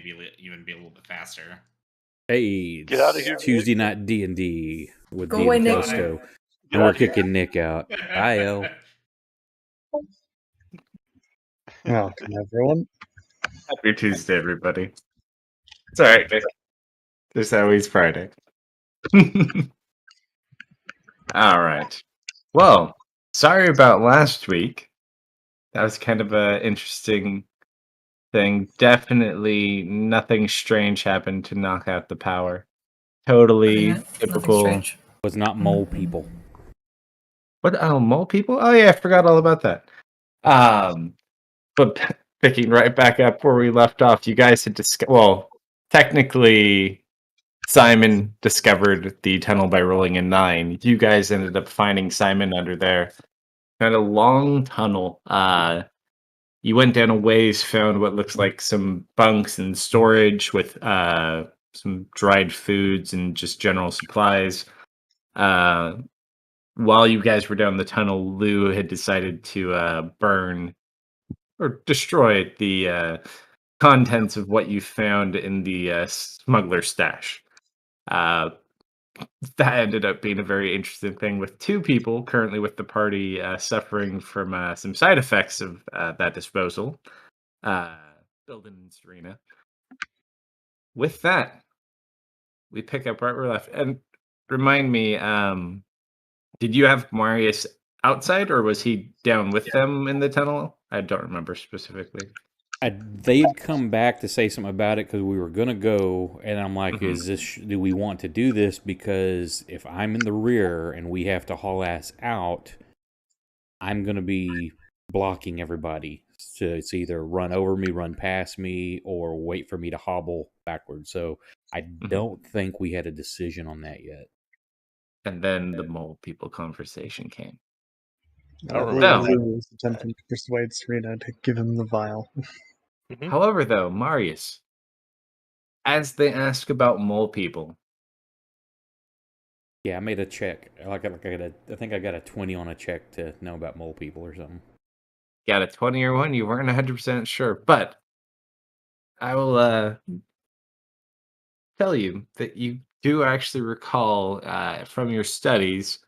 maybe even be a little bit faster. Hey, Get out of here, it's Tuesday Nick. night D&D with Go away, DM Nick. Kalsto, Get and we're out of here. kicking Nick out. Bye, El. Welcome, everyone. Happy Tuesday, everybody. It's all right, Nick. There's always Friday. All right. Well, sorry about last week. That was kind of an interesting thing. Definitely nothing strange happened to knock out the power. Totally Nothing typical. strange. Was not mole people. What? Oh, mole people? Oh, yeah, I forgot all about that. But picking right back up where we left off, you guys had technically, Simon discovered the tunnel by rolling a 9. You guys ended up finding Simon under there. Had a long tunnel. You went down a ways, found what looks like some bunks and storage with some dried foods and just general supplies. While you guys were down the tunnel, Lou had decided to burn or destroy the contents of what you found in the smuggler stash. That ended up being a very interesting thing with 2 people currently with the party suffering from some side effects of that disposal. Building and Serena. With that, we pick up right where we left. And remind me, did you have Marius outside or was he down with them in the tunnel? I don't remember specifically. They'd come back to say something about it because we were going to go, and I'm like, do we want to do this? Because if I'm in the rear and we have to haul ass out, I'm going to be blocking everybody. So it's either run over me, run past me, or wait for me to hobble backwards. So I don't think we had a decision on that yet. And then the mole people conversation came. I believe Lou was attempting to persuade Serena to give him the vial. However, though, Marius, as they ask about mole people. Yeah, I made a check. I think I got a 20 on a check to know about mole people or something. Got a 20 or 1? You weren't 100% sure, but I will tell you that you do actually recall from your studies,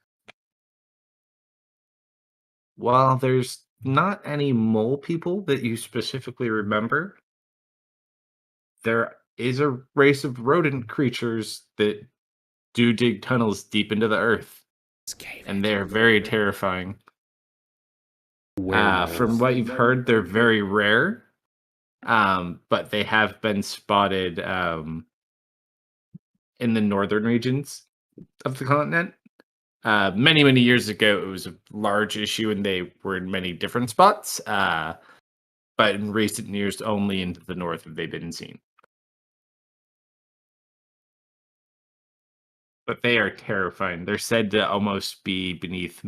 while there's not any mole people that you specifically remember, there is a race of rodent creatures that do dig tunnels deep into the earth. And they're very terrifying. From what you've heard, they're very rare, but they have been spotted in the northern regions of the continent. Many, many years ago, it was a large issue, and they were in many different spots. But in recent years, only into the north have they been seen. But they are terrifying. They're said to almost be beneath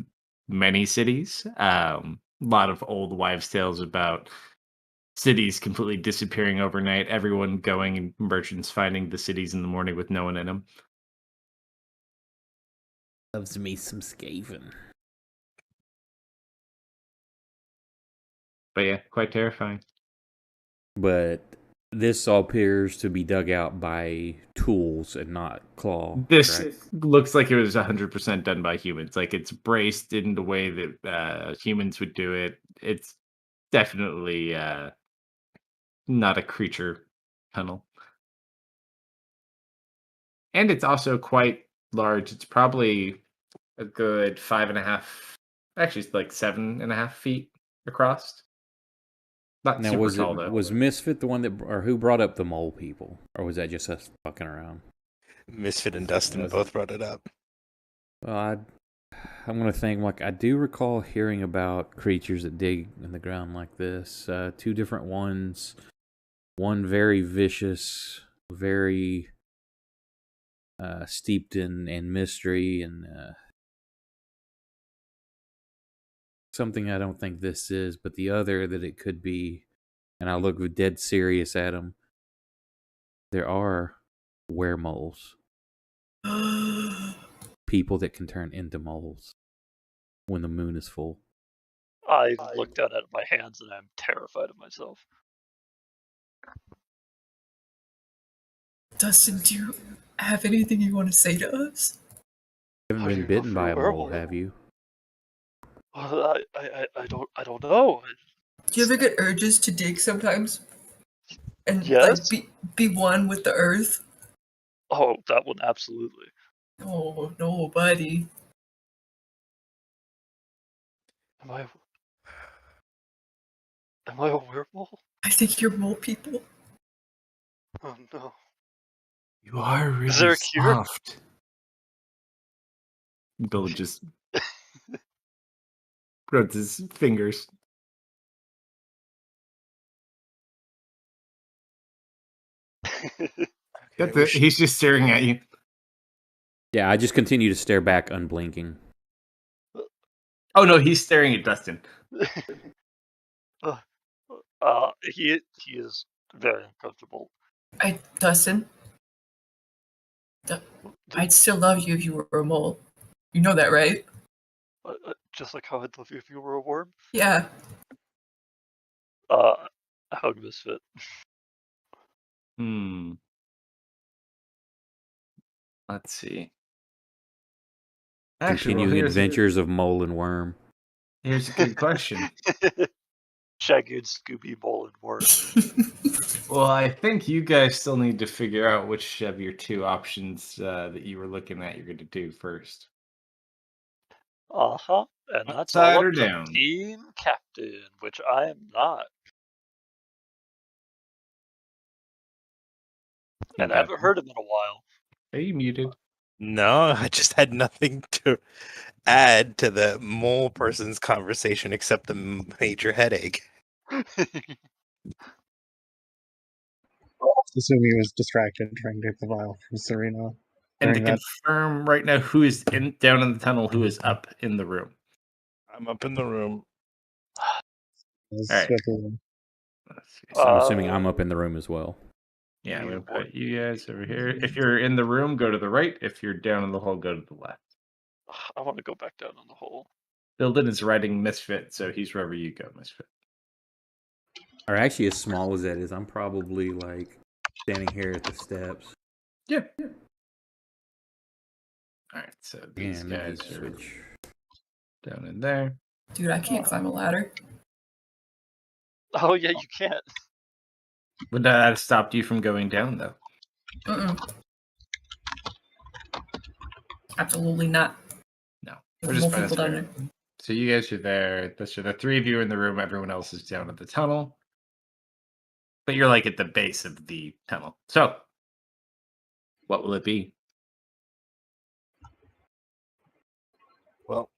many cities. A lot of old wives' tales about cities completely disappearing overnight, everyone going and merchants finding the cities in the morning with no one in them. Loves me some Skaven. But yeah, quite terrifying. But this all appears to be dug out by tools and not claw. This correct? looks like it was 100% done by humans. Like it's braced in the way that humans would do it. It's definitely not a creature tunnel. And it's also quite large. It's probably a good 5.5, actually it's like 7.5 feet across. Not Now, super tall though. Was Misfit the one that, or who brought up the mole people? Or was that just us fucking around? Misfit and Dustin both brought it up. Well, I'm going to think, like, I do recall hearing about creatures that dig in the ground like this. 2 different ones. One very vicious, very steeped in mystery, and something I don't think this is, but the other that it could be, and I look dead serious at him. There are weremoles. People that can turn into moles when the moon is full. I look down at my hands and I'm terrified of myself. Dustin, do you have anything you want to say to us? You How haven't do been you know bitten for by a a mole, werewolf? have you? Well, I don't know. Do you ever get urges to dig sometimes? And Yes. be one with the earth? Oh, that one absolutely. Oh no, buddy. Am I a werewolf? I think you're mole people. Oh no. You are really Is there a cure? soft. Bill just rubs his fingers. That's we it. He's just staring at you. Yeah, I just continue to stare back, unblinking. Oh no, he's staring at Dustin. He is very uncomfortable. Dustin, I'd still love you if you were a mole. You know that, right? Just like how I'd love you if you were a worm. Yeah. I hug Misfit. Let's see. Continuing adventures of mole and worm. Here's a good question. Shaggy and Scooby, Mole and Worm. Well, I think you guys still need to figure out which of your two options that you were looking at you're going to do first. Uh-huh. And that's Upside all or up to down? Team Captain, which I am not. And I haven't heard him in a while. Are you muted? No, I just had nothing to add to the mole person's conversation except the major headache. Assuming he was distracted trying to get the vial from Serena. And to During that, confirm right now who is down in the tunnel, who is up in the room. I'm up in the room. was All right. with the- Let's see. So I'm assuming I'm up in the room as well. Yeah, I'm going to put you guys over here. If you're in the room, go to the right. If you're down in the hole, go to the left. I want to go back down in the hole. Bildon is riding Misfit, so he's wherever you go, Misfit. Or actually, as small as that is, I'm probably like standing here at the steps. Yeah. All right, so these And maybe guys are switch. down in there. Dude, I can't climb a ladder. Oh, yeah, you can't. Would that have stopped you from going down, though? Mm-mm. Absolutely not. No. There's We're just more people down there. there. So you guys are there. So the three of you are in the room. Everyone else is down at the tunnel. But you're like at the base of the tunnel. So what will it be? Well,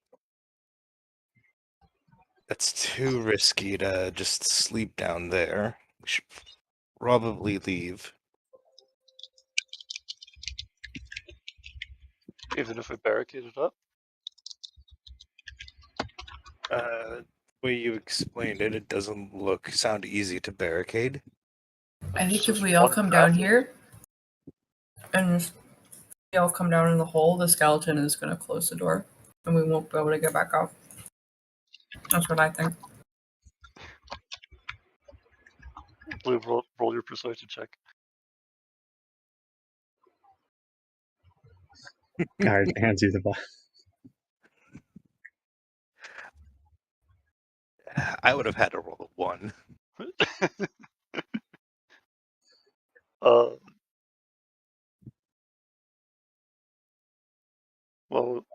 that's too risky to just sleep down there. We should probably leave. Even if we barricade it up? The way you explained it, it doesn't sound easy to barricade. I think if Just we all one come down craft? here and we all come down in the hole, the skeleton is going to close the door and we won't be able to get back out. That's what I think. Blue, roll your persuasion check. guy hands you the vial. I would have had to roll a 1. Well,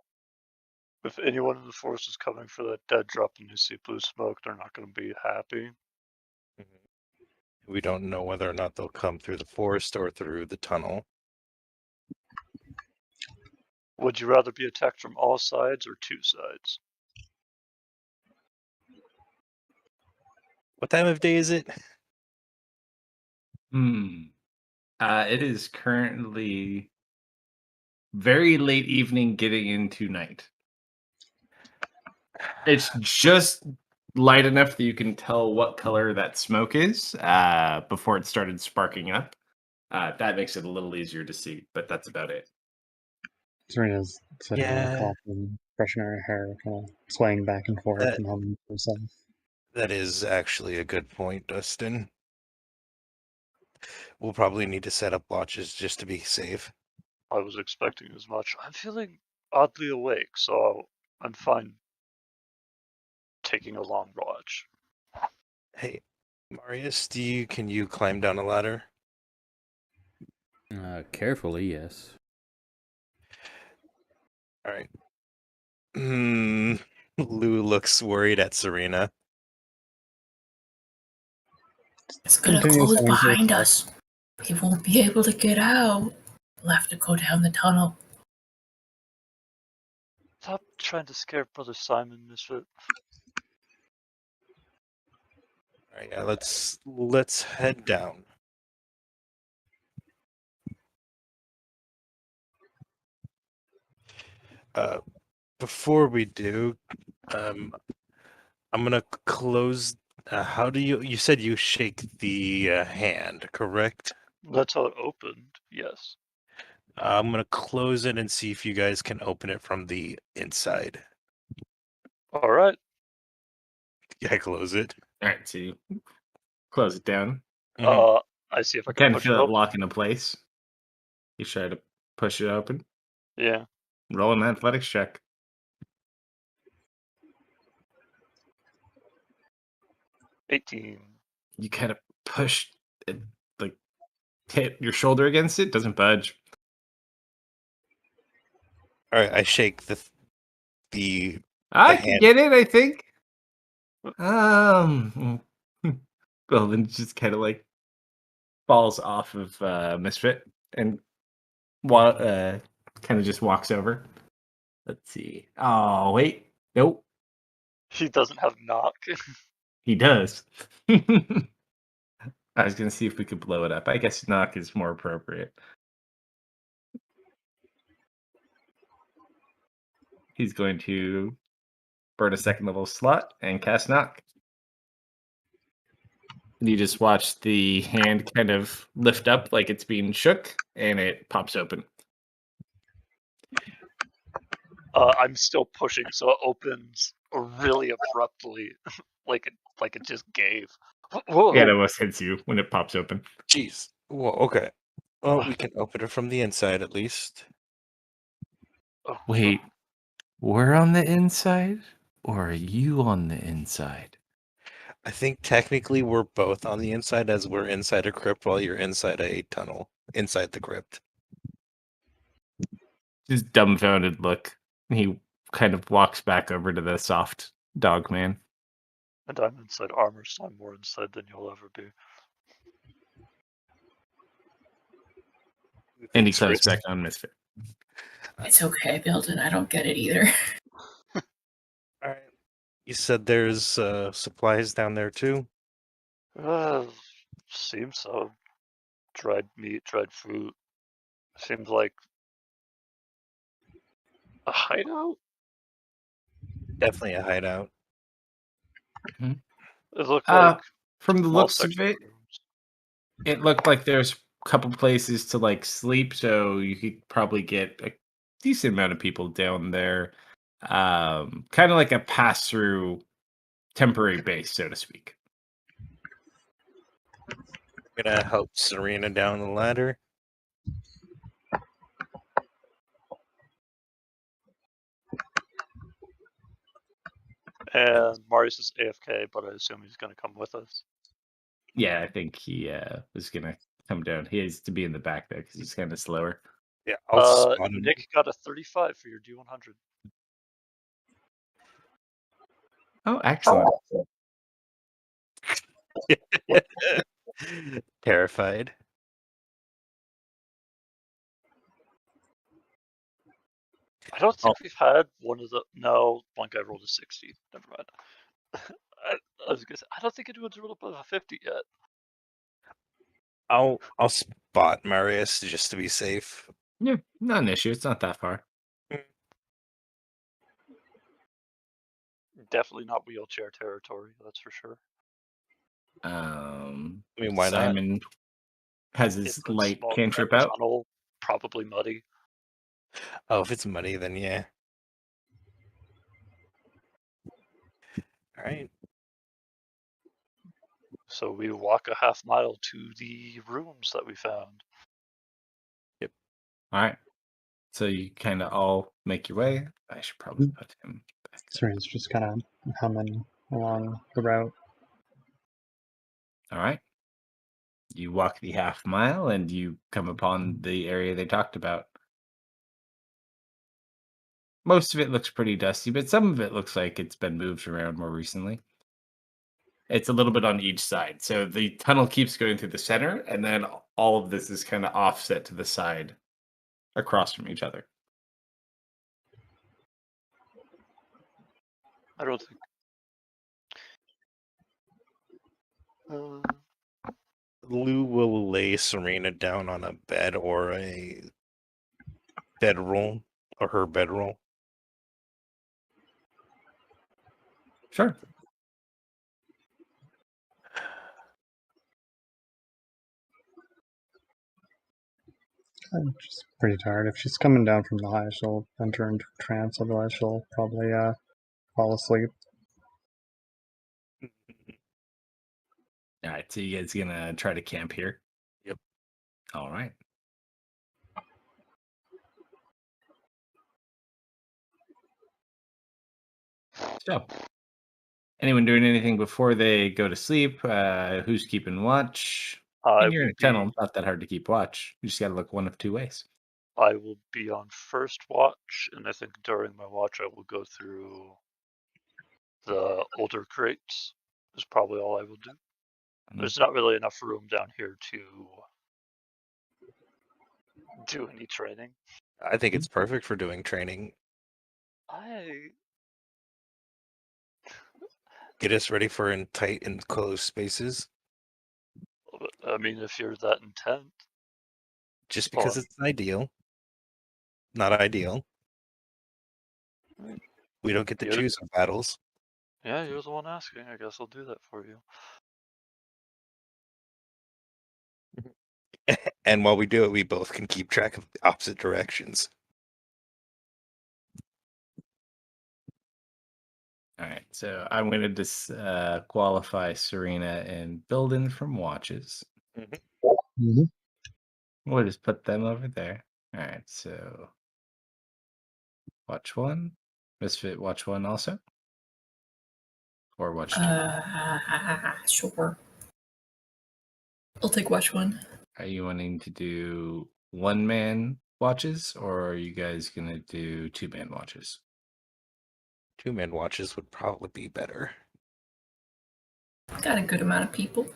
if anyone in the forest is coming for that dead drop and you see blue smoke, they're not going to be happy. We don't know whether or not they'll come through the forest or through the tunnel. Would you rather be attacked from all sides or two sides? What time of day is it? It is currently very late evening, getting into night. It's just light enough that you can tell what color that smoke is before it started sparking up. That makes it a little easier to see, but that's about it. Serena's sitting on Yeah. the coffin, brushing her hair, kind of swaying back and forth That- and humming to herself. That is actually a good point, Dustin. We'll probably need to set up watches just to be safe. I was expecting as much. I'm feeling oddly awake, so I'm fine taking a long watch. Hey, Marius, can you climb down a ladder? Carefully, yes. All right. Lou looks worried at Serena. It's gonna Continue close saying to behind yourself, us. We won't be able to get out. We'll have to go down the tunnel. Stop trying to scare Brother Simon, Misfit. All right, yeah, let's head down. Before we do, I'm gonna close. How do you said you shake the hand, correct? That's how it opened, yes. I'm gonna close it and see if you guys can open it from the inside. Alright. Yeah, close it. All right, so you close it down. I see if I can Kind of push it feel it open. lock into place. You try to push it open. Yeah. Roll an athletics check. 18. You kind of push it, like hit your shoulder against it. Doesn't budge. All right, I shake the I hand. get it. I think. Well, then it just kind of like falls off of Misfit and kind of just walks over. Let's see. Oh wait, nope, He doesn't have knock. he does. I was gonna see if we could blow it up. I guess knock is more appropriate. He's going to burn a second level slot and cast knock. You just watch the hand kind of lift up like it's being shook, and it pops open. I'm still pushing, so it opens really abruptly, like it just gave. Whoa. Yeah, it almost hits you when it pops open. Jeez. Well, okay. Well, we can open it from the inside at least. Oh, Wait, we're on the inside, or are you on the inside? I think technically we're both on the inside as we're inside a crypt while you're inside a tunnel inside the crypt. Just dumbfounded look. He kind of walks back over to the soft dog man. and I'm inside armor, so I'm more inside than you'll ever be. And he comes back on Misfit. It's okay, I built it. I don't get it either. All right. You said there's supplies down there too. Seems so. Dried meat, dried fruit. Seems like a hideout. Definitely a hideout. It looked like From the small looks of section it, rooms. it looked like there's a couple places to like sleep, so you could probably get a decent amount of people down there. Kind of like a pass-through temporary base, so to speak. I'm gonna help Serena down the ladder. And Marius is AFK, but I assume he's going to come with us. Yeah, I think he was gonna come down. He has to be in the back though, because he's kind of slower. Yeah, I'll spot him. Nick got a 35 for your D100. Oh, excellent. Terrified. I don't think we've had one of the. No, one guy rolled a 60. Never mind. I was gonna say, I don't think anyone's rolled above a 50 yet. I'll spot Marius just to be safe. Yeah, not an issue. It's not that far. Definitely not wheelchair territory, that's for sure. I mean, why not? Simon has his It's light small cantrip crack out. tunnel, probably muddy. Oh, if it's muddy, then yeah. All right. So we walk a half mile to the rooms that we found. All right. So you kind of all make your way. I should probably put him back. Serena's just kind of humming along the route. All right. You walk the half mile and you come upon the area they talked about. Most of it looks pretty dusty, but some of it looks like it's been moved around more recently. It's a little bit on each side. So the tunnel keeps going through the center, and then all of this is kind of offset to the side across from each other. I don't think. Lou will lay Serena down on a bed or a bedroll or her bedroll. Sure. I'm just pretty tired. If she's coming down from the high, she'll enter into a trance. Otherwise, she'll probably fall asleep. All right. So you guys gonna try to camp here? Yep. All right. So, anyone doing anything before they go to sleep? Who's keeping watch? I And you're in will a tunnel. be. It's not that hard to keep watch. You just got to look one of two ways. I will be on first watch, and I think during my watch I will go through the older crates. Is probably all I will do. There's not really enough room down here to do any training. I think it's perfect for doing training. Get us ready for in tight and closed spaces. I mean, if you're that intent. Just because it's ideal. Not ideal. We don't get to choose our battles. Yeah, you're the one asking. I guess I'll do that for you. And while we do it, we both can keep track of the opposite directions. All right. So I'm going to disqualify Serena and Building from watches. Mm-hmm. We'll just put them over there. All right. So watch one. Misfit, watch one also? Or watch two? Sure. I'll take watch one. Are you wanting to do one-man watches, or are you guys going to do two-man watches? Two-man watches would probably be better. Got a good amount of people.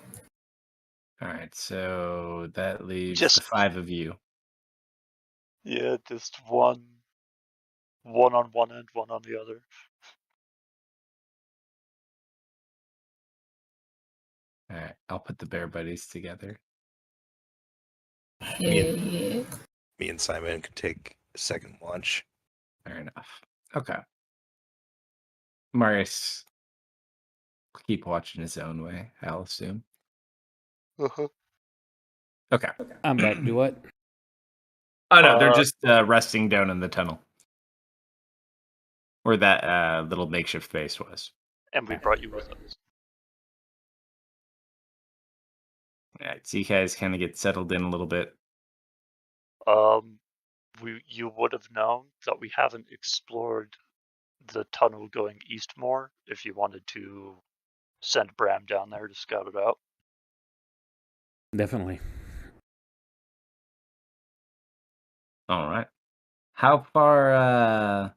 All right. So that leaves Just the five of you. Yeah, just one on one end, one on the other. All right. I'll put the bear buddies together. Yeah. Me and Simon could take a second watch. Fair enough. Okay. Marius keep watching his own way, I'll assume. Okay. I'm back. Do what? Oh no, they're just resting down in the tunnel. Where that little makeshift base was. And we brought you with us. Alright, so you guys kind of get settled in a little bit. You would have known that we haven't explored the tunnel going east more if you wanted to send Bram down there to scout it out. Definitely. All right. How far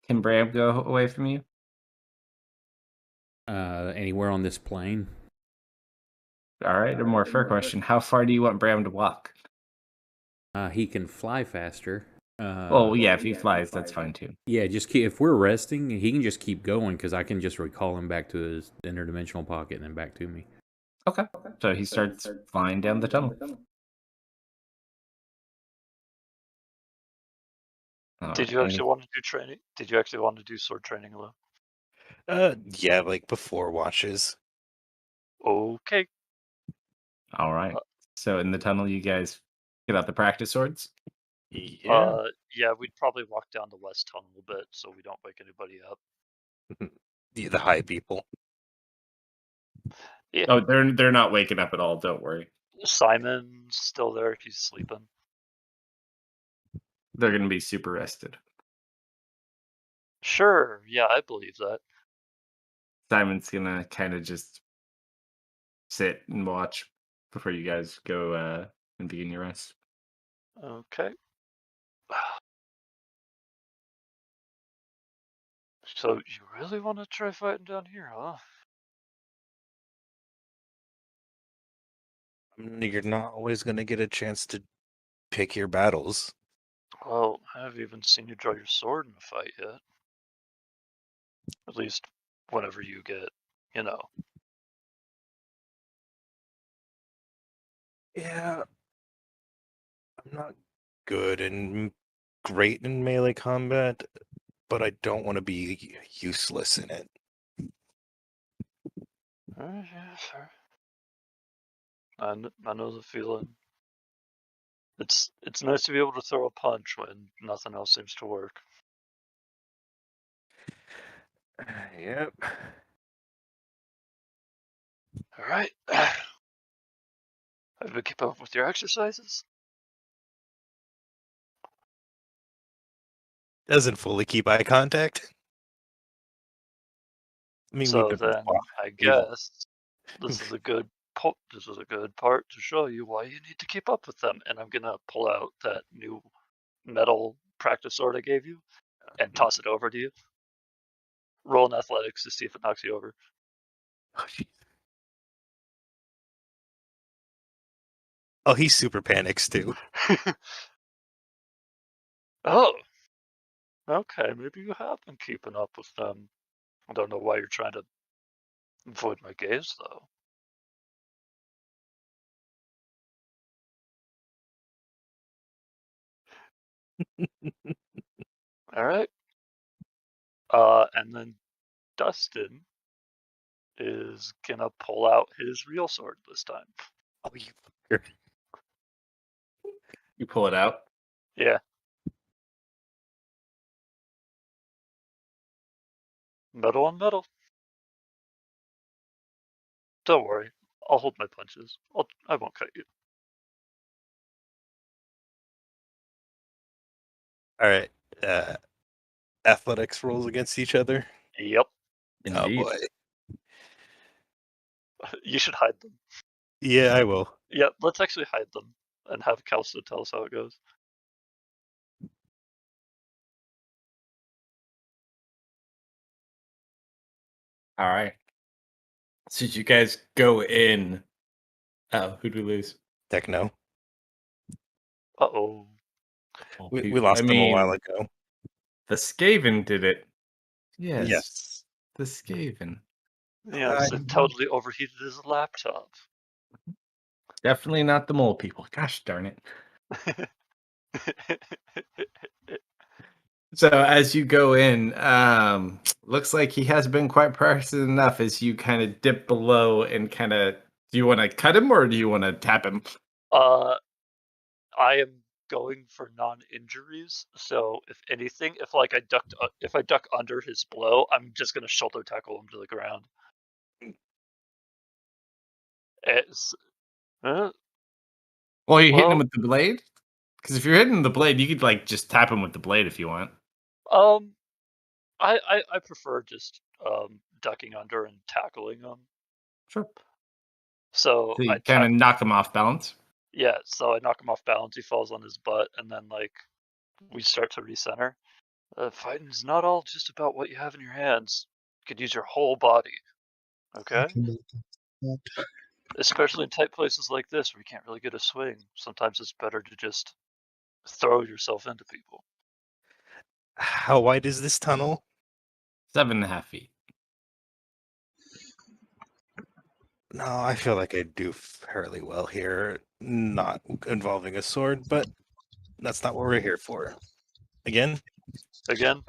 can Bram go away from you? Anywhere on this plane? All right, a more fair question. How far do you want Bram to walk? He can fly faster. Well, yeah, if he flies, that's fine too. Yeah, just if we're resting, he can just keep going because I can just recall him back to his interdimensional pocket and then back to me. Okay. So he starts flying down the tunnel. Did you actually want to do training? Did you actually want to do sword training, Lou? Yeah, like before watches. Okay. All right. So in the tunnel, you guys get out the practice swords? Yeah. Yeah, we'd probably walk down the west tunnel a bit so we don't wake anybody up. The high people. Yeah. Oh, they're not waking up at all. Don't worry. Simon's still there. He's sleeping. They're gonna be super rested. Sure. Yeah, I believe that. Simon's gonna kind of just sit and watch before you guys go and begin your rest. Okay. So you really want to try fighting down here, huh? You're not always going to get a chance to pick your battles. Well, I haven't even seen you draw your sword in a fight yet. At least whenever you get, you know. Yeah, I'm not good and great in melee combat, but I don't want to be useless in it. Yeah, sure. I know the feeling. It's nice to be able to throw a punch when nothing else seems to work. Yep. All right. Have you been keeping up with your exercises? Doesn't fully keep eye contact. I mean, So we've been then, I we've- guess this is a good part to show you why you need to keep up with them. And I'm gonna pull out that new metal practice sword I gave you and toss it over to you. Roll in athletics to see if it knocks you over. Oh, he super panics too. Oh, okay. Maybe you have been keeping up with them. I don't know why you're trying to avoid my gaze, though. All right. And then Dustin is gonna pull out his real sword this time. Oh, you fucker. You pull it out. Yeah. Metal on metal. Don't worry. I'll hold my punches. I won't cut you. All right. Athletics rolls against each other. Yep. Oh Indeed. boy. You should hide them. Yeah, I will. Yeah, let's actually hide them and have Kalsto tell us how it goes. All right. So you guys go in. Oh, who'd we lose? Techno. Uh-oh. We lost them a while ago. The Skaven did it. Yes. The Skaven. Yes, it totally overheated his laptop. Definitely not the mole people. Gosh darn it. So as you go in, looks like he has been quite practiced enough as you kind of dip below and kind of. Do you want to cut him or do you want to tap him? I am going for non-injuries, so if anything, if I duck under his blow, I'm just gonna shoulder tackle him to the ground. It's, Well, you hitting him Well- with the blade? Because if you're hitting the blade, you could like just tap him with the blade if you want. I prefer just ducking under and tackling him. Sure. So So you I kind of knock him off balance. Yeah, so I knock him off balance. He falls on his butt, and then like we start to recenter. Fighting's not all just about what you have in your hands. You could use your whole body. Okay. Especially in tight places like this where you can't really get a swing. Sometimes it's better to just throw yourself into people. How wide is this tunnel? 7.5 feet. No, I feel like I do fairly well here, not involving a sword, but that's not what we're here for. Again? Again.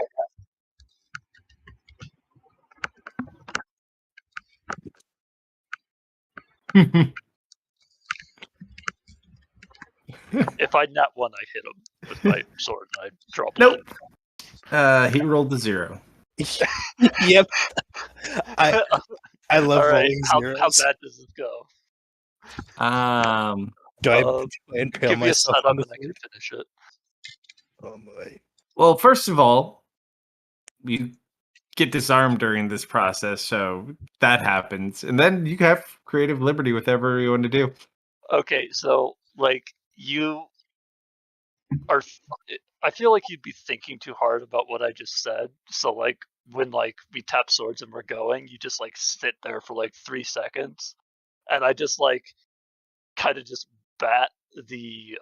If I net one, I hit him with my sword and I draw blood. Nope. He rolled a 0. Yep. I love All right, rolling how zeros. bad does this go? Do I Uh, impale Give me a myself setup on the and I can sword? finish it. Oh boy. Well, first of all, you get disarmed during this process, so that happens, and then you have creative liberty with whatever you want to do. Okay, so like you are, I feel like you'd be thinking too hard about what I just said. So like when like we tap swords and we're going, you just like sit there for like 3 seconds, and I just like kind of just bat the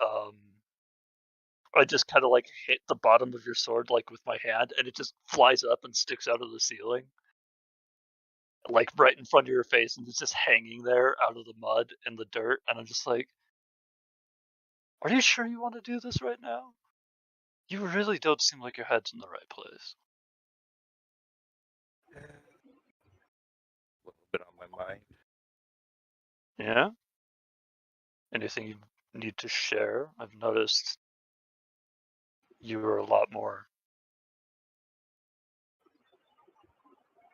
I just kind of like hit the bottom of your sword like with my hand, and it just flies up and sticks out of the ceiling, like right in front of your face, and it's just hanging there out of the mud and the dirt. And I'm just like, are you sure you want to do this right now? You really don't seem like your head's in the right place. A little bit on my mind. Yeah? Anything you need to share? I've noticed you were a lot more.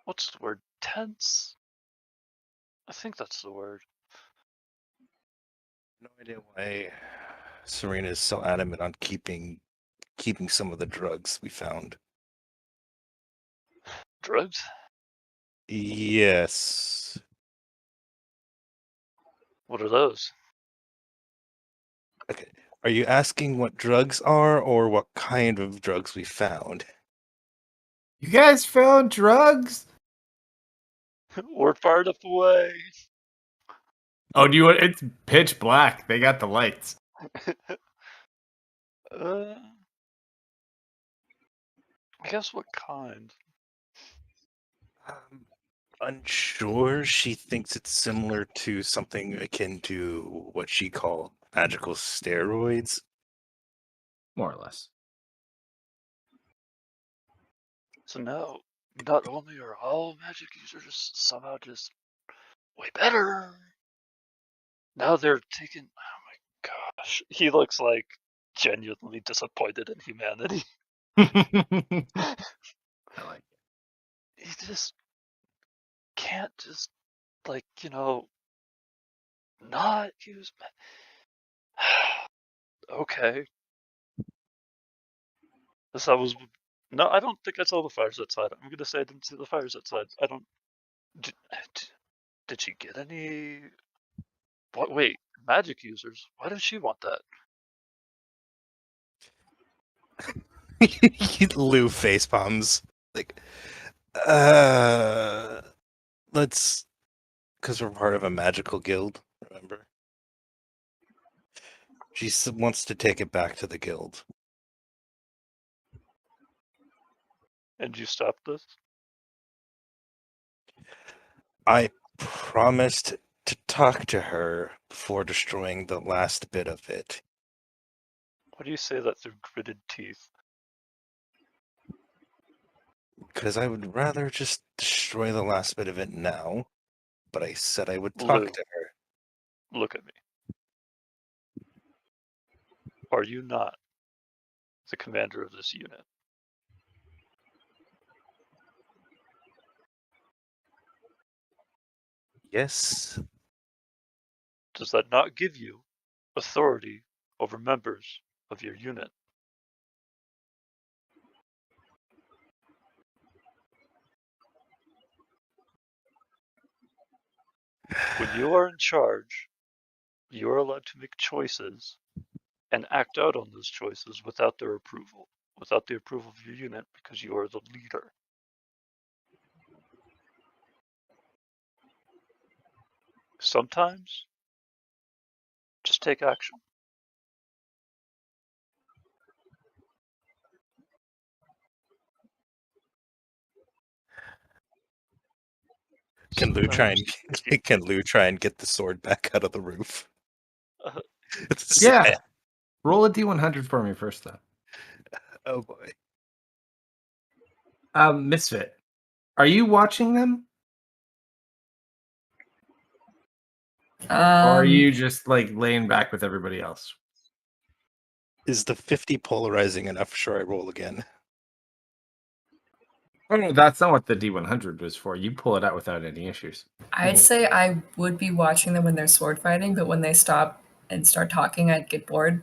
What's the word? Tense? I think that's the word. No idea why Serena is so adamant on keeping some of the drugs we found. Drugs? Yes. What are those? Okay. Are you asking what drugs are or what kind of drugs we found? You guys found drugs? We're far enough away. Oh, do you want? It's pitch black. They got the lights. I guess what kind? Unsure. She thinks it's similar to something akin to what she called magical steroids. More or less. So now, not only are all magic users somehow just way better, now they're taking. Oh my gosh, he looks like genuinely disappointed in humanity. I like it. He just can't just like not use. Okay, this I was. No, I don't think I saw the fires outside. I'm gonna say I didn't see the fires outside. I don't. Did, did she get any? What? Wait, magic users. Why does she want that? Lou face palms. Like, let's, because we're part of a magical guild, remember? She wants to take it back to the guild. And you stopped this? I promised to talk to her before destroying the last bit of it. Why do you say that through gritted teeth? Because I would rather just destroy the last bit of it now. But I said I would talk Lou, to her. look at me. Are you not the commander of this unit? Yes. Does that not give you authority over members of your unit? When you are in charge, you are allowed to make choices and act out on those choices without their approval, without the approval of your unit, because you are the leader. Sometimes, just take action. Can Lou try Sometimes- can Lou try and get the sword back out of the roof? Uh, Yeah. Roll a D100 for me first, though. Oh boy. Misfit, are you watching them? Or are you just like laying back with everybody else? Is the 50 polarizing enough? Sure, I roll again. Oh no, that's not what the D100 was for. You pull it out without any issues. I'd say I would be watching them when they're sword fighting, but when they stop and start talking, I'd get bored.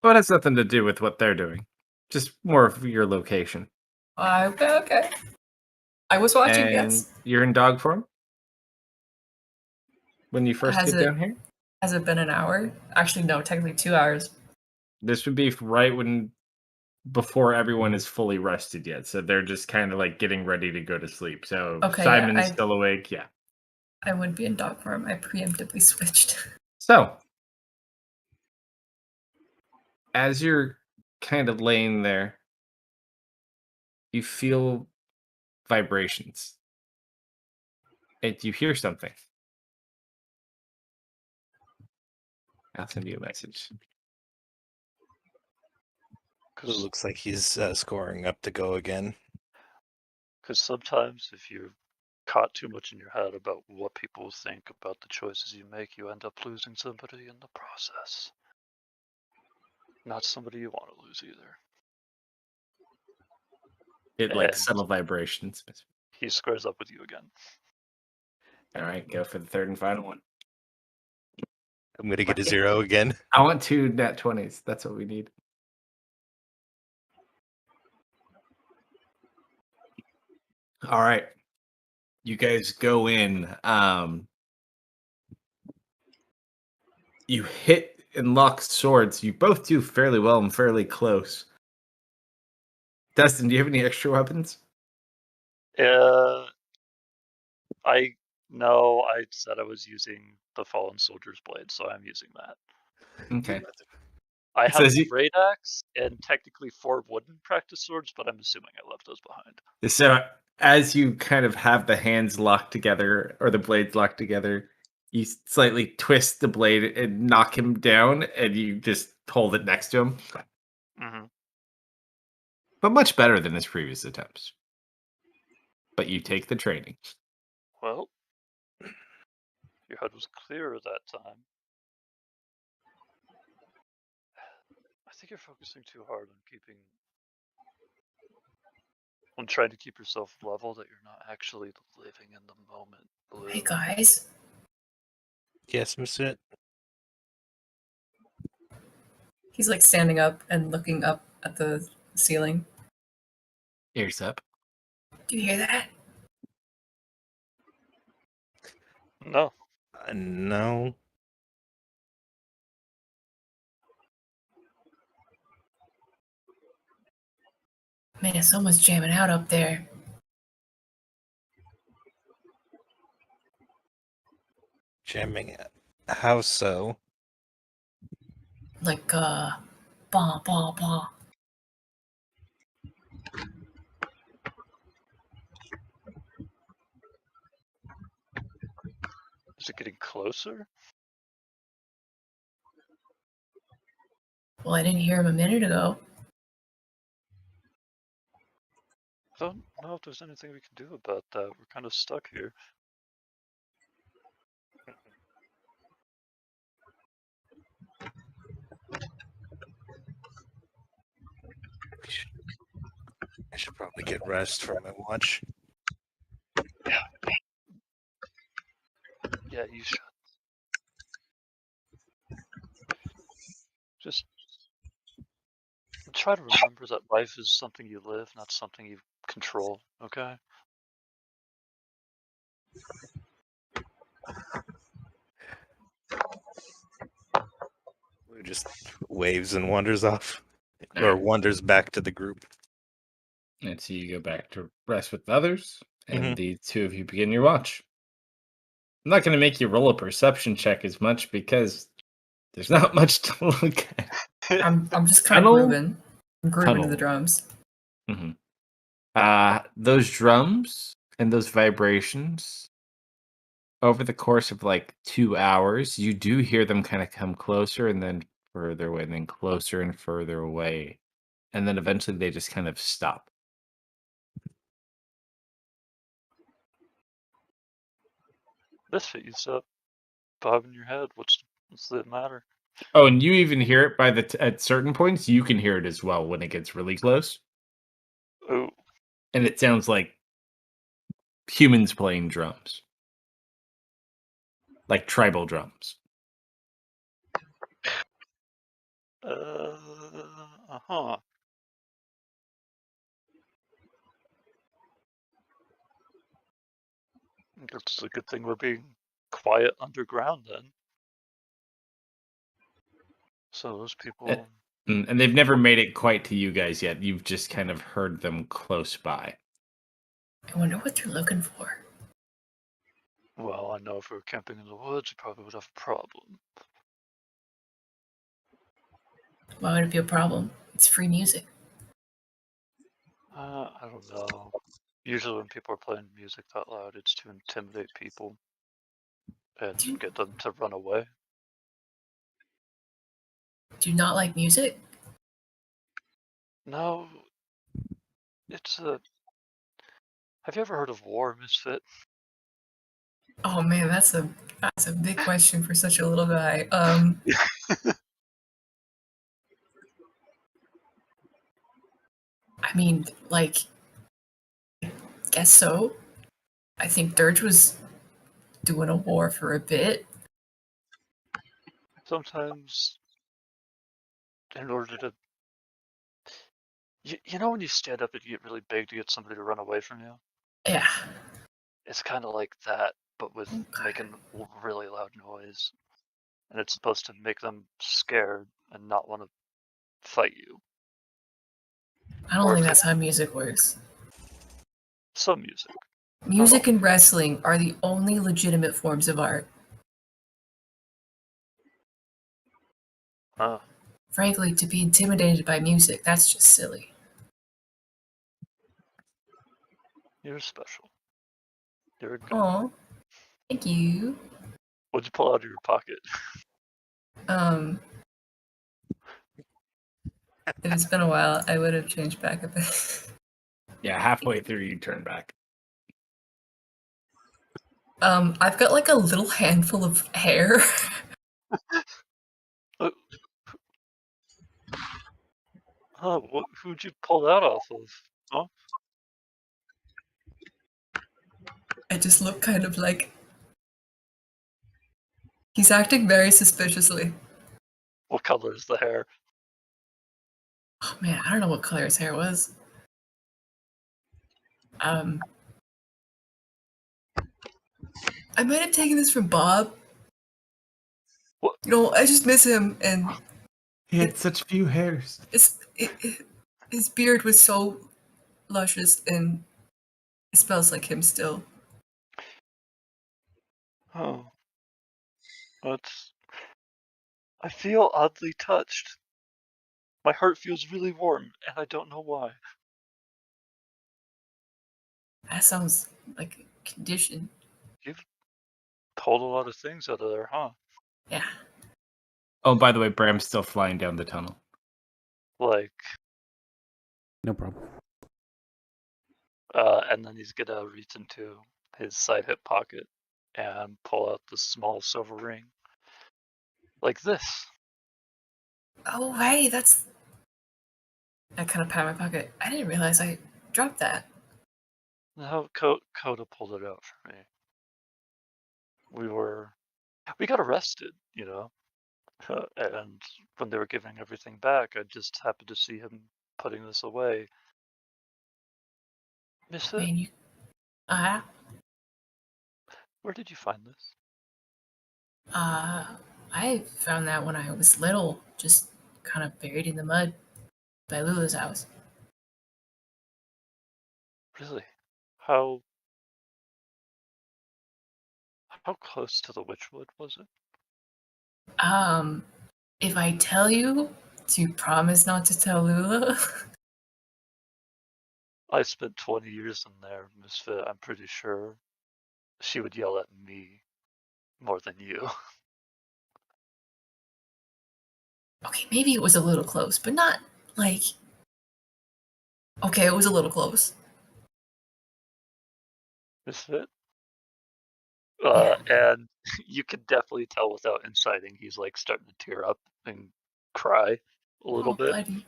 But it has nothing to do with what they're doing. Just more of your location. Okay. I was watching, And yes. you're in dog form? When you first Has get it- down here? Has it been an hour? Actually, no, technically 2 hours. This would be right before everyone is fully rested yet. So they're just kind of like getting ready to go to sleep. So Okay, Simon's yeah, still awake. Yeah. I would be in dog form. I preemptively switched. So as you're kind of laying there, you feel vibrations. And you hear something. I'll send you a message. It looks like he's scoring up to go again. Because sometimes if you're caught too much in your head about what people think about the choices you make, you end up losing somebody in the process. Not somebody you want to lose either. It like And- subtle vibrations. He squares up with you again. All right, go for the third and final one. I'm going to get a 0 again. I want 2 nat 20s. That's what we need. All right. You guys go in. You hit and lock swords. You both do fairly well and fairly close. Dustin, do you have any extra weapons? I said I was using the Fallen Soldier's Blade, so I'm using that. Okay. I It have says a you- great axe and technically 4 wooden practice swords, but I'm assuming I left those behind. So as you kind of have the hands locked together or the blades locked together, you slightly twist the blade and knock him down, and you just hold it next to him. Mm-hmm. But much better than his previous attempts. But you take the training. Well, your head was clearer that time. I think you're focusing too hard on trying to keep yourself level, that you're not actually living in the moment. Blue. Hey, guys. Yes, Mr. He's like standing up and looking up at the ceiling. Ears up. Do you hear that? No. No. Man, someone's jamming out up there. Jamming it. How so? Like, bah, bah, bah. Is it getting closer? Well, I didn't hear him a minute ago. I don't know if there's anything we can do about that. We're kind of stuck here. I should probably get rest from my watch. Yeah, you should. Just try to remember that life is something you live, not something you control, okay? Blue just waves and wanders off. Or wanders back to the group. And so you go back to rest with the others, and Mhm. the 2 of you begin your watch. I'm not going to make you roll a perception check as much because there's not much to look at. I'm just kind of Tunnel? grooving. I'm grooving to Tunnel. the drums. Those drums and those vibrations, over the course of like 2 hours, you do hear them kind of come closer and then further away, and then closer and further away. And then eventually they just kind of stop. Misfit, you stop bobbing your head. What's the matter? Oh, and you even hear it at certain points. You can hear it as well when it gets really close. Oh, And it sounds like humans playing drums. Like tribal drums. Uh-huh. It's a good thing we're being quiet underground then. So those people. And they've never made it quite to you guys yet. You've just kind of heard them close by. I wonder what they're looking for. Well, I know if we were camping in the woods, we probably would have a problem. Why would it be a problem? It's free music. I don't know. Usually when people are playing music that loud, it's to intimidate people and get them to run away. Do you not like music? No, it's a. Have you ever heard of War, Misfit? Oh man, that's a big question for such a little guy. I mean, like, guess so. I think Dirge was doing a war for a bit. Sometimes, in order to. You know when you stand up and you get really big to get somebody to run away from you? Yeah. It's kind of like that, but with Okay. making really loud noise. And it's supposed to make them scared and not want to fight you. I don't Or think if that's how music works. some music. Music and wrestling are the only legitimate forms of art. Frankly, to be intimidated by music, that's just silly. You're special. You're a god. Oh, thank you. What'd you pull out of your pocket? If it's been a while, I would have changed back a bit. Yeah, halfway through you turn back. I've got like a little handful of hair. Who'd you pull that off of? Huh? I just look kind of like he's acting very suspiciously. What color is the hair? Oh man, I don't know what color his hair was. I might have taken this from Bob. What? You know, I just miss him, and He had such few hairs. his beard was so luscious, and it smells like him still. Oh. I feel oddly touched. My heart feels really warm, and I don't know why. That sounds like a condition. You've pulled a lot of things out of there, huh? Yeah. Oh, by the way, Bram's still flying down the tunnel. Like, No problem. and then he's gonna reach into his side hip pocket and pull out the small silver ring. Like this. Oh, hey, that's. I kind of pat my pocket. I didn't realize I dropped that. Now Coda pulled it out for me. We got arrested, you know, and when they were giving everything back, I just happened to see him putting this away. Misfit, Man, you. where did you find this? I found that when I was little, just kind of buried in the mud by Lula's house. Really? How close to the Witchwood was it? If I tell you, do you promise not to tell Lula? I spent 20 years in there, Misfit. I'm pretty sure she would yell at me more than you. Okay, maybe it was a little close, but not like. Okay, it was a little close. Misfit? Yeah. And you can definitely tell without inciting, he's like starting to tear up and cry a little Oh, bit. buddy.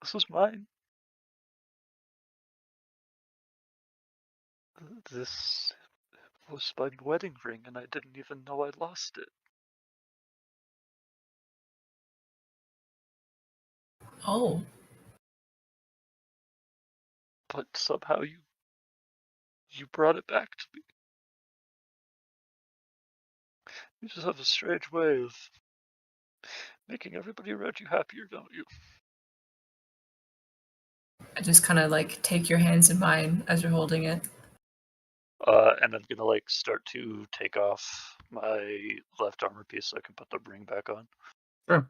This was mine. This was my wedding ring, and I didn't even know I lost it. Oh, But somehow you brought it back to me. You just have a strange way of making everybody around you happier, don't you? I just kind of like take your hands in mine as you're holding it. And I'm gonna like start to take off my left armor piece so I can put the ring back on. Sure.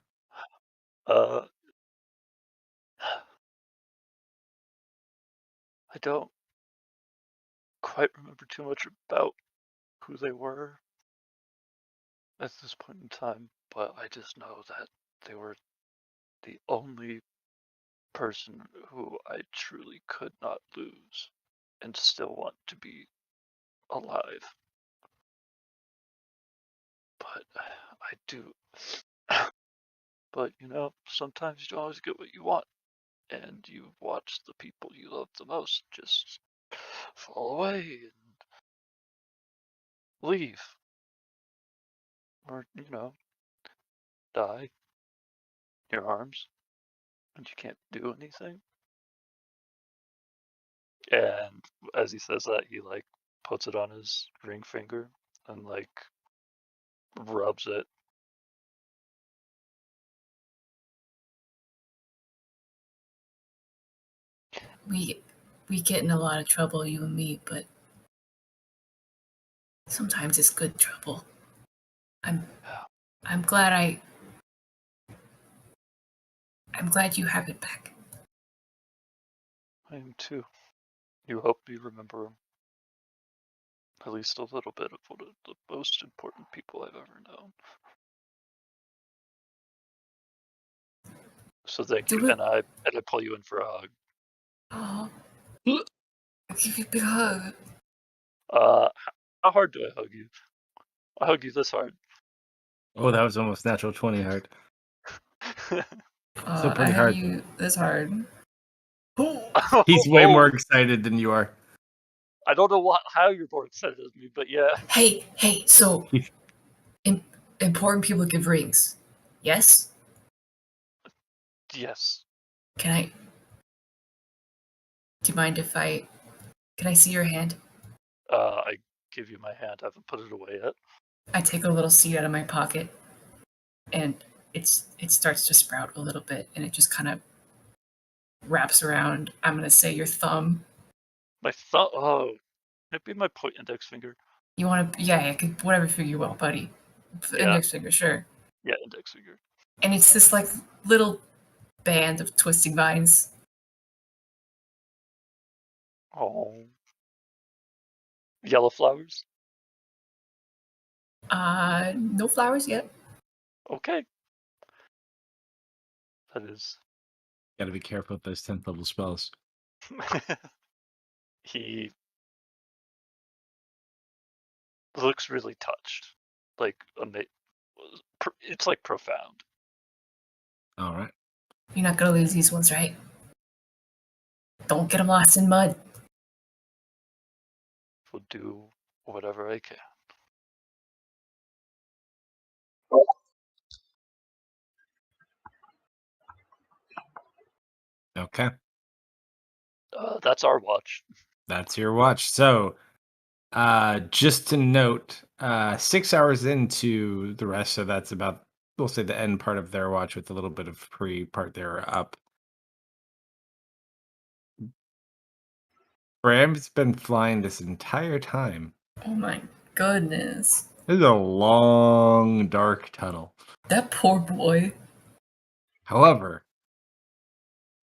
I don't quite remember too much about who they were at this point in time, but I just know that they were the only person who I truly could not lose and still want to be alive. But I do. But you know, sometimes you don't always get what you want, and you watch the people you love the most just fall away and leave, or you know, die in your arms, and you can't do anything. And as he says that, he like puts it on his ring finger and like rubs it. We get in a lot of trouble, you and me, but sometimes it's good trouble. I'm glad I'm glad you have it back. I am too. You hope you remember at least a little bit of one of the most important people I've ever known. So thank you, and I pull you in for a hug. Oh, I'll give you a big hug. How hard do I hug you? I hug you this hard. Oh, that was almost natural 20 hard. Still I pretty hug hard. you this hard. He's way more excited than you are. I don't know how you're more excited than me, but yeah. Hey, so important people give rings. Yes? Yes. Do you mind if can I see your hand? I give you my hand. I haven't put it away yet. I take a little seed out of my pocket, and it starts to sprout a little bit, and it just kind of wraps around, I'm going to say, your thumb. My thumb? Oh, can it be my index finger? You want to, yeah, whatever finger you want, buddy. Yeah. Index finger, sure. Yeah, index finger. And it's this like little band of twisting vines. Oh. Yellow flowers? No flowers yet. Okay. That is. Gotta be careful with those 10th level spells. He looks really touched. Like, it's like profound. All right. You're not going to lose these ones, right? Don't get them lost in mud. Will do whatever I can. Okay. That's our watch. That's your watch. So, just to note, 6 hours into the rest, so that's about, we'll say, the end part of their watch with a little bit of pre-part they're up. Bram's been flying this entire time. Oh my goodness. This is a long, dark tunnel. That poor boy. However,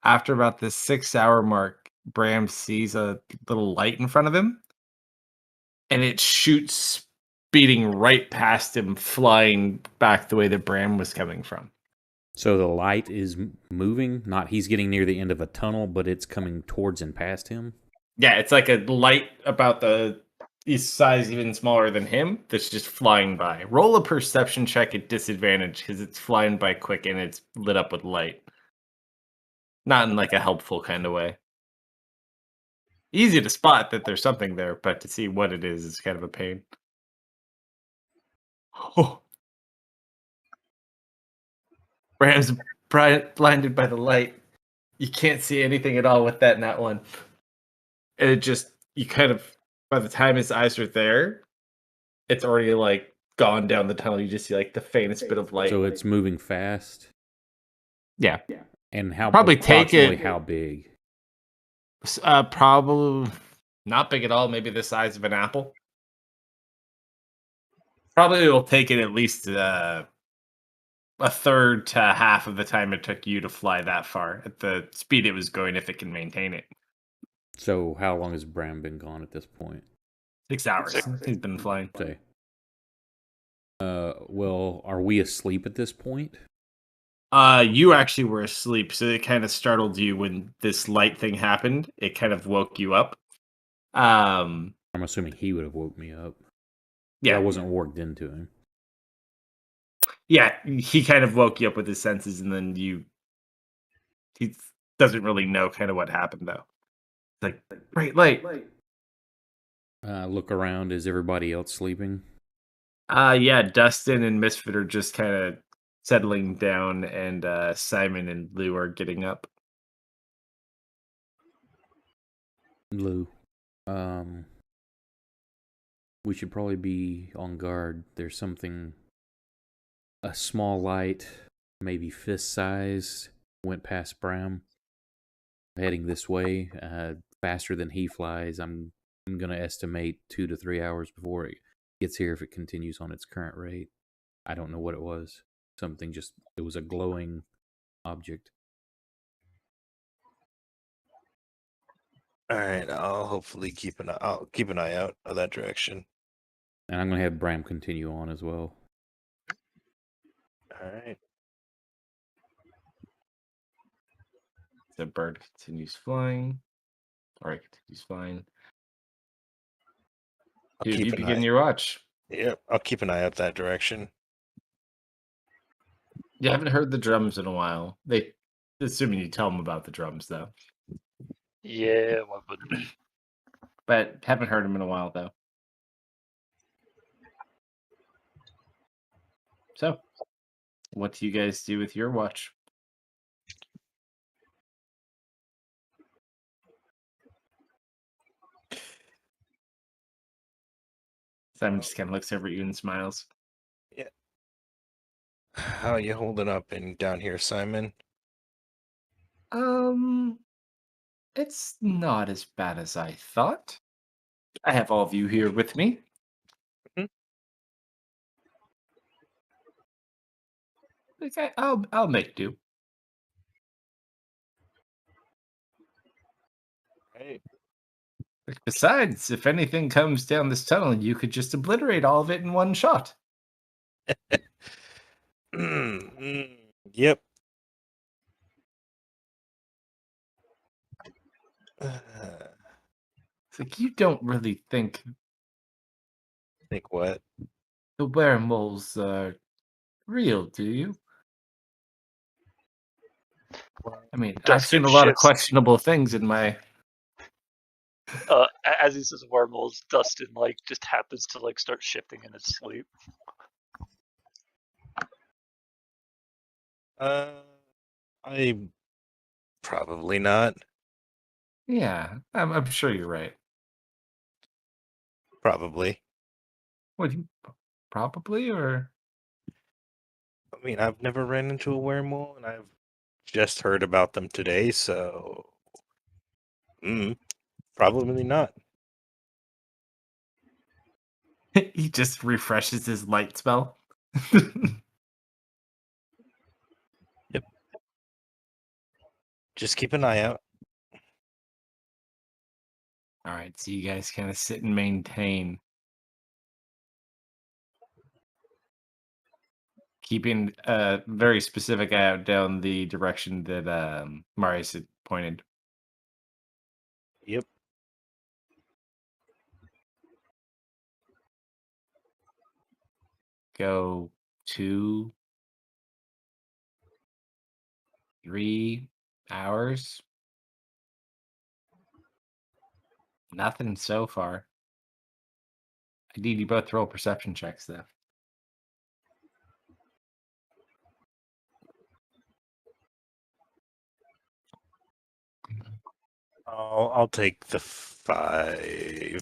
after about the 6-hour mark, Bram sees a little light in front of him, and it shoots speeding right past him, flying back the way that Bram was coming from. So the light is moving, not he's getting near the end of a tunnel, but it's coming towards and past him? Yeah, it's like a light about the size even smaller than him that's just flying by. Roll a perception check at disadvantage because it's flying by quick and it's lit up with light. Not in like a helpful kind of way. easy to spot that there's something there, but to see what it is kind of a pain. Oh. Bram's blinded by the light. You can't see anything at all with that nat one. And it just, you kind of, by the time his eyes are there, it's already like gone down the tunnel. You just see like the faintest bit of light. So it's moving fast. Yeah. And how Probably take approximately it- how big? Probably not big at all. Maybe the size of an apple. Probably will take it at least a third to half of the time it took you to fly that far at the speed it was going, if it can maintain it. So how long has Bram been gone at this point? 6 hours. He's been flying. Say. Well, are we asleep at this point? You actually were asleep, so it kind of startled you when this light thing happened. It kind of woke you up. I'm assuming he would have woke me up. Yeah, I wasn't worked into him. yeah. He kind of woke you up with his senses, and then he doesn't really know kind of what happened though. Like bright light. Look around. Is everybody else sleeping? Yeah. Dustin and Misfit are just kind of settling down, and Simon and Lou are getting up. Lou. We should probably be on guard. There's something, a small light, maybe fist size, went past Bram, heading this way, faster than he flies. I'm gonna estimate 2 to 3 hours before it gets here if it continues on its current rate. I don't know what it was. Something just, it was a glowing object. All right, I'll keep an eye out of that direction. And I'm gonna have Bram continue on as well. All right. The bird continues flying. Or it continues flying. Dude, you begin your watch. Yep, I'll keep an eye out that direction. You haven't heard the drums in a while. Assuming you tell them about the drums, though. Yeah, why wouldn't we? But haven't heard them in a while, though. So, what do you guys do with your watch? Simon just kind of looks over at you and smiles. Yeah. How are you holding up down here, Simon? It's not as bad as I thought. I have all of you here with me. Mhm. Okay, I'll make do. Right. Besides, if anything comes down this tunnel, you could just obliterate all of it in one shot. Yep. It's like you don't really think Think what? the weremoles are real, do you? I mean, I've Dustin seen a lot of shifts. questionable things in my. As he says wormholes, Dustin just happens to start shifting in his sleep. I probably not. Yeah, I'm sure you're right. Probably. What you probably or I mean, I've never ran into a werewolf, and I've just heard about them today, so probably not. he just refreshes his light spell. Yep. Just keep an eye out. All right, so you guys kind of sit and maintain, keeping a very specific eye out down the direction that Marius had pointed. Yep. Go 2, 3 hours. Nothing so far. I need you both to roll perception checks, though. I'll take the 5.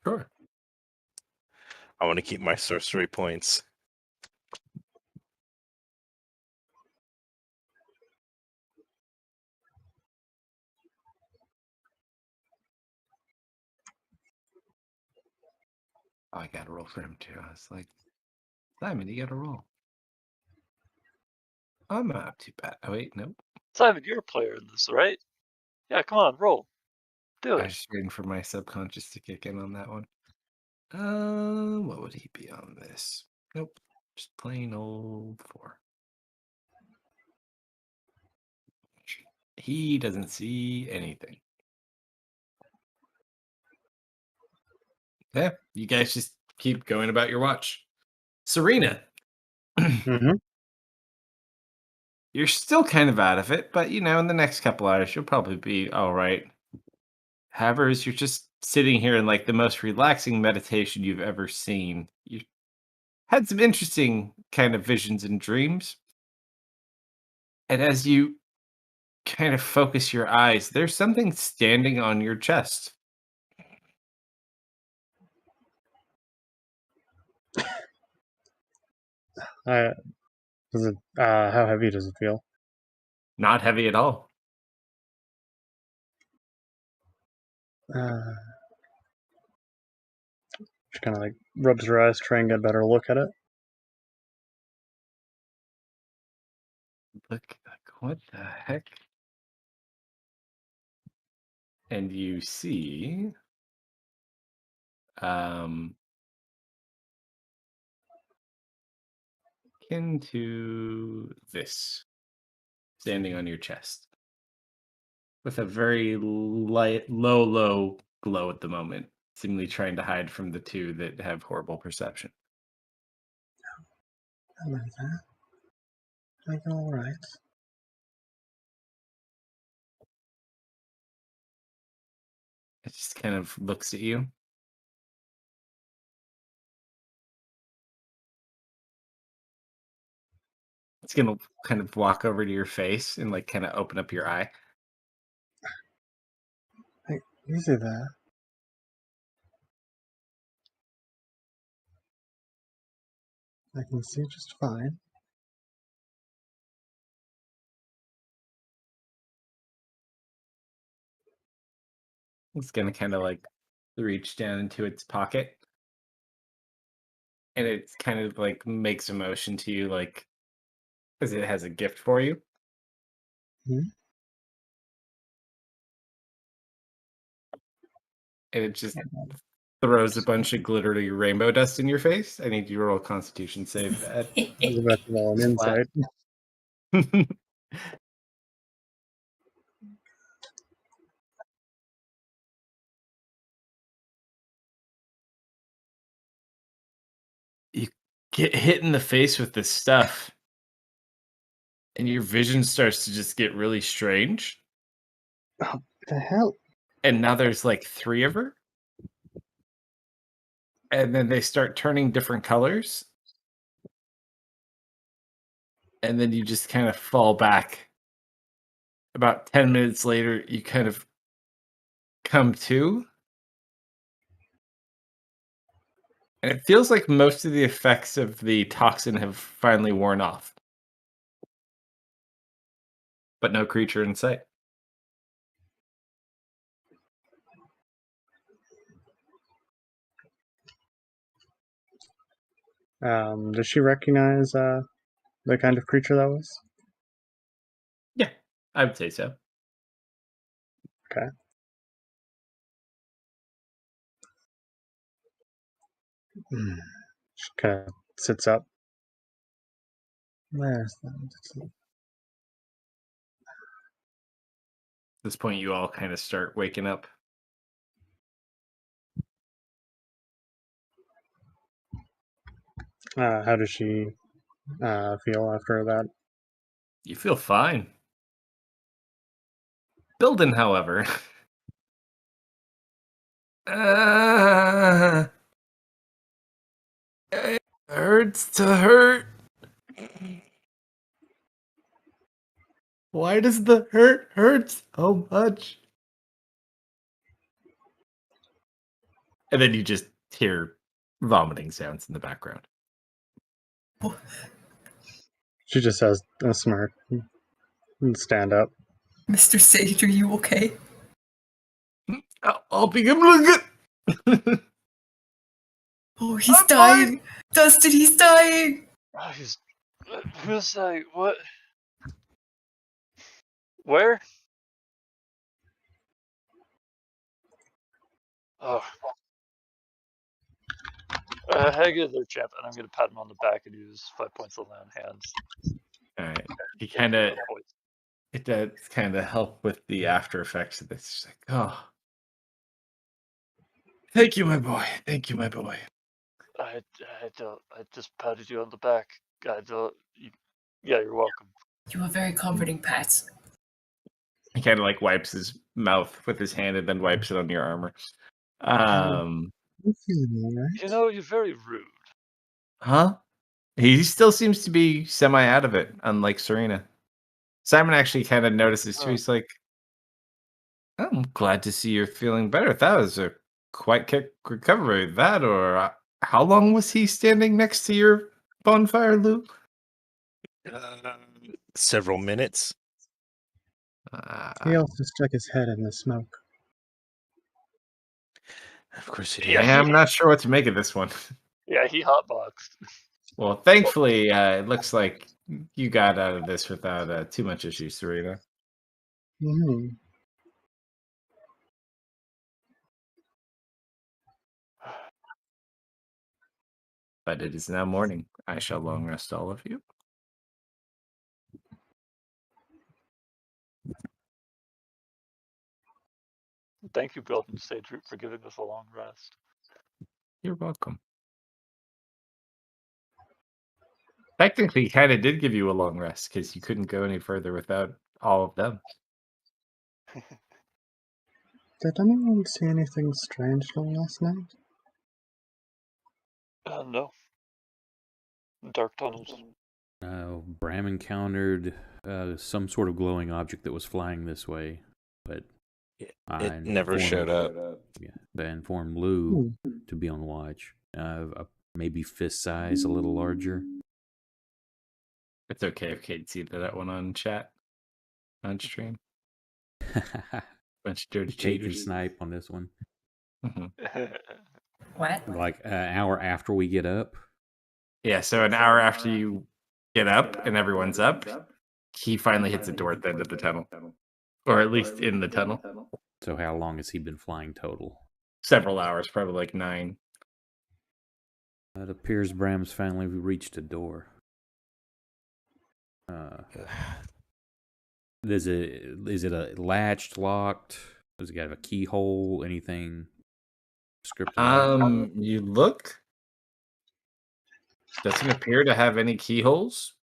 Sure. I want to keep my sorcery points. Oh, I got to roll for him, too. I was like, Simon, you got to roll. I'm not too bad. Oh, wait, nope. Simon, you're a player in this, right? Yeah, come on, roll. Do I it. was just waiting for my subconscious to kick in on that one. What would he be on this? Nope. Just plain old 4. He doesn't see anything. Yeah, you guys just keep going about your watch. Serena, Mm-hmm. you're still kind of out of it, but in the next couple hours, you'll probably be all right. However, as you're just sitting here in like the most relaxing meditation you've ever seen, you had some interesting kind of visions and dreams. And as you kind of focus your eyes, there's something standing on your chest. Does it? How heavy does it feel? Not heavy at all. She kind of like rubs her eyes, try and get a better look at it. Look, like, what the heck? And you see, akin to this, standing on your chest, with a very light, low glow at the moment, seemingly trying to hide from the two that have horrible perception. Hello there. Are you all right? It just kind of looks at you. It's gonna kind of walk over to your face and like kind of open up your eye. Hey, easy there. I can see just fine. It's gonna kind of like reach down into its pocket, and it kind of like makes a motion to you, like as it has a gift for you. Hmm? And it just throws a bunch of glittery rainbow dust in your face. I need you to roll a Constitution save at I was about to roll an flat. insight. You get hit in the face with this stuff, and your vision starts to just get really strange. Oh, the hell? And now there's like 3 of her, and then they start turning different colors, and then you just kind of fall back. About 10 minutes later, you kind of come to, and it feels like most of the effects of the toxin have finally worn off, but no creature in sight. Does she recognize the kind of creature that was? Yeah, I would say so. Okay. She kind of sits up. Where's that? At this point, you all kind of start waking up. How does she feel after that? You feel fine. Building, however, It hurts to hurt. Why does the hurt so much? And then you just hear vomiting sounds in the background. She just has a smirk and stand up. Mr. Sage, are you okay? I'll be good. Oh, he's I'm dying. Dustin, he's dying. Oh, he's. Who's like what? Where? Oh. Hang in there, champ, and I'm gonna pat him on the back and use 5 points of lay on hands. All right. He kind of it does kind of help with the after effects of this. It's like, oh, thank you, my boy. Thank you, my boy. I just patted you on the back. Yeah, you're welcome. You are very comforting, Pat. He kind of like wipes his mouth with his hand and then wipes it on your armor. I'm feeling all right. You know, you're very rude. Huh? He still seems to be semi out of it, unlike Serena. Simon actually kind of notices too. Oh. He's like, I'm glad to see you're feeling better. That was a quite quick recovery. That or how long was he standing next to your bonfire, Lou? Several minutes. He also stuck his head in the smoke. Of course it is. Yeah, I'm not sure what to make of this one. Yeah, he hotboxed. Well, thankfully, it looks like you got out of this without too much issue, Serena. Mm-hmm. But it is now morning. I shall long rest all of you. Thank you, Golden Sage Root, for giving us a long rest. You're welcome. Technically, kind of did give you a long rest because you couldn't go any further without all of them. Did anyone see anything strange last night? No. Dark tunnels. Bram encountered some sort of glowing object that was flying this way, but It never showed up. Yeah, I informed Lou to be on watch. Maybe fist size, a little larger. It's okay if Kate see that one on chat, on stream. Bunch of dirty Kate can cheaters. snipe on this one. What? Like an hour after we get up. Yeah, so an hour after you get up and everyone's up, he finally hits a door at the end of the tunnel. Or at least in the tunnel. So how long has he been flying total? Several hours, probably like 9. It appears Bram's finally reached a door. Is it a latched, locked? Does it have a keyhole? Anything scripted? You look. Doesn't appear to have any keyholes.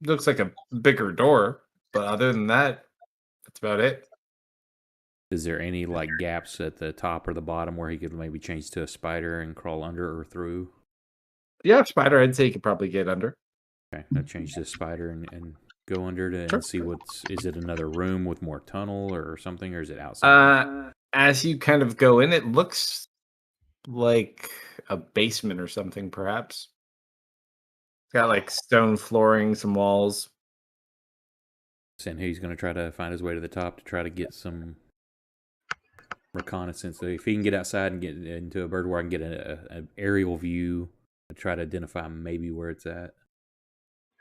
Looks like a bigger door, but other than that, that's about it. Is there any like gaps at the top or the bottom where he could maybe change to a spider and crawl under or through? Yeah, spider, I'd say you could probably get under. Okay, I'll change to a spider and go under to Sure. and see is it another room with more tunnel or something, or is it outside? As you kind of go in, it looks like a basement or something, perhaps. It's got like stone flooring, some walls. And he's going to try to find his way to the top to try to get some reconnaissance. So if he can get outside and get into a bird where I can get an aerial view to try to identify maybe where it's at.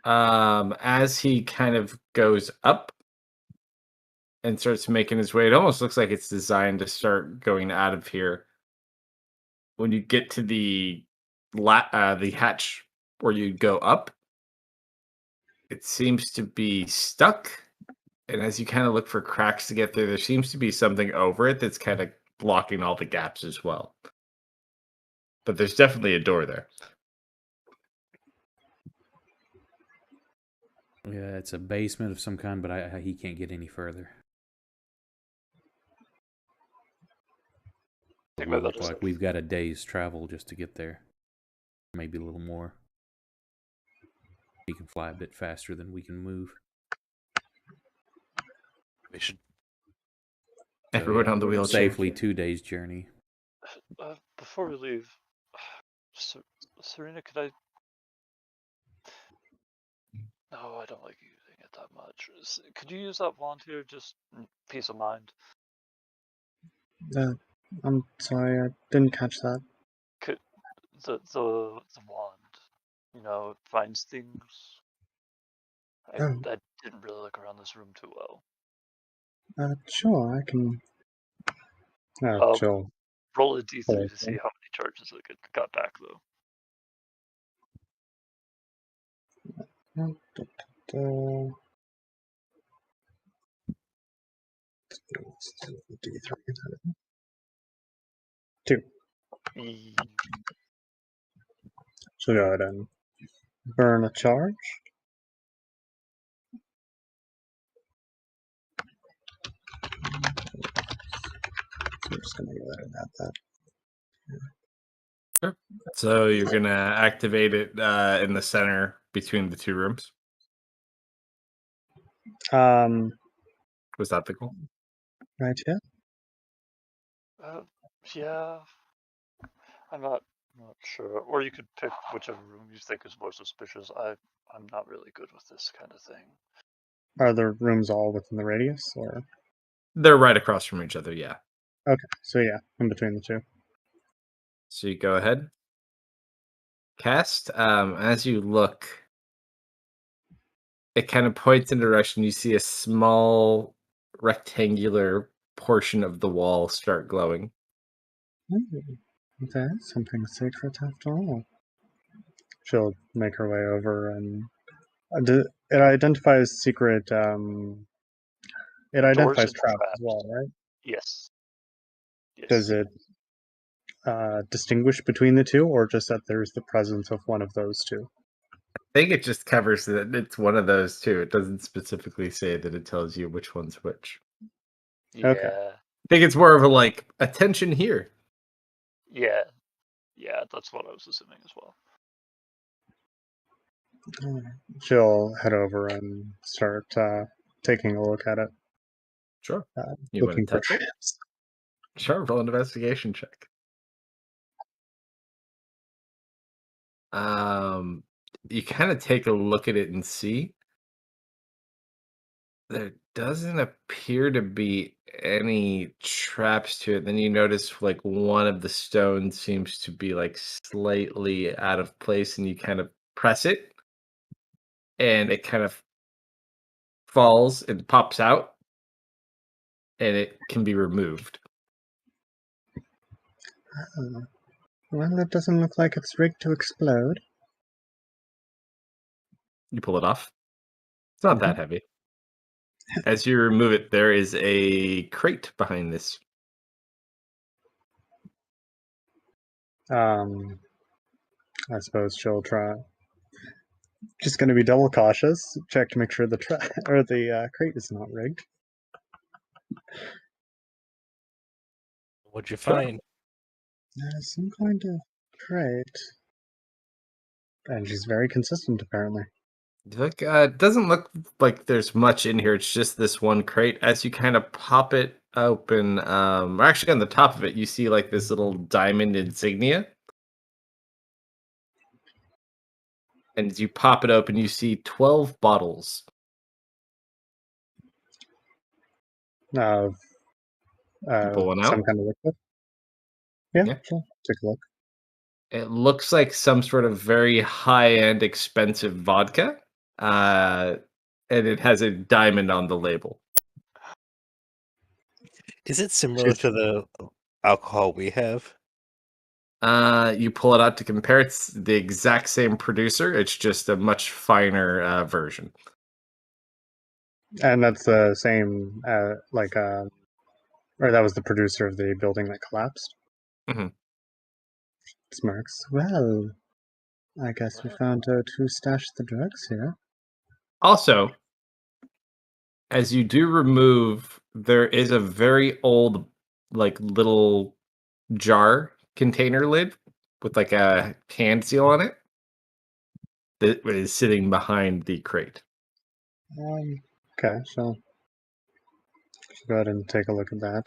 As he kind of goes up and starts making his way, it almost looks like it's designed to start going out of here. When you get to the hatch where you go up, it seems to be stuck. And as you kind of look for cracks to get through, there seems to be something over it that's kind of blocking all the gaps as well. But there's definitely a door there. Yeah, it's a basement of some kind, but he can't get any further. Take We my look medicine. like we've got a day's travel just to get there. Maybe a little more. He can fly a bit faster than we can move. We should. So, Everyone on the wheelchair. Safely 2 days journey. Before we leave, Serena, could I? No, I don't like using it that much. Could you use that volunteer just peace of mind? I'm sorry, I didn't catch that. Could the wand, it finds things. I Oh. didn't really look around this room too well. Sure, I can. Chill. Roll a d3 Okay. to see how many charges it got back, though. D3. 2. So go ahead and burn a charge. I'm just gonna go ahead and add that. Sure. So you're gonna activate it in the center between the 2 rooms. Was that the goal? Right here. Yeah. I'm not sure. Or you could pick whichever room you think is more suspicious. I'm not really good with this kind of thing. Are the rooms all within the radius, or? They're right across from each other, yeah. Okay, so yeah, in between the 2. So you go ahead. Cast. As you look, it kind of points in a direction. You see a small rectangular portion of the wall start glowing. There's something secret after all. She'll make her way over and it identifies secret. It identifies and traps traps. as well, right? Yes. Does it distinguish between the 2, or just that there's the presence of one of those 2? I think it just covers that it's one of those 2. It doesn't specifically say that it tells you which one's which. Yeah. Okay. I think it's more of a attention here. Yeah. Yeah, that's what I was assuming as well. She'll head over and start taking a look at it. Sure. You want Looking to for touch it? traps. Sure, roll an investigation check. You kind of take a look at it and see there doesn't appear to be any traps to it. Then you notice one of the stones seems to be slightly out of place, and you kind of press it, and it kind of falls and pops out, and it can be removed. Well, it doesn't look like it's rigged to explode. You pull it off. It's not that heavy. As you remove it, there is a crate behind this. I suppose she'll try. Just going to be double cautious. Check to make sure the crate is not rigged. What'd you Sure. find? There's some kind of crate, and she's very consistent, apparently. It doesn't look like there's much in here. It's just this one crate. As you kind of pop it open, actually on the top of it, you see this little diamond insignia. And as you pop it open, you see 12 bottles. Of pull one out? some kind of liquid. Yeah, Yeah. sure. Take a look. It looks like some sort of very high-end, expensive vodka. And it has a diamond on the label. Is it similar to the alcohol we have? You pull it out to compare. It's the exact same producer. It's just a much finer version. And that's the same, or that was the producer of the building that collapsed. Mhm. Smirks. Well, I guess we found out who stashed the drugs here. Also, as you do remove, there is a very old, little jar container lid with like a hand seal on it that is sitting behind the crate. Okay, so go ahead and take a look at that.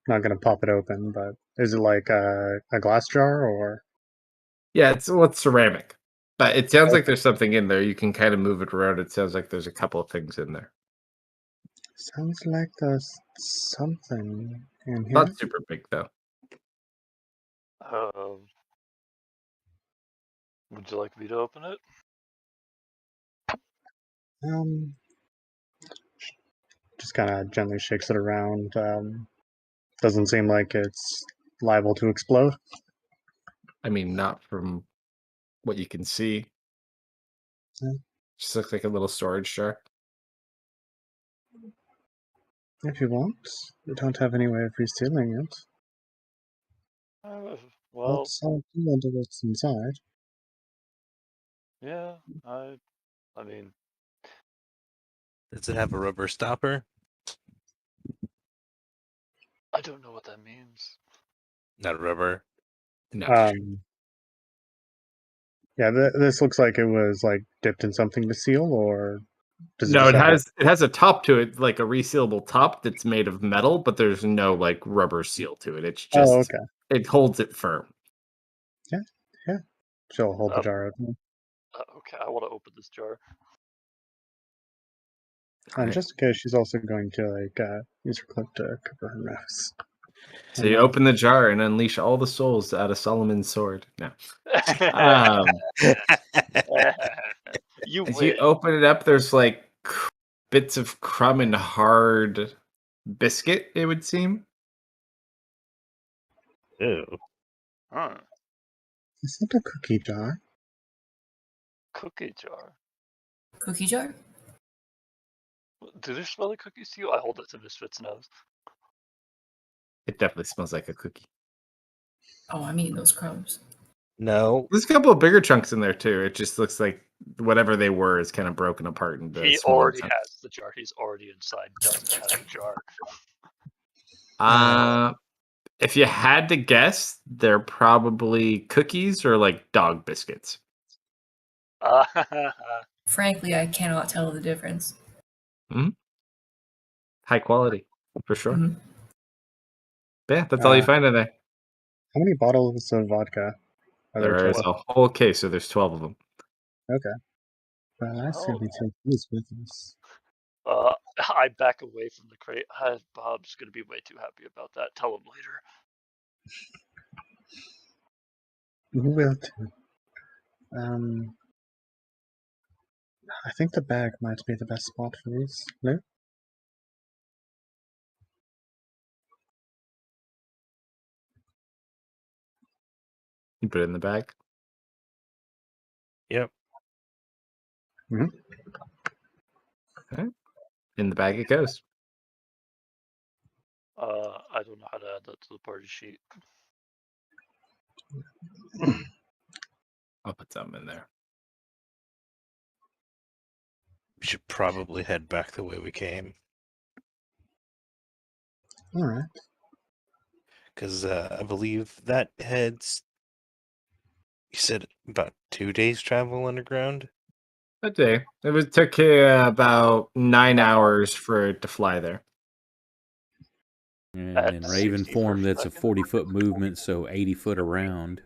Not gonna pop it open, but is it like a glass jar or? Yeah, it's ceramic, but it sounds like there's something in there. You can kind of move it around. It sounds like there's a couple of things in there. Sounds like there's something in here. Not super big though. Would you like me to open it? Just kind of gently shakes it around. Doesn't seem like it's liable to explode. I mean, not from what you can see. Yeah. Just looks like a little storage jar. If you want, we don't have any way of resealing it. Well, Let's do under what's inside. yeah, I mean, Does it have a rubber stopper? I don't know what that means. Not rubber. No. Yeah, this looks like it was like dipped in something to seal, or does it No, just it have has a top to it, like a resealable top that's made of metal, but there's no like rubber seal to it. It's just okay. it holds it firm. Yeah. She'll hold the Um, jar open. Okay, I want to open this jar. And Alright. just in case, she's also going to like use her clip to cover her nose. So you open the jar and unleash all the souls out of Solomon's sword. No. You As win. you open it up, there's like bits of crumb and hard biscuit, it would seem. Ew. Huh. Is it a cookie jar? Cookie jar. Cookie jar? Do they smell like cookies to you? I hold it to Misfit's nose. It definitely smells like a cookie. Oh, I'm eating those crumbs. No. There's a couple of bigger chunks in there too. It just looks like whatever they were is kind of broken apart into He smaller already chunks. has the jar. He's already inside. Doesn't have the jar. If you had to guess, they're probably cookies or like dog biscuits. Frankly, I cannot tell the difference. High quality, for sure. Mhm. Yeah, that's all you find in there. How many bottles of vodka are there? There is total? a whole case, so there's 12 of them. Okay. Well, I say we take these with us. I back away from the crate. Bob's gonna be way too happy about that. Tell him later. We will too. I think the bag might be the best spot for these. No? You put it in the bag. Yep. Okay. In the bag it goes. I don't know how to add that to the party sheet. I'll put something in there. We should probably head back the way we came. All right. Because I believe that heads, you said about 2 days travel underground? A day. It took about 9 hours for it to fly there. And At in Raven 60 form, per that's a second. 40-foot movement, so 80 foot around.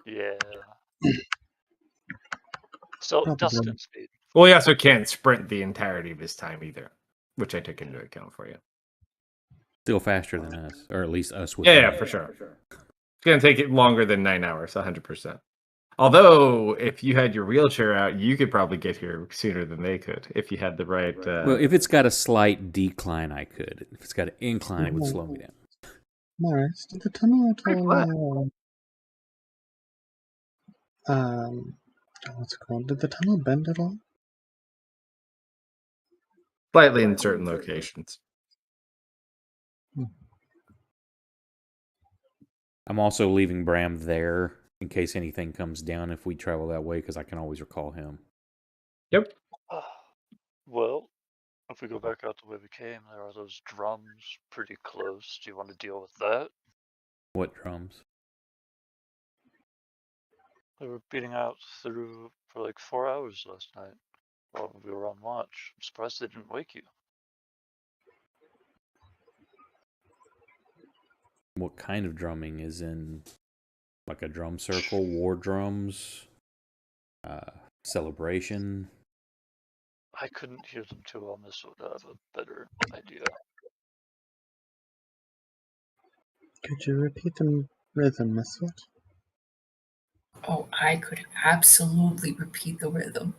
Yeah. So Probably. Dustin speed. Well, he also can't sprint the entirety of his time either, which I took into account for you. Still faster than us, or at least us with Yeah, for sure. It's going to take it longer than 9 hours, 100%. Although, if you had your wheelchair out, you could probably get here sooner than they could if you had the right. Well, if it's got a slight decline, I could. If it's got an incline, it would slow me down. Morris, did the tunnel at all? What's it called? Did the tunnel bend at all? Slightly in certain locations. I'm also leaving Bram there in case anything comes down if we travel that way, because I can always recall him. Yep. Well, If we go back out the way we came, there are those drums pretty close. Do you want to deal with that? What drums? They were beating out through for like 4 hours last night while we were on watch. I'm surprised they didn't wake you. What kind of drumming is in like a drum circle, war drums, celebration? I couldn't hear them too well. This would have a better idea. Could you repeat the rhythm, Misfit? Oh, I could absolutely repeat the rhythm.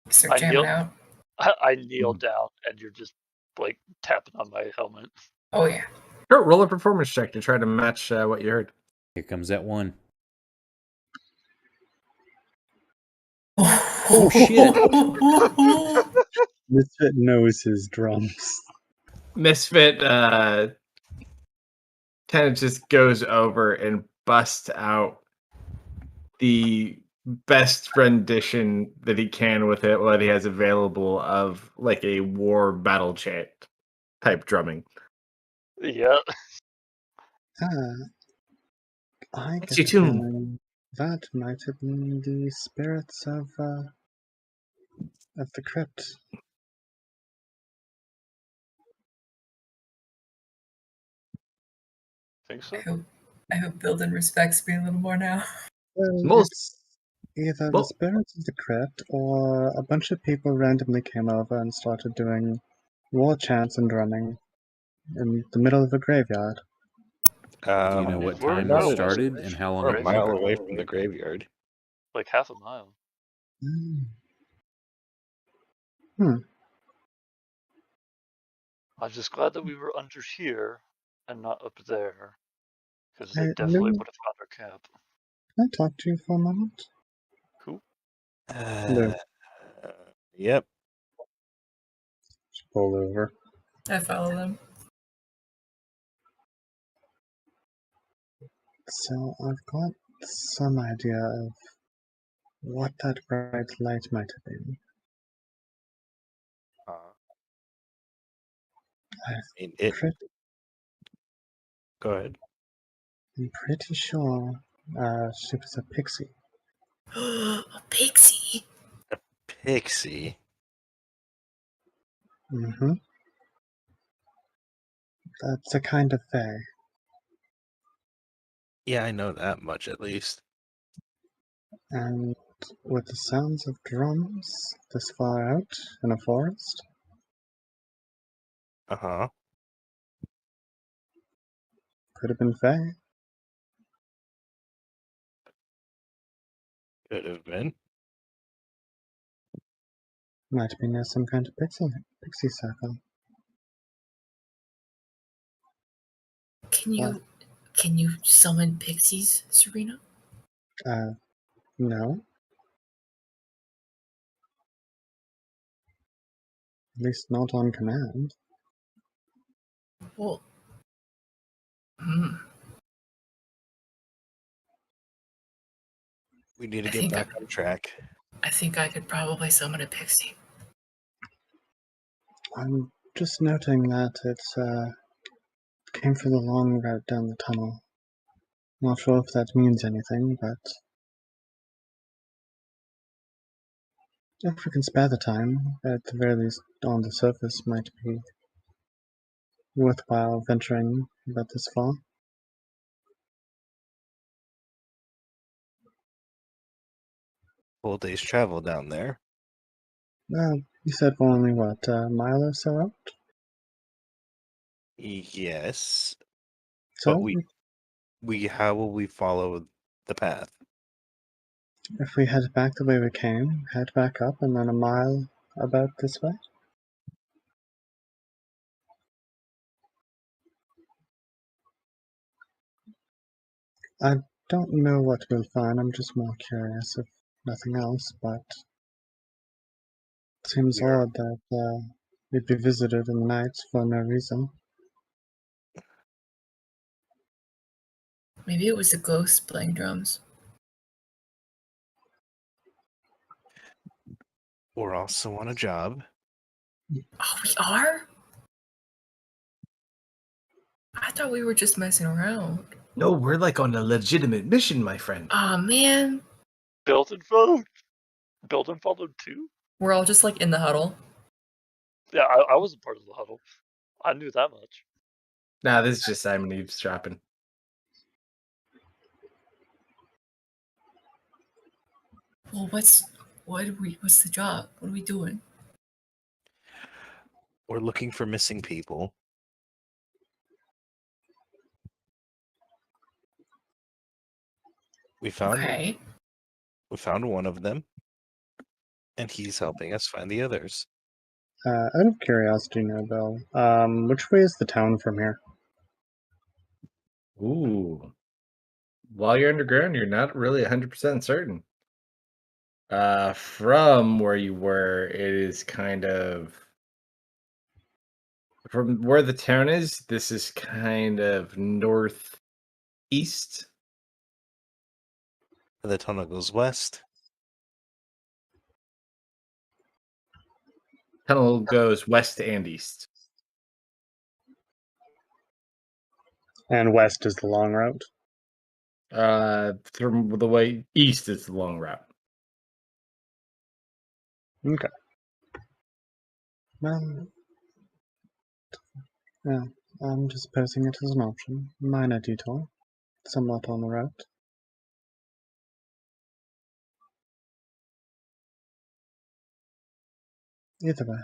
Start jamming out. I kneel down and you're just like tapping on my helmet. Oh yeah. Sure, roll a performance check to try to match what you heard. Here comes that one. Oh shit. Misfit knows his drums. Misfit kind of just goes over and busts out the best rendition that he can with it, what he has available of like a war battle chant type drumming. Yeah. I What's get your the tune? feeling that might have been the spirits of the crypt. Think so? I hope Bilden respects me a little more now. Well, Most- it's either well- the spirits of the crypt or a bunch of people randomly came over and started doing war chants and drumming in the middle of a graveyard. Do you know what we're time not it an started excavation, and how long right? it A mile went? away from the graveyard. Like half a mile. I'm just glad that we were under here and not up there, because they Hey, definitely Lou? would have found our camp. Can I talk to you for a moment? Who? Yep. Just pull over. I follow them. So I've got some idea of what that bright light might have been. It. Go ahead. I'm pretty sure she was a pixie. A pixie. Pixie. Mm-hmm. That's a kind of fae. Yeah, I know that much at least. And with the sounds of drums this far out in a forest, Uh-huh. could have been fae. Could have been. Might be near some kind of pixie circle. Can you summon pixies, Serena? No. At least not on command. Well, We need to I get think back on track. I think I could probably summon a pixie. I'm just noting that it came through the long route down the tunnel. Not sure if that means anything, but if we can spare the time, at the very least on the surface might be worthwhile venturing about this far. Full day's travel down there. You said we're only, what, a mile or so out? Yes. So, But we how will we follow the path? if we head back the way we came, head back up, and then a mile about this way? I don't know what we'll find, I'm just more curious, if nothing else, but it seems We are- odd that we'd be visited in the night for no reason. Maybe it was a ghost playing drums. We're also on a job. Oh, we are? I thought we were just messing around. No, we're like on a legitimate mission, my friend. Aw, man. Build and followed. Build and followed too? We're all just like in the huddle. Yeah, I wasn't part of the huddle. I knew that much. Nah, this is just Simon eavesdropping. Well, what's the job? What are we doing? We're looking for missing people. We found one of them, and he's helping us find the others. Out of curiosity, Nobel, which way is the town from here? Ooh. While you're underground, you're not really 100% certain. From where you were, it is kind of... From where the town is, this is kind of northeast. The tunnel goes west. Tunnel goes west and east. And west is the long route. From the way east is the long route. Okay. Well, yeah, I'm just posing it as an option. Minor detour, somewhat on the route. Either way.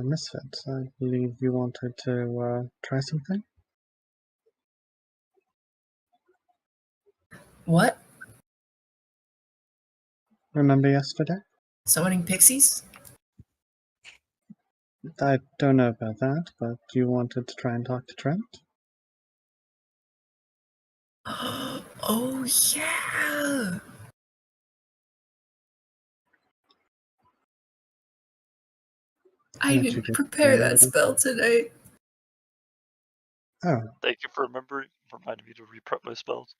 Misfit, I believe you wanted to try something? What? Remember yesterday? Summoning pixies? I don't know about that, but you wanted to try and talk to Trent? Oh, yeah. I What you didn't get prepare that later. spell today. Oh, Thank you for reminding me to reprep my spells.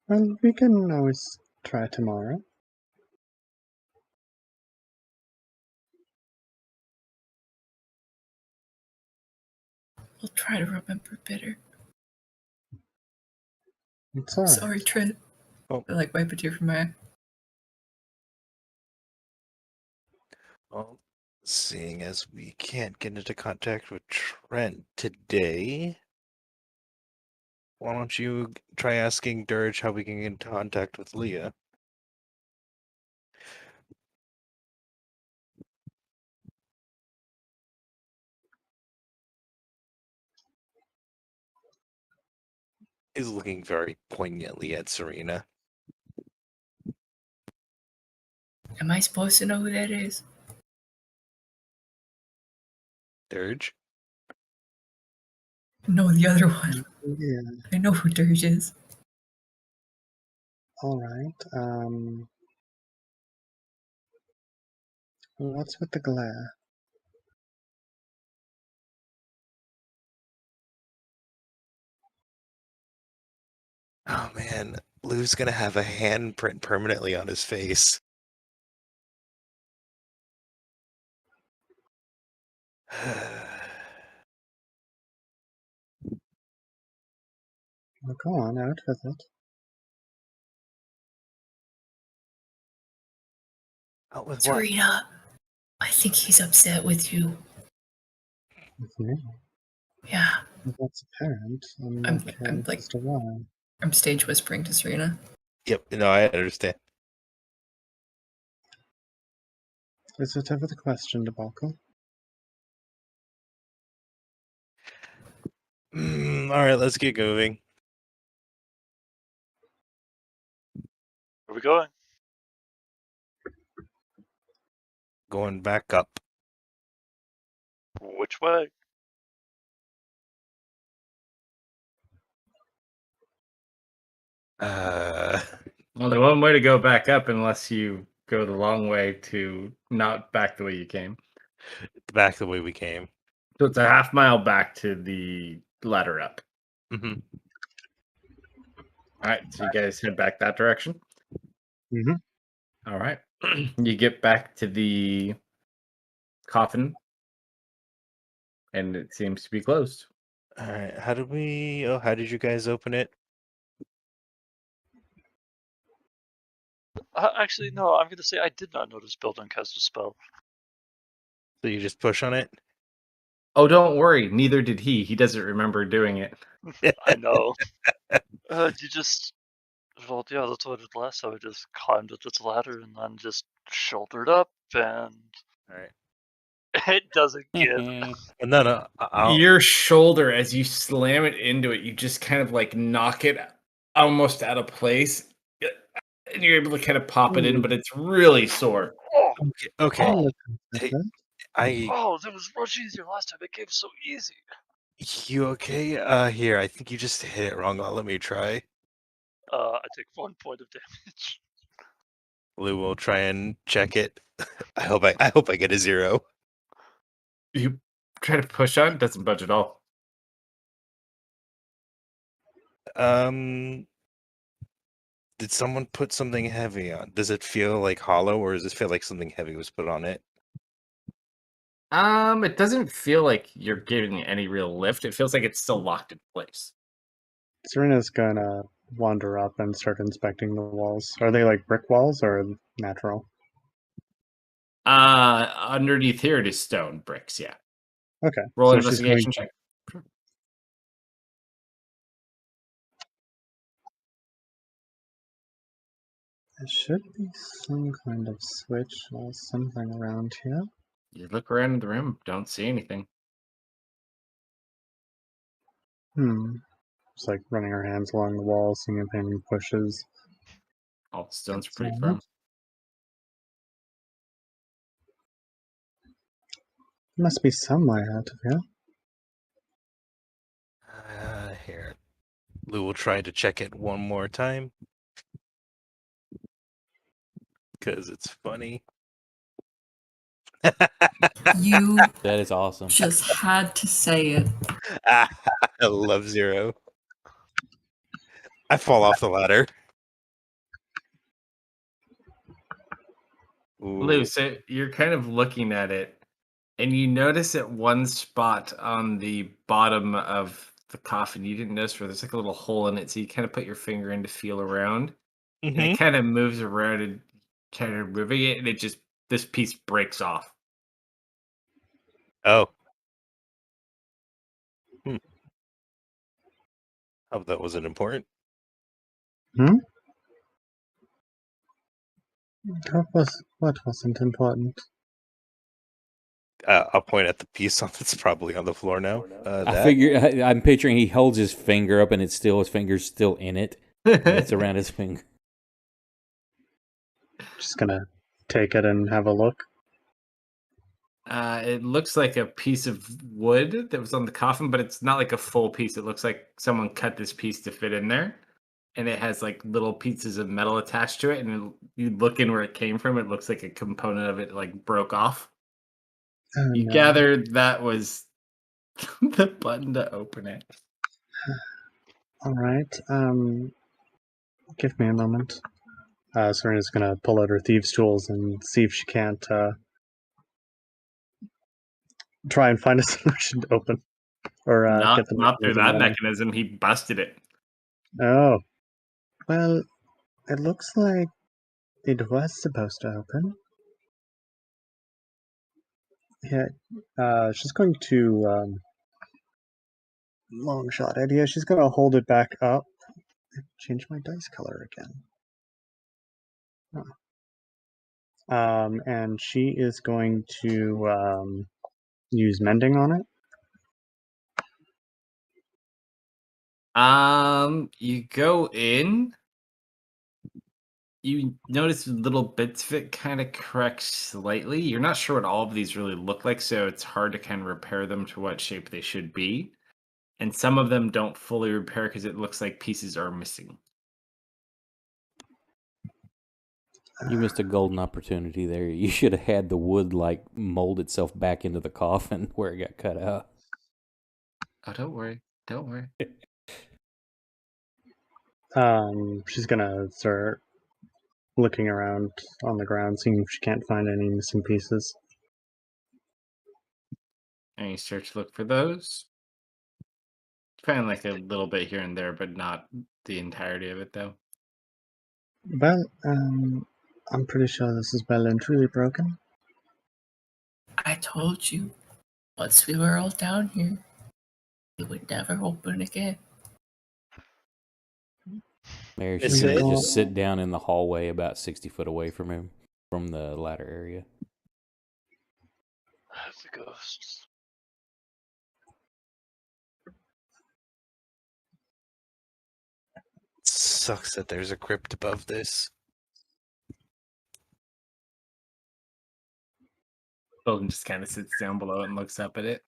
well, we can always try tomorrow. I'll try to remember better. It's alright. Sorry, Trent. Oh. I like wipe a tear from my eye. Well, seeing as we can't get into contact with Trent today, why don't you try asking Dirge how we can get in contact with Leah? He's looking very poignantly at Serena. Am I supposed to know who that is? Dirge? No, the other one. Yeah, I know who Dirge is. alright. What's with the glare? Oh man, Lou's gonna have a handprint permanently on his face. Well, go on, out with it. Out with what? Serena, I think he's upset with you. With me? Yeah, That's apparent. I'm I'm- not I'm sure like- as to why. I'm stage whispering to Serena. Yep, no, I understand. Is it ever the question debacle? Alright, let's get moving. Where are we going? Going back up. Which way? Only one way to go back up unless you go the long way to not back the way you came. Back the way we came. So it's a half mile back to the ladder up. Mm-hmm. All right, so you guys head back that direction. Mhm. All right, you get back to the coffin, and it seems to be closed. All right. How did you guys open it? Actually, no. I'm gonna say I did not notice Building cast a spell. So you just push on it? Oh, don't worry. Neither did he. He doesn't remember doing it. I know. You just. Well, yeah, that's what I did last time. I just climbed up this ladder and then just shouldered up, and All right. it doesn't give. No. Your shoulder, as you slam it into it, you just kind of like knock it almost out of place, and you're able to kind of pop it in, but it's really sore. Oh, Okay. Oh. Hey, I oh, that was much easier last time. It came so easy. You okay? Here, I think you just hit it wrong. Let me try. I take 1 point of damage. Lou will try and check it. I hope I get a 0. You try to push on, doesn't budge at all. Did someone put something heavy on? Does it feel like hollow, or does it feel like something heavy was put on it? It doesn't feel like you're giving any real lift. It feels like it's still locked in place. Serena's gonna wander up and start inspecting the walls. Are they like brick walls or natural? Underneath here it is stone bricks, yeah. Okay. Roll so an she's going investigation check. There should be some kind of switch or something around here. You look around the room, don't see anything. Just like running her hands along the wall, seeing if anything pushes. All the stones are pretty Mhm. firm. Must be some way out of here. Here. Lou will try to check it one more time. Because it's funny. You That is awesome. just had to say it. I love 0. I fall off the ladder. Lou, Ooh. so you're kind of looking at it, and you notice at one spot on the bottom of the coffin, you didn't notice where there's like a little hole in it, so you kind of put your finger in to feel around, and Mhm. it kind of moves around and kind of moving it, and it just, this piece breaks off. Oh. Hope that wasn't important. What wasn't important? I'll point at the piece that's probably on the floor now. I'm picturing he holds his finger up and it's still, his finger's still in it. And it's around his finger. Just gonna take it and have a look. It looks like a piece of wood that was on the coffin, but it's not like a full piece. It looks like someone cut this piece to fit in there. And it has like little pieces of metal attached to it. And you look in where it came from, it looks like a component of it like broke off. Oh, You no. gathered that was the button to open it. All right. Give me a moment. Serena's gonna pull out her thieves' tools and see if she can't try and find a solution to open or Not get the through mechanism that running. mechanism. He busted it. Oh, well, it looks like it was supposed to open. Yeah, she's going to long shot idea. She's gonna hold it back up. Change my dice color again. And she is going to use mending on it. You go in. You notice little bits of it kind of crack slightly. You're not sure what all of these really look like, so it's hard to kind of repair them to what shape they should be. And some of them don't fully repair because it looks like pieces are missing. You missed a golden opportunity there. You should have had the wood like mold itself back into the coffin where it got cut out. Oh, don't worry. Don't worry. She's gonna start looking around on the ground, seeing if she can't find any missing pieces. And you start to look for those. Find like a little bit here and there, but not the entirety of it, though. Well, I'm pretty sure this is well and truly broken. I told you, once we were all down here, it would never open again. Mary's Is gonna it? just sit down in the hallway about 60 foot away from him, from the ladder area. The ghosts. Sucks that there's a crypt above this. Golden just kind of sits down below and looks up at it.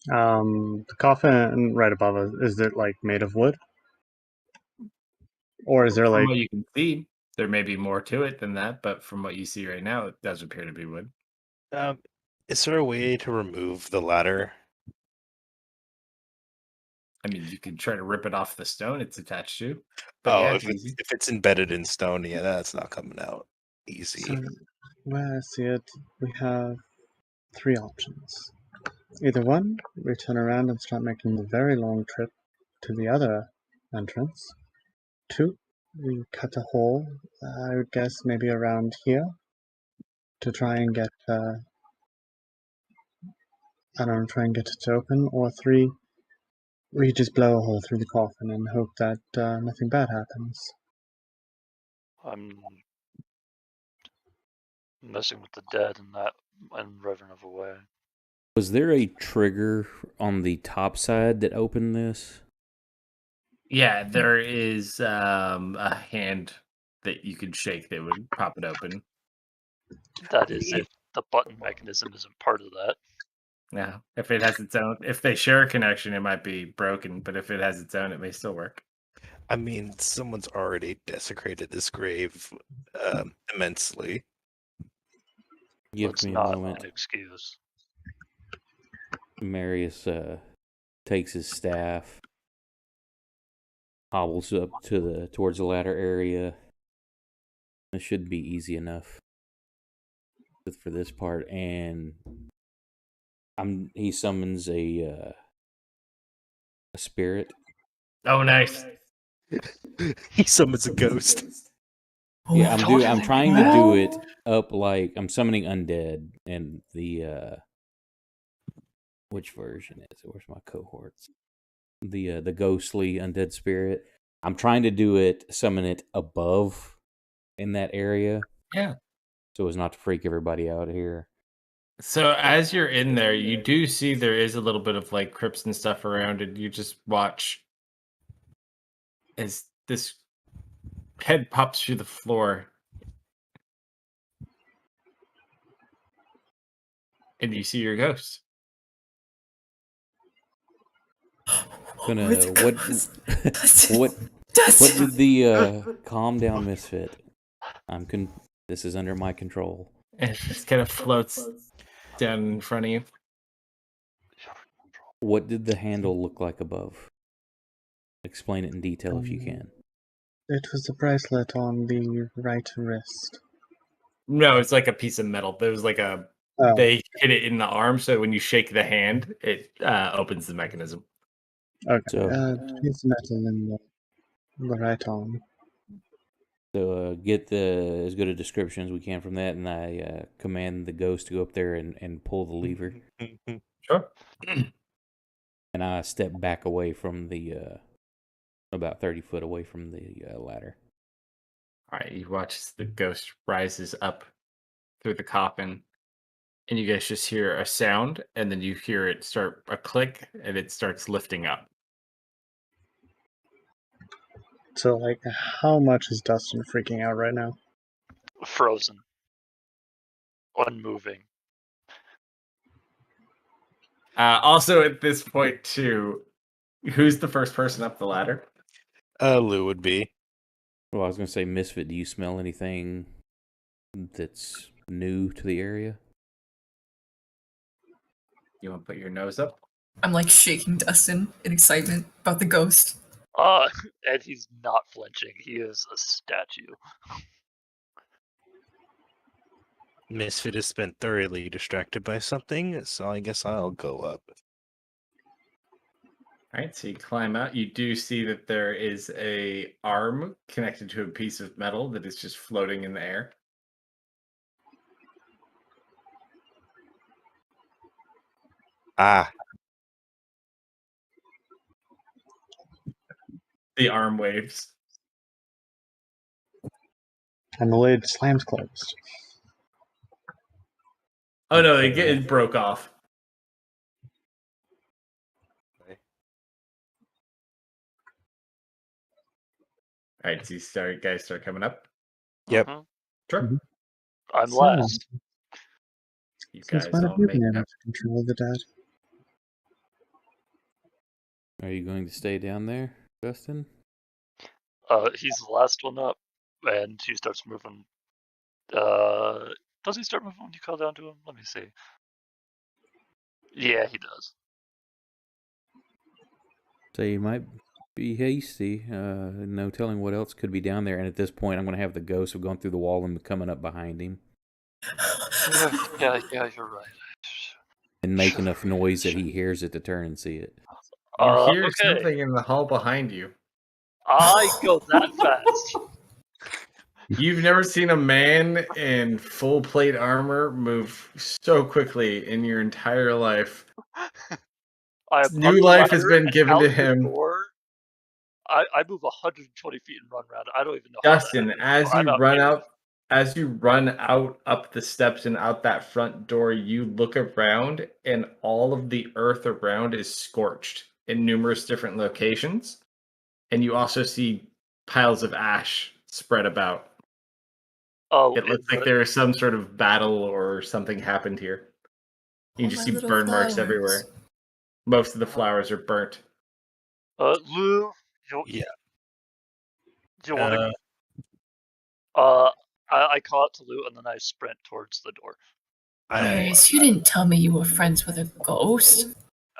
The coffin right above us, is it like made of wood? Or is there From like what you can see, there may be more to it than that, but from what you see right now, it does appear to be wood. Is there a way to remove the ladder? I mean, you could try to rip it off the stone it's attached to. But yeah, it's easy. If it's embedded in stone, yeah, that's not coming out easy. so where I see it, we have 3 options. Either one, we turn around and start making the very long trip to the other entrance. 2, we cut a hole, I would guess maybe around here, to try and get try and get it to open. Or 3, we just blow a hole through the coffin and hope that nothing bad happens. I'm messing with the dead in that unreverent way. Was there a trigger on the top side that opened this? Yeah, there is a hand that you could shake that would pop it open. That is if the button mechanism isn't part of that. Yeah, if it has its own, if they share a connection, it might be broken, but if it has its own, it may still work. I mean, someone's already desecrated this grave immensely. Give It's me a not moment. an excuse. Marius takes his staff, hobbles up to towards the ladder area. It should be easy enough for this part, and he summons a spirit. Oh, nice. He summons a ghost. Yeah, Oh, I'm trying to do it up like I'm summoning undead, and the which version is it? Where's my cohorts? The ghostly undead spirit. I'm trying to do it, summon it above in that area. Yeah. So as not to freak everybody out here. So as you're in there, you do see there is a little bit of like crypts and stuff around it. You just watch as this head pops through the floor. And you see your ghost. Gonna It's a what ghost. what did the calm down misfit? This is under my control. And it just kind of floats down in front of you. What did the handle look like above? Explain it in detail if you can. It was a bracelet on the right wrist. No, it's like a piece of metal. There's like a Oh. they hit it in the arm, so when you shake the hand, it opens the mechanism. Okay. So- Piece of metal in the right arm. So get as good a description as we can from that, and I command the ghost to go up there and pull the lever. Sure. And I step back away from the about 30 foot away from the ladder. All right, you watch as the ghost rises up through the coffin, and you guys just hear a sound, and then you hear it start a click, and it starts lifting up. So, like, how much is Dustin freaking out right now? Frozen. Unmoving. Also, at this point, too, who's the first person up the ladder? Lou would be. Well, I was going to say, Misfit, do you smell anything that's new to the area? You want to put your nose up? I'm like shaking Dustin in excitement about the ghost. And he's not flinching. He is a statue. Misfit has been thoroughly distracted by something, so I guess I'll go up. All right, so you climb out. You do see that there is a arm connected to a piece of metal that is just floating in the air. Ah, The arm waves. And the lid slams closed. Oh no, it broke off. All right, so you guys start coming up. Yep. Sure. Mhm. I'm So, last. You Since guys when have all you make been able up. to control the dead? Are you going to stay down there, Justin? He's the last one up, and he starts moving. Does he start moving when you call down to him? Let me see. Yeah, he does. So you might be hasty. No telling what else could be down there. And at this point, I'm going to have the ghost of going through the wall and coming up behind him Yeah, you're right. and make enough noise that he hears it to turn and see it. You hear Okay. something in the hall behind you. I go that fast. You've never seen a man in full plate armor move so quickly in your entire life. I New life has been given to him. I move 120 feet and run around. I don't even know. Justin, how that as you run out up the steps and out that front door, you look around and all of the earth around is scorched in numerous different locations. And you also see piles of ash spread about. Oh, It looks like there is some sort of battle or something happened here. You Oh, just my see little burn marks flowers. everywhere. Most of the flowers are burnt. Lou, yeah. do you want to? I call it to Lou, and then I sprint towards the door. Marius, you didn't tell me you were friends with a ghost.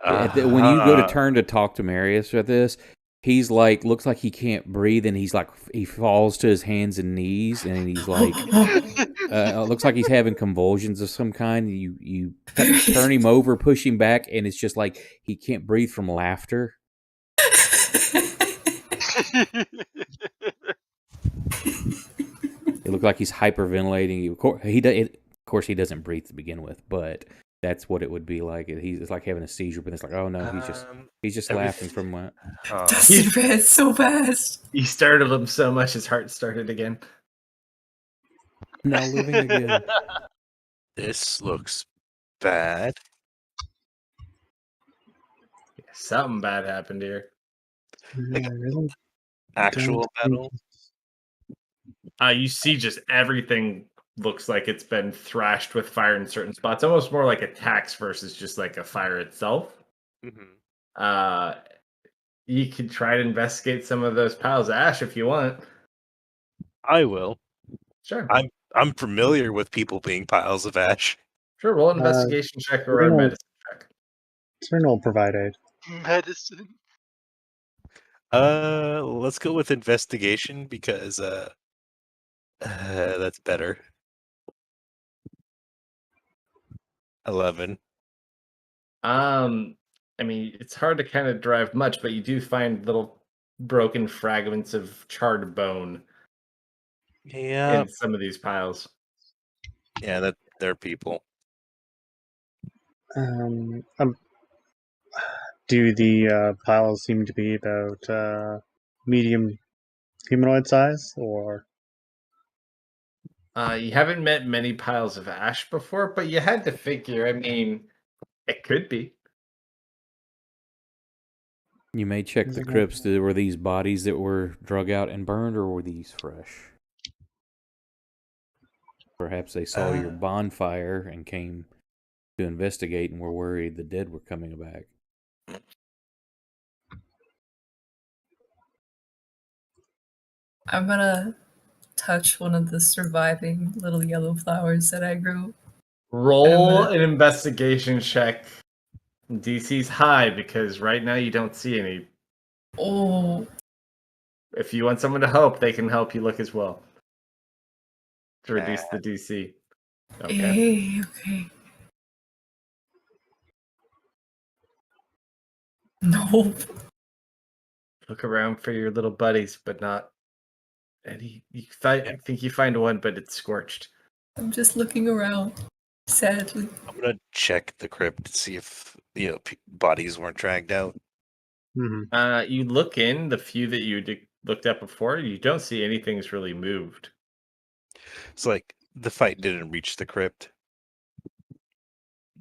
When you go to turn to talk to Marius with this, he's like, looks like he can't breathe, and he's like, he falls to his hands and knees, and he's like, looks like he's having convulsions of some kind. You turn him over, push him back, and it's just like he can't breathe from laughter. It looked like he's hyperventilating. Of course, he doesn't breathe to begin with, but that's what it would be like. It's like having a seizure, but it's like, oh no, he's just laughing from what? Dustin ran so fast. You startled him so much his heart started again. Now living again. This looks bad. Something bad happened here. Yeah, I really Actual don't battle. You see just everything looks like it's been thrashed with fire in certain spots. Almost more like attacks versus just like a fire itself. Mm-hmm. You could try to investigate some of those piles of ash if you want. I will. Sure. I'm familiar with people being piles of ash. Sure, roll an investigation check or a Serena- medicine check. Serena will provide aid. Medicine. Let's go with investigation because that's better. 11. I mean, it's hard to kind of derive much, but you do find little broken fragments of charred bone Yeah. in some of these piles. Yeah, that they're people. Do the piles seem to be about medium humanoid size, or? You haven't met many piles of ash before, but you had to figure. I mean, it could be. You may check the crypts. Were these bodies that were drug out and burned, or were these fresh? Perhaps they saw your bonfire and came to investigate and were worried the dead were coming back. I'm gonna touch one of the surviving little yellow flowers that I grew. Roll an investigation check. DC's high because right now you don't see any. Oh, If you want someone to help, they can help you look as well. To reduce the DC. Okay. Hey, okay. No. Look around for your little buddies, but not any. Think you find one, but it's scorched. I'm just looking around, sadly. I'm gonna check the crypt to see if bodies weren't dragged out. Mm-hmm. You look in the few that you looked at before. You don't see anything's really moved. It's like the fight didn't reach the crypt.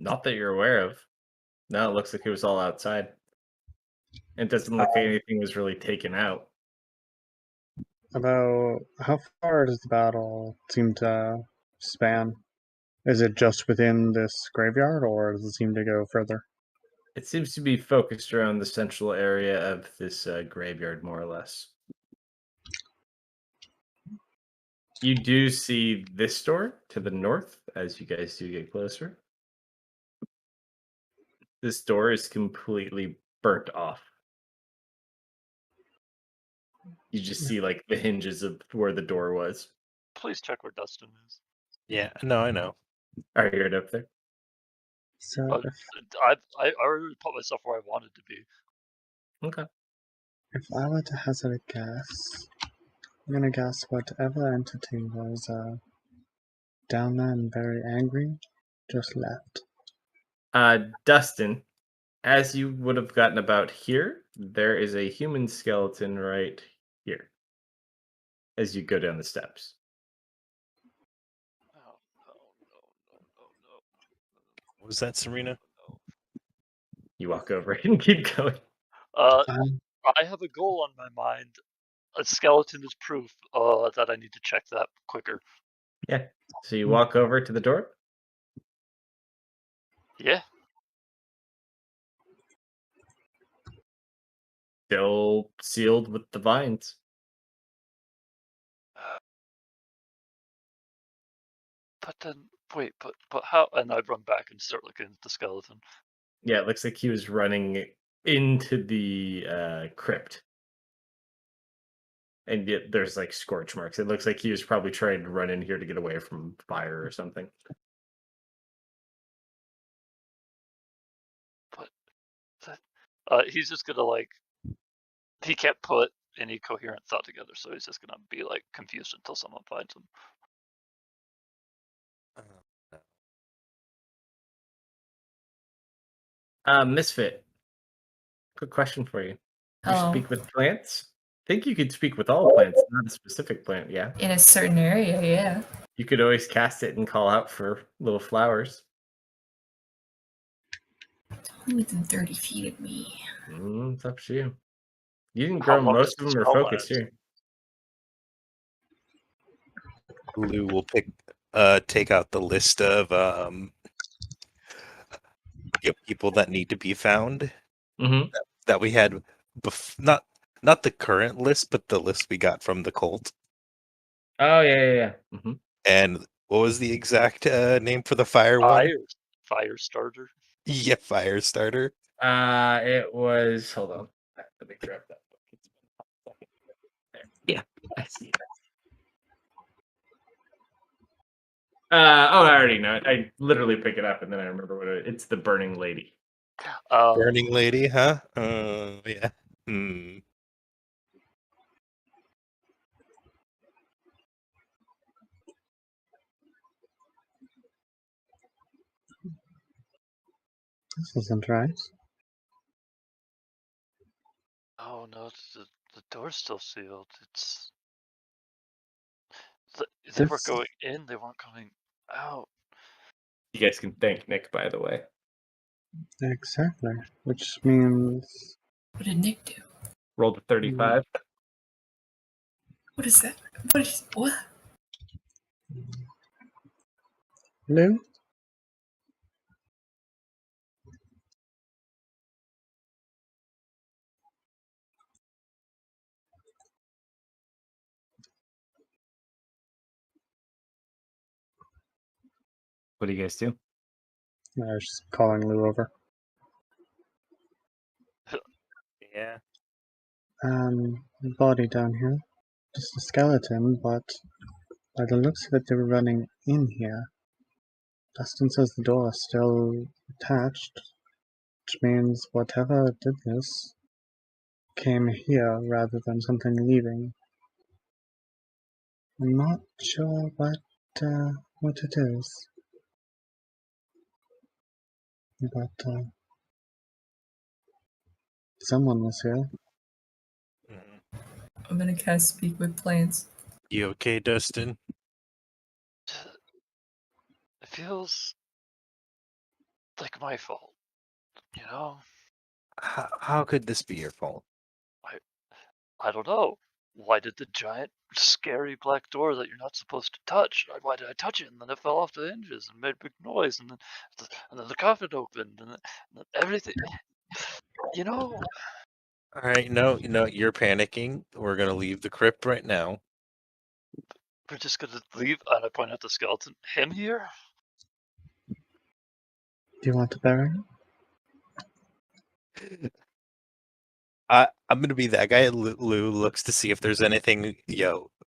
Not that you're aware of. No, it looks like it was all outside. It doesn't look like anything was really taken out. About how far does the battle seem to span? Is it just within this graveyard, or does it seem to go further? It seems to be focused around the central area of this graveyard, more or less. You do see this door to the north as you guys do get closer. This door is completely burnt off. You just see like the hinges of where the door was. Please check where Dustin is. Yeah, no, I know. Are you right up there? So I already put myself where I wanted to be. Okay. if I were to hazard a guess, I'm gonna guess whatever entity was down there and very angry just left. Dustin, as you would have gotten about here, there is a human skeleton right here as you go down the steps. Oh, no. What was that, Serena? You walk over and keep going. Um, I have a goal on my mind. A skeleton is proof that I need to check that quicker. Yeah. So you walk over to the door. Yeah. Still sealed with the vines. But then, wait, but how? And I run back and start looking at the skeleton. Yeah, it looks like he was running into the crypt. And yet there's like scorch marks. It looks like he was probably trying to run in here to get away from fire or something. But he's just gonna he can't put any coherent thought together, so he's just gonna be like confused until someone finds him. Misfit. Quick question for you. You Hello. speak with plants? I think you could speak with all plants, not a specific plant, yeah. In a certain area, yeah. You could always cast it and call out for little flowers. Only within 30 feet of me. It's up to you. You can How grow long most does of the them are spell focused last? here. Lou will take out the list of people that need to be found Mm-hmm. that we had not the current list, but the list we got from the cult. Oh, yeah. Mm-hmm. And what was the exact name for the fire one? Fire starter. Yeah, fire starter. It was. Hold on. Let me grab that book. It's been a hot second. There. Yeah, I see it. I already know it. I literally pick it up and then I remember what it's the Burning Lady. Burning Lady, huh? Yeah. this isn't right. Oh no, the door's still sealed. They were going in, they weren't coming out. You guys can thank Nick, by the way. Exactly. Which means What did Nick do? Rolled a 35. What is that? What? Lou? What do you guys do? I was just calling Lou over. Yeah. body down here. Just a skeleton, but by the looks of it, they were running in here. Dustin says the door is still attached, which means whatever did this came here rather than something leaving. I'm not sure what it is, but someone was here. Mhm. I'm gonna cast Speak with Plants. You okay, Dustin? It feels like my fault, you know? How could this be your fault? I don't know. Why did the giant, scary black door that you're not supposed to touch? Why did I touch it? And then it fell off the hinges and made a big noise, and then the coffin opened, and then everything. You know, All right, no, you're panicking. We're gonna leave the crypt right now. we're just gonna leave. And I point out the skeleton. Him here? Do you want to bury him? I'm gonna be that guy. Lou looks to see if there's anything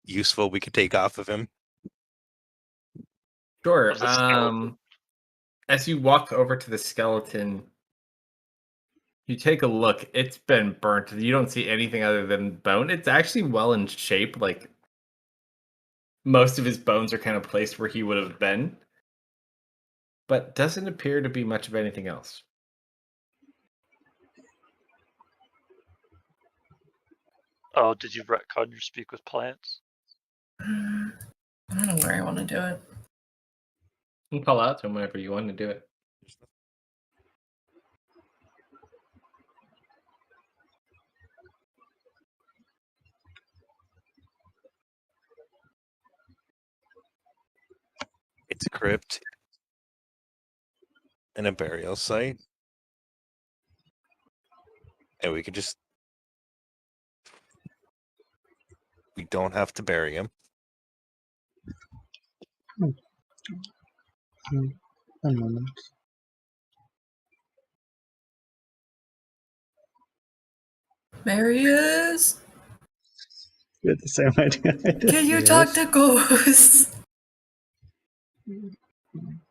useful we could take off of him. Sure. Of the skeleton. As you walk over to the skeleton, you take a look. It's been burnt. You don't see anything other than bone. It's actually well in shape. Like most of his bones are kind of placed where he would have been, but doesn't appear to be much of anything else. Oh, did you retcon your speak with plants? I don't know where I want to do it. You can call out to him whenever you want to do it. It's a crypt and a burial site, and we don't have to bury him. One moment. Marius, You had the same idea I did. can you talk to ghosts?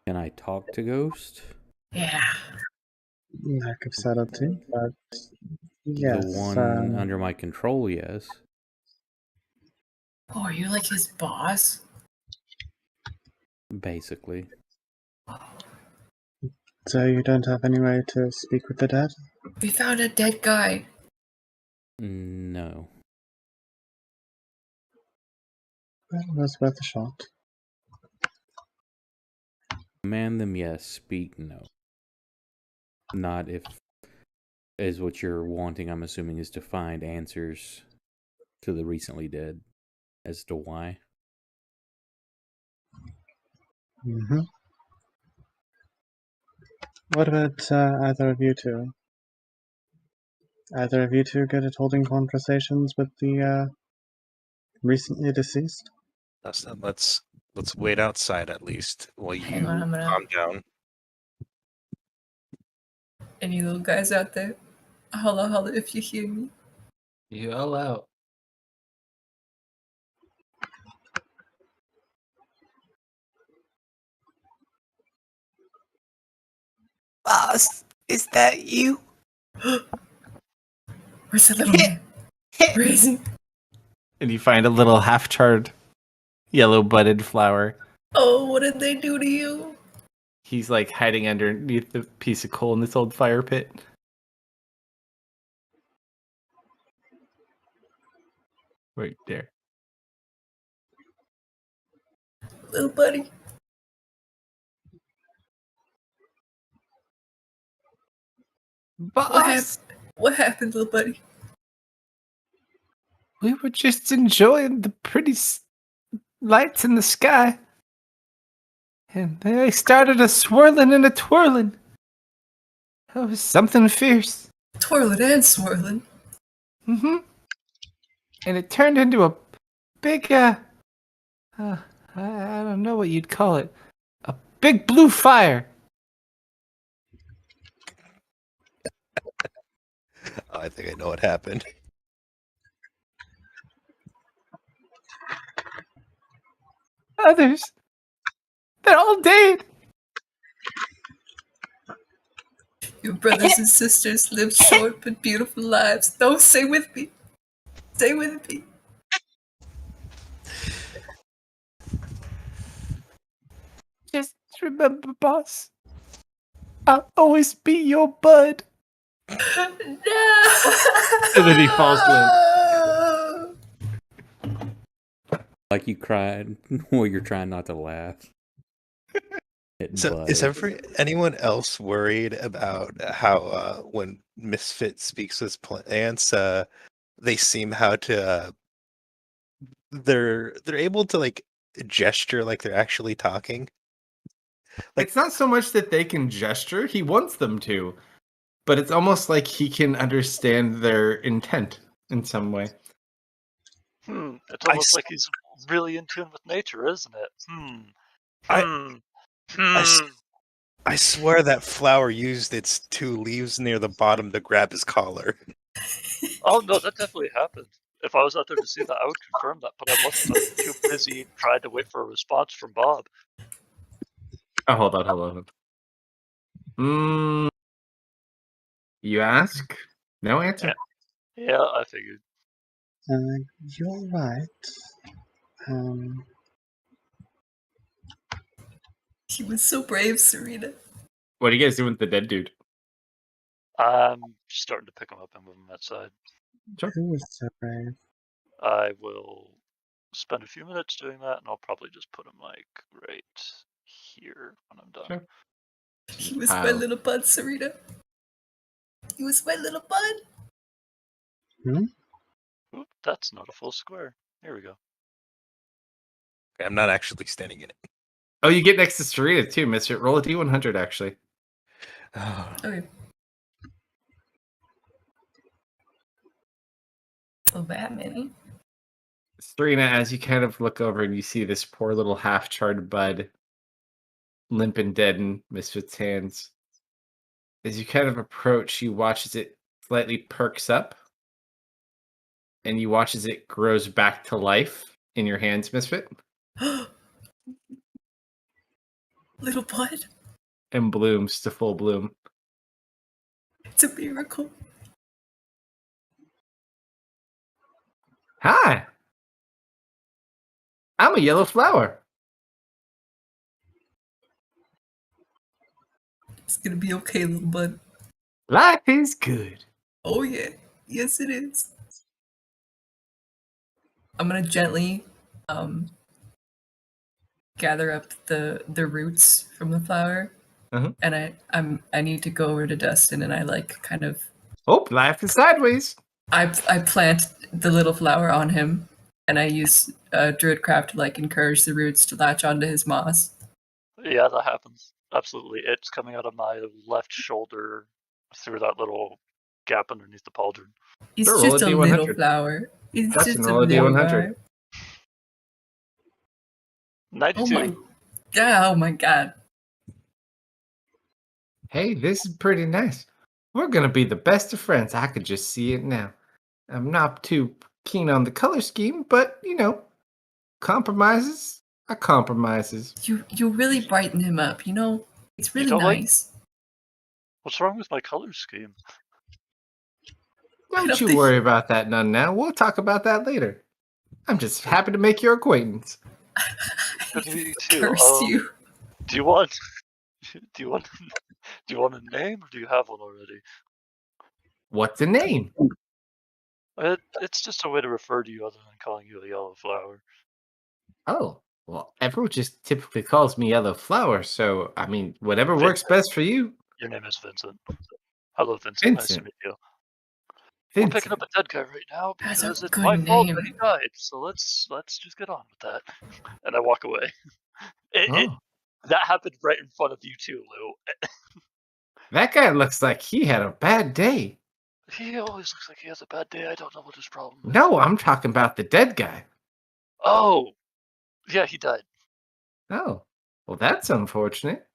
Can I talk to Ghost? Yeah. Lack of subtlety, but yes. The one under my control, yes. Oh, are you like his boss? Basically. So you don't have any way to speak with the dead? We found a dead guy. No. Well, it was worth a shot. Command them, yes. Speak, no. Not if, is what you're wanting, I'm assuming, is to find answers to the recently dead as to why. Mm-hmm. What about either of you two? Either of you two good at holding conversations with the recently deceased? Dustin, let's wait outside at least while you Hang on, I'm gonna. calm down. Any little guys out there? Holla, holla if you hear me. You yell out. Boss, is that you? Where's the little man? Where is he? And you find a little half-charred, yellow-budded flower. Oh, what did they do to you? He's like hiding underneath the piece of coal in this old fire pit. Right there. Little buddy. Boss, What happened, little buddy? we were just enjoying the pretty lights in the sky. And they started a swirling and a twirling. That was something fierce. Twirling and swirling. Mm-hmm. And it turned into a big, I don't know what you'd call it. A big blue fire. I think I know what happened. others. They're all dead. Your brothers and sisters lived short but beautiful lives. No, stay with me. Stay with me. Just remember, boss. I'll always be your bud. No. And then he falls Like you cried while you're trying not to laugh. So, is anyone else worried about how when Misfit speaks his plants, they seem how to they're able to like gesture like they're actually talking? Like, it's not so much that they can gesture; he wants them to, but it's almost like he can understand their intent in some way. It's almost like he's really in tune with nature, isn't it? I swear that flower used its 2 leaves near the bottom to grab his collar. Oh no, that definitely happened. If I was out there to see that, I would confirm that, but I wasn't. I was too busy trying to wait for a response from Bob. Oh, hold on. You ask? No answer. Yeah, I figured. You're right. He was so brave, Serena. What are you guys doing with the dead dude? I'm just starting to pick him up and move him outside. Sure. Who was so brave? I will spend a few minutes doing that, and I'll probably just put him like right here when I'm done. Sure. He was my little bud, Serena. He was my little bud. Oop, that's not a full square. Here we go. I'm not actually standing in it. Oh, you get next to Serena too, Mister. Roll a D100, actually. Okay. Oh, that many? Serena, as you kind of look over and you see this poor little half-charred bud limp and dead in Misfit's hands. As you kind of approach, you watch as it slightly perks up. And you watch as it grows back to life in your hands, Misfit. Little bud? And blooms to full bloom. It's a miracle. Hi! I'm a yellow flower. It's gonna be okay, little bud. Life is good. Oh yeah. Yes, it is. I'm gonna gently gather up the roots from the flower, and I need to go over to Dustin, and I like kind of. Oh, life is sideways. I plant the little flower on him, and I use Druidcraft to like encourage the roots to latch onto his moss. Yeah, that happens. Absolutely. It's coming out of my left shoulder through that little gap underneath the pauldron. It's just a little flower. It's Dustin, just a roll a little D100. flower. 92. Oh my god. Hey, this is pretty nice. We're gonna be the best of friends. I could just see it now. I'm not too keen on the color scheme, but you know, compromises are compromises. You really brighten him up, you know? It's really nice. What's wrong with my color scheme? Don't you worry about that none now. We'll talk about that later. I'm just happy to make your acquaintance. Good to meet you too. Curse you. Do you want a name, or do you have one already? What's a name? It's just a way to refer to you other than calling you a yellow flower. Oh, well, everyone just typically calls me Yellow Flower, so, I mean, whatever works best for you. Your name is Vincent. Hello, Vincent. Nice to meet you. We're picking up a dead guy right now because it's my fault that he died, so let's just get on with that. And I walk away. That happened right in front of you too, Lou. That guy looks like he had a bad day. He always looks like he has a bad day. I don't know what his problem is. No, I'm talking about the dead guy. Oh! Yeah, he died. Oh. Well, that's unfortunate.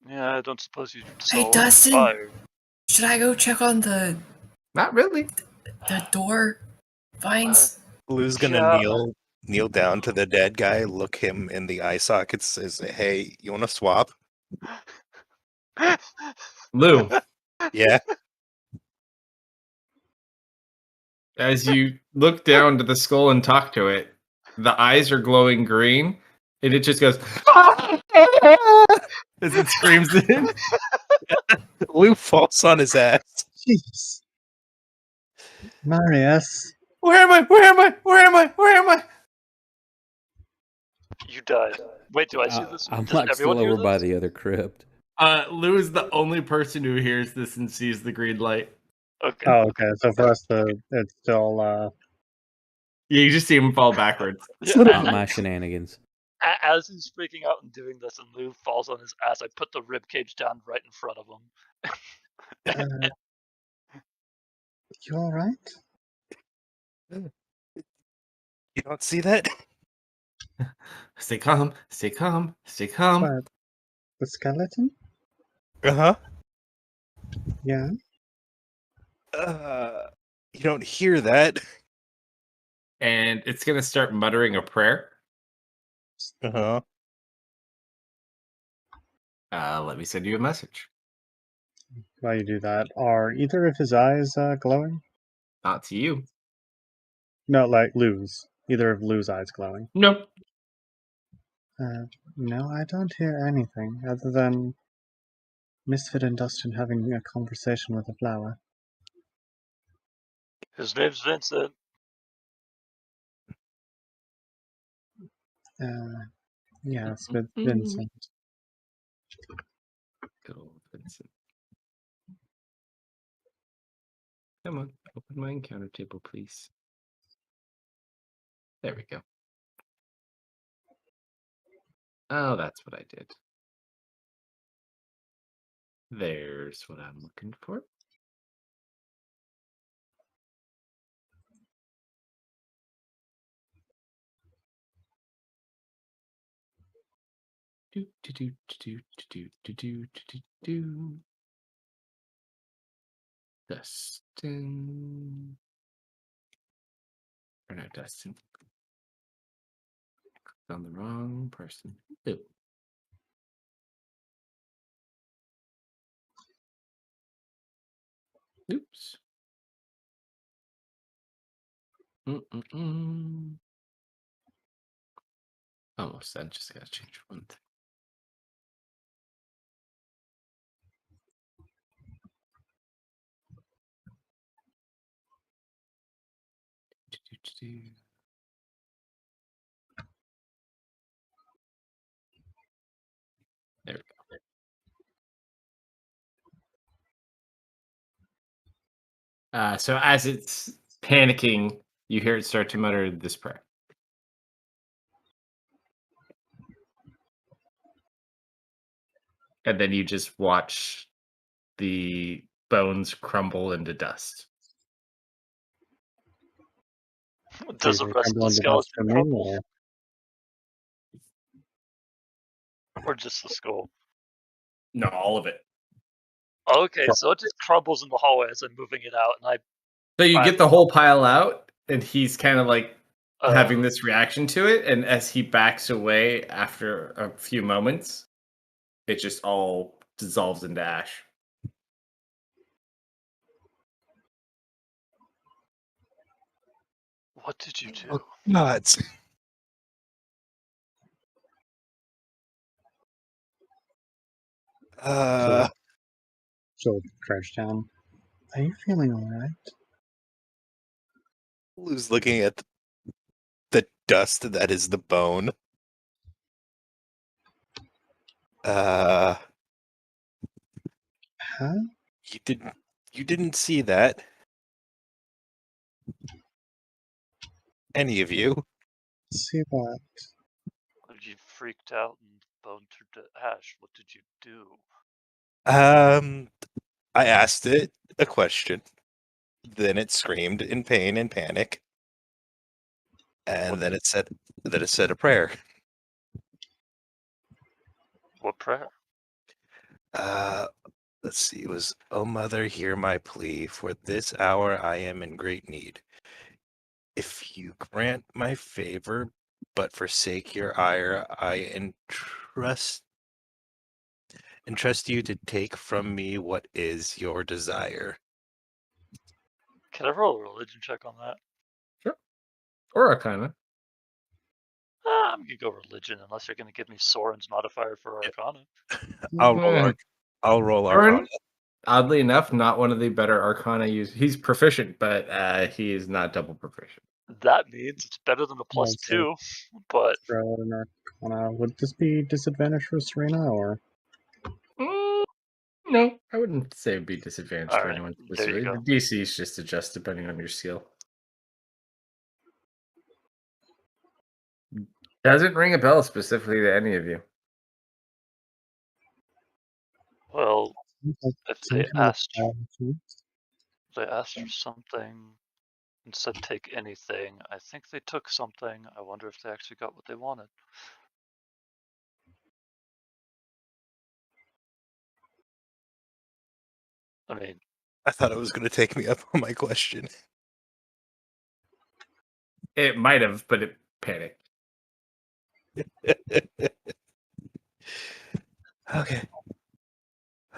Yeah, I don't suppose you saw Hey, Dustin! fire. Should I go check on the... Not really. The door vines? Blue's gonna kneel kneel down to the dead guy, look him in the eye sockets, says, "Hey, you want to swap?" Lou, Yeah. as you look down to the skull and talk to it, the eyes are glowing green, and it just goes as it screams in. Lou falls on his ass. Jeez. Marius. Where am I? Where am I? Where am I? Where am I? You died. Wait, do I see this? I'm Does like everyone still hear over by this? the other crypt. Lou is the only person who hears this and sees the green light. Okay. Oh, okay. So for us, it's still. Yeah, you just see him fall backwards. Yeah, Not my shenanigans. as he's freaking out and doing this, and Lou falls on his ass, I put the rib cage down right in front of him. You all right? You don't see that? Stay calm. Stay calm. Stay calm. What? The skeleton? Uh-huh. Yeah. You don't hear that. And it's gonna start muttering a prayer. Uh-huh. Let me send you a message. While you do that, are either of his eyes glowing? Not to you. No, like Lou's. Either of Lou's eyes glowing. Nope. No, I don't hear anything other than Misfit and Dustin having a conversation with a flower. His name's Vincent. Yes, with Vincent. Good old Vincent. Come on, open my encounter table, please. There we go. Oh, that's what I did. There's what I'm looking for. Do do do do do do do do do. Dustin. Or not Dustin. On the wrong person. Ooh. Oops. Almost done. Just gotta change one thing. There we go. So as it's panicking, you hear it start to mutter this prayer. And then you just watch the bones crumble into dust. Does the rest of the skeleton crumble? Or just the skull? No, all of it. Okay, so it just crumbles in the hallway as I'm moving it out, and So you get the whole pile out, and he's kind of like having this reaction to it. And as he backs away after a few moments, it just all dissolves into ash. What did you do? Nuts. She'll crouch down. Are you feeling alright? Lou's looking at the dust that is the bone. Huh? You didn't see that. Any of you? See what? You freaked out and bone turned to ash. What did you do? I asked it a question. Then it screamed in pain and panic. And then it said a prayer. What prayer? Let's see. It was, "Oh mother, hear my plea. For this hour I am in great need. If you grant my favor, but forsake your ire, I entrust you to take from me what is your desire. Can I roll a religion check on that? Sure. Or Arcana. I'm gonna go religion unless you're gonna give me Soren's modifier for Arcana. I'll roll Soren, Arcana. oddly enough, not one of the better Arcana users. He's proficient, but he is not double proficient. That means it's better than a +2, but Throw an Arcana. Would this be disadvantage for Serena, or? No, I wouldn't say it would be disadvantage for Alright, anyone there you specifically. go. The DC is just adjust depending on your skill. Doesn't ring a bell specifically to any of you. Well, Like if some they kind of asked attitude? for something and said take anything, I think they took something. I wonder if they actually got what they wanted. I mean, I thought it was going to take me up on my question. It might have, but it panicked. Okay.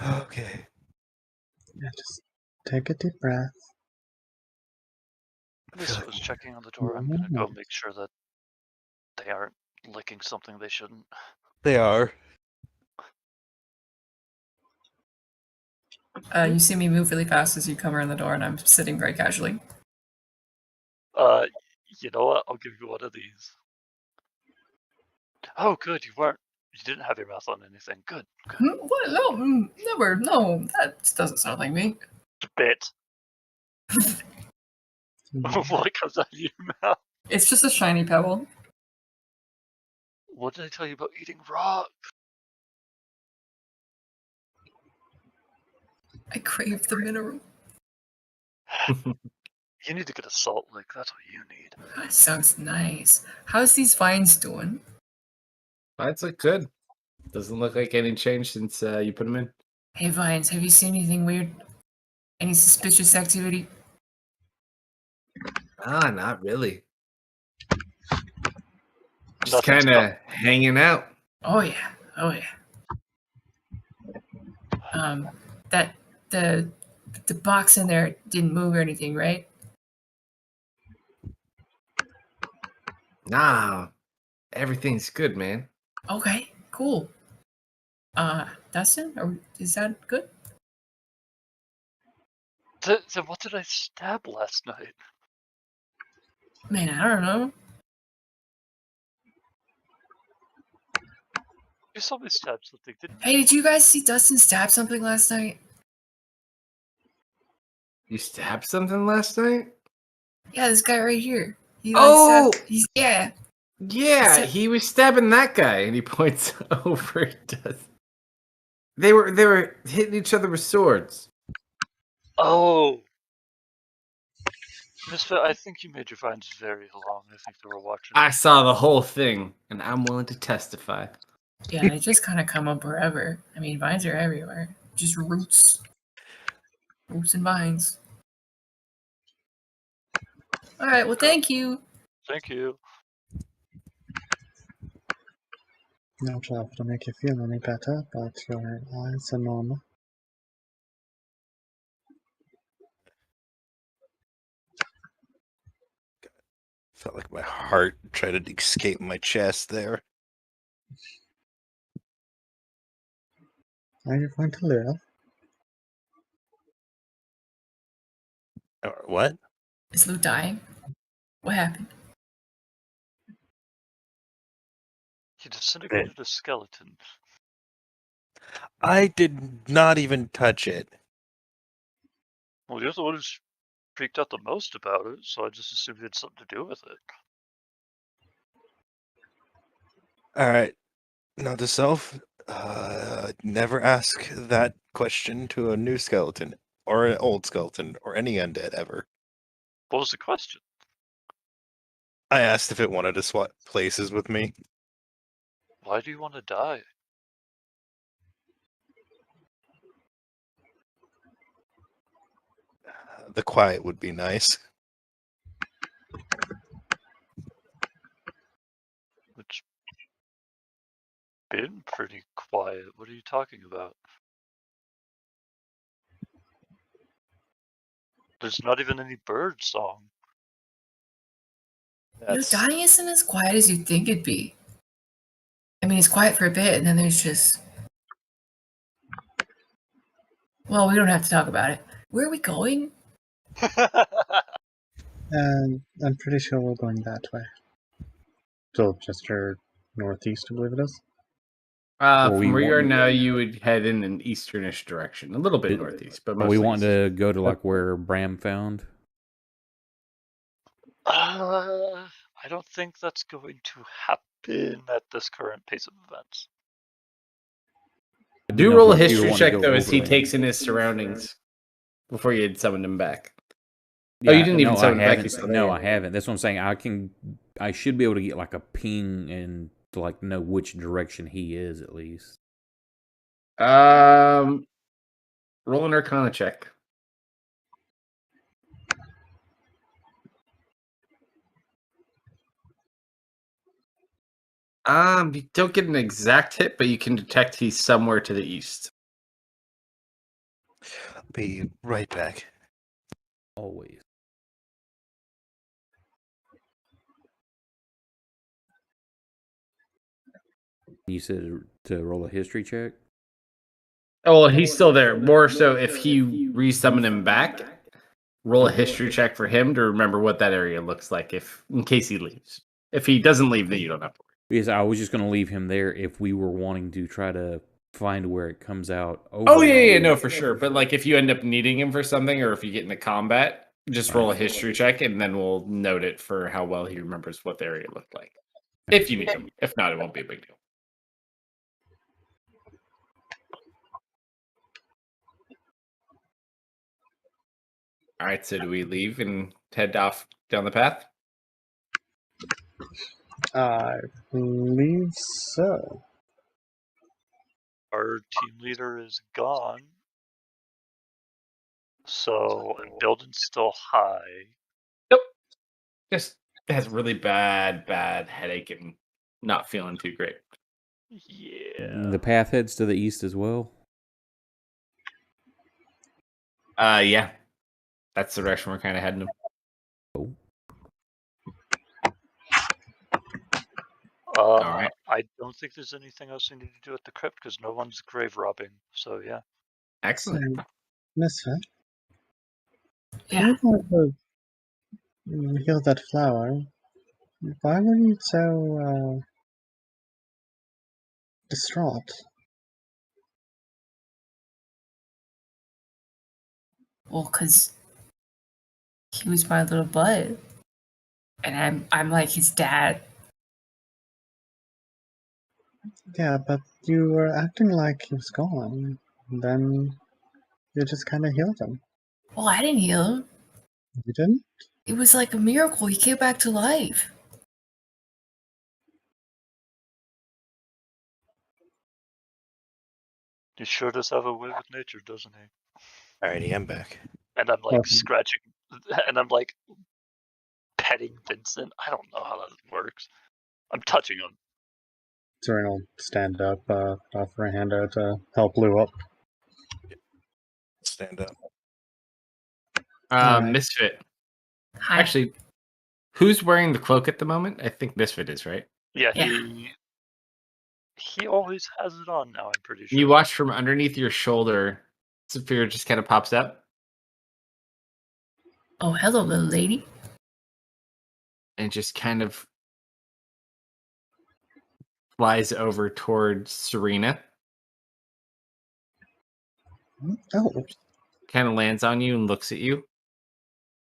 Okay. Yeah, just take a deep breath. at least I was checking on the door. I'm gonna go make sure that they aren't licking something they shouldn't. They are. You see me move really fast as you come around the door, and I'm sitting very casually. You know what? I'll give you one of these. Oh, good. You didn't have your mouth on anything. Good. What? No, never. No, that doesn't sound like me. Spit. What comes out of your mouth? It's just a shiny pebble. What did I tell you about eating rock? I crave the mineral. You need to get a salt lick. That's what you need. That sounds nice. How's these vines doing? Vines look good. Doesn't look like any change since you put them in. Hey, vines, have you seen anything weird? Any suspicious activity? Not really. Just Nothing's kind of hanging out. Oh yeah, oh yeah. That the box in there didn't move or anything, right? Nah, everything's good, man. Okay, cool. Dustin, is that good? Then what did I stab last night? Man, I don't know. You saw me stab something, didn't you? Hey, did you guys see Dustin stab something last night? You stabbed something last night? Yeah, this guy right here. He Oh! Yeah. Yeah, he was stabbing that guy, and he points over. They were hitting each other with swords. Oh! Misfit, I think you made your vines very long. I think they were watching. I saw the whole thing, and I'm willing to testify. Yeah, they just kind of come up wherever. I mean, vines are everywhere. Just roots. Roots and vines. Alright, well, thank you. Thank you. No job to make you feel any better, but your eyes are normal. Felt like my heart tried to escape my chest there. Are you going to live? What? Is Lou dying? What happened? He disintegrated a skeleton. I did not even touch it. Well, you're the one who's freaked out the most about it, so I just assumed you had something to do with it. Alright. Now to self, never ask that question to a new skeleton, or an old skeleton, or any undead ever. What was the question? I asked if it wanted to swap places with me. Why do you want to die? The quiet would be nice. It's been pretty quiet. What are you talking about? There's not even any bird song. Dying isn't as quiet as you'd think it'd be. I mean, it's quiet for a bit, and then there's just... Well, we don't have to talk about it. Where are we going? And I'm pretty sure we're going that way. Dorchester northeast, I believe it is. From we where you are want- now, you would head in an easternish direction, a little bit It- northeast, but Are mostly we want east. to go to like where Bram found? I don't think that's going to happen at this current pace of events. I Do didn't know roll a if you were history wanting to check go though, as he over takes in his surroundings before you had summoned him back. Oh, you didn't even no, summon I him back. haven't. He's still No, there. I haven't. That's what I'm saying. I should be able to get like a ping and to like know which direction he is at least. Roll an Arcana check. You don't get an exact hit, but you can detect he's somewhere to the east. Be right back. Always. You said to roll a history check. Oh, well, he's still there. More so, if he resummon him back, roll a history check for him to remember what that area looks like, in case he leaves. If he doesn't leave, then you don't have to worry. Because I was just going to leave him there if we were wanting to try to find where it comes out. Over Oh yeah, no, for sure. But like, if you end up needing him for something, or if you get into combat, just roll a history check, and then we'll note it for how well he remembers what the area looked like. If you need him. If not, it won't be a big deal. All right, so do we leave and head off down the path? I believe so. Our team leader is gone. So, and building's still high. Nope. Just has really bad headache and not feeling too great. Yeah. The path heads to the east as well. Yeah. That's the direction we're kind of heading. Oh. Alright. I don't think there's anything else we need to do at the crypt because no one's grave robbing. So yeah. Excellent. So, Misfit, Yeah. you heal that flower. Why were you so distraught? Well, because he was my little bud. And I'm like his dad. Yeah, but you were acting like he was gone. And then you just kind of healed him. Well, I didn't heal him. You didn't? It was like a miracle. He came back to life. He sure does have a way with nature, doesn't he? Alrighty, I'm back. And I'm like Okay. scratching, and I'm like petting Vincent. I don't know how that works. I'm touching him. Serena will stand up, offer a hand out to help Lou up. Stand up. Alright. Misfit. Hi. Actually, who's wearing the cloak at the moment? I think Misfit is, right? Yeah, Yeah. he always has it on now. I'm pretty sure. You watch from underneath your shoulder, Saphira just kind of pops up Oh, hello, little lady. and just kind of flies over towards Serena. Oh, Kind of lands on you and looks at you.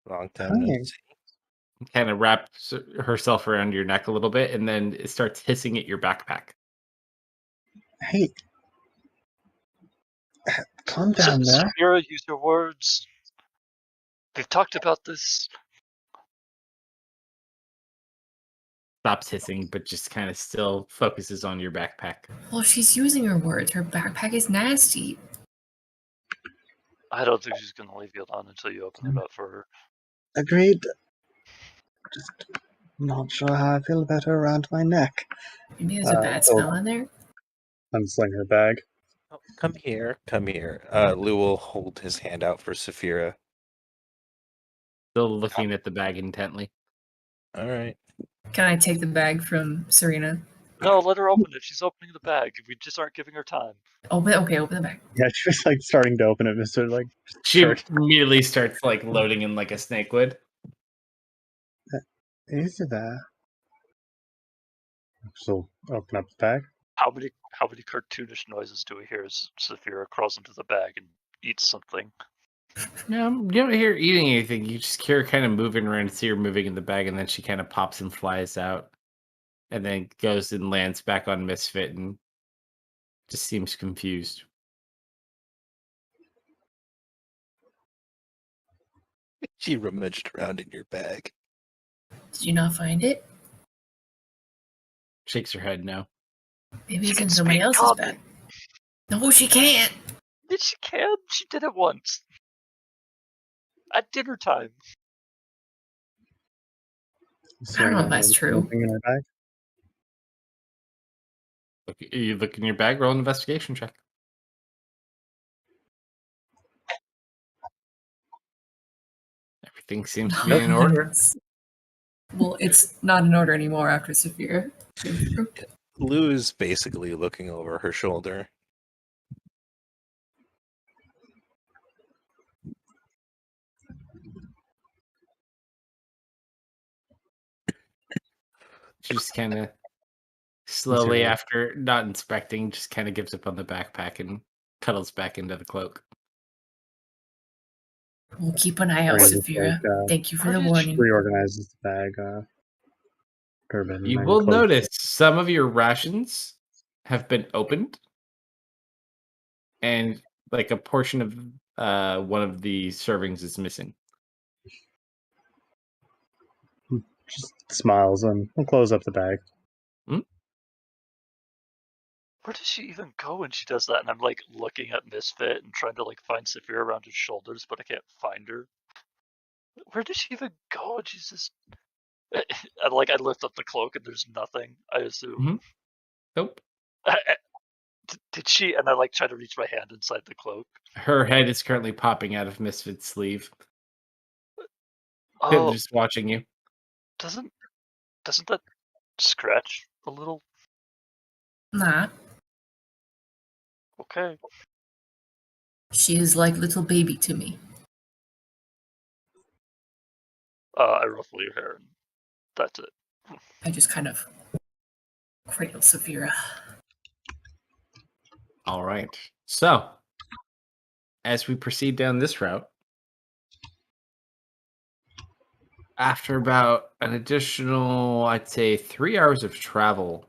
Long time no Hi. see. Kind of wraps herself around your neck a little bit, and then it starts hissing at your backpack. hey. Calm down there. Saphira, use your words. We've talked about this. Stops hissing, but just kind of still focuses on your backpack. Well, she's using her words. Her backpack is nasty. I don't think she's gonna leave you alone until you open it up for her. Agreed. just not sure how I feel about her around my neck. Maybe there's a bad smell in there. Unsling her bag. Oh, come here. Come here. Lou will hold his hand out for Saphira. Still looking at the bag intently. All right. Can I take the bag from Serena? No, let her open it. She's opening the bag. We just aren't giving her time. Open the bag. Yeah, she was like starting to open it, Mr. Like She shirt. immediately starts like loading in like a snake would. Is it there? She'll open up the bag. How many cartoonish noises do we hear as Saphira crawls into the bag and eats something? No, you don't hear her eating anything. You just hear her kind of moving around, see her moving in the bag, and then she kind of pops and flies out. And then goes and lands back on Misfit and just seems confused. She rummaged around in your bag. Did you not find it? Shakes her head no. Maybe She it's can in somebody speak else's common. bag. No, she can't. Yes, she can. She did it once. At dinner time. I don't know if Serena, that's notice true. anything in her bag? You look in your bag, roll an investigation check. Everything seems to be in order. Well, it's not in order anymore after Saphira came through. Lou is basically looking over her shoulder. She just kind of slowly, Zero. after not inspecting, just kind of gives up on the backpack and cuddles back into the cloak. We'll keep an eye out, Right, it's Saphira. like, Thank you for where the did warning. Reorganizes the bag. Turban. You and will clothes. notice some of your rations have been opened, and like a portion of one of the servings is missing. Just smiles and will close up the bag. Where does she even go when she does that? And I'm like looking at Misfit and trying to like find Saphira around his shoulders, but I can't find her. Where does she even go? She's just. And like I lift up the cloak and there's nothing. I assume. Nope. Did she? And I like try to reach my hand inside the cloak. Her head is currently popping out of Misfit's sleeve. Oh, Just watching you. doesn't that scratch a little? Nah, Okay. she is like little baby to me. I ruffle your hair and that's it. I just kind of cradle Saphira. All right. So, as we proceed down this route, after about an additional, I'd say, 3 hours of travel,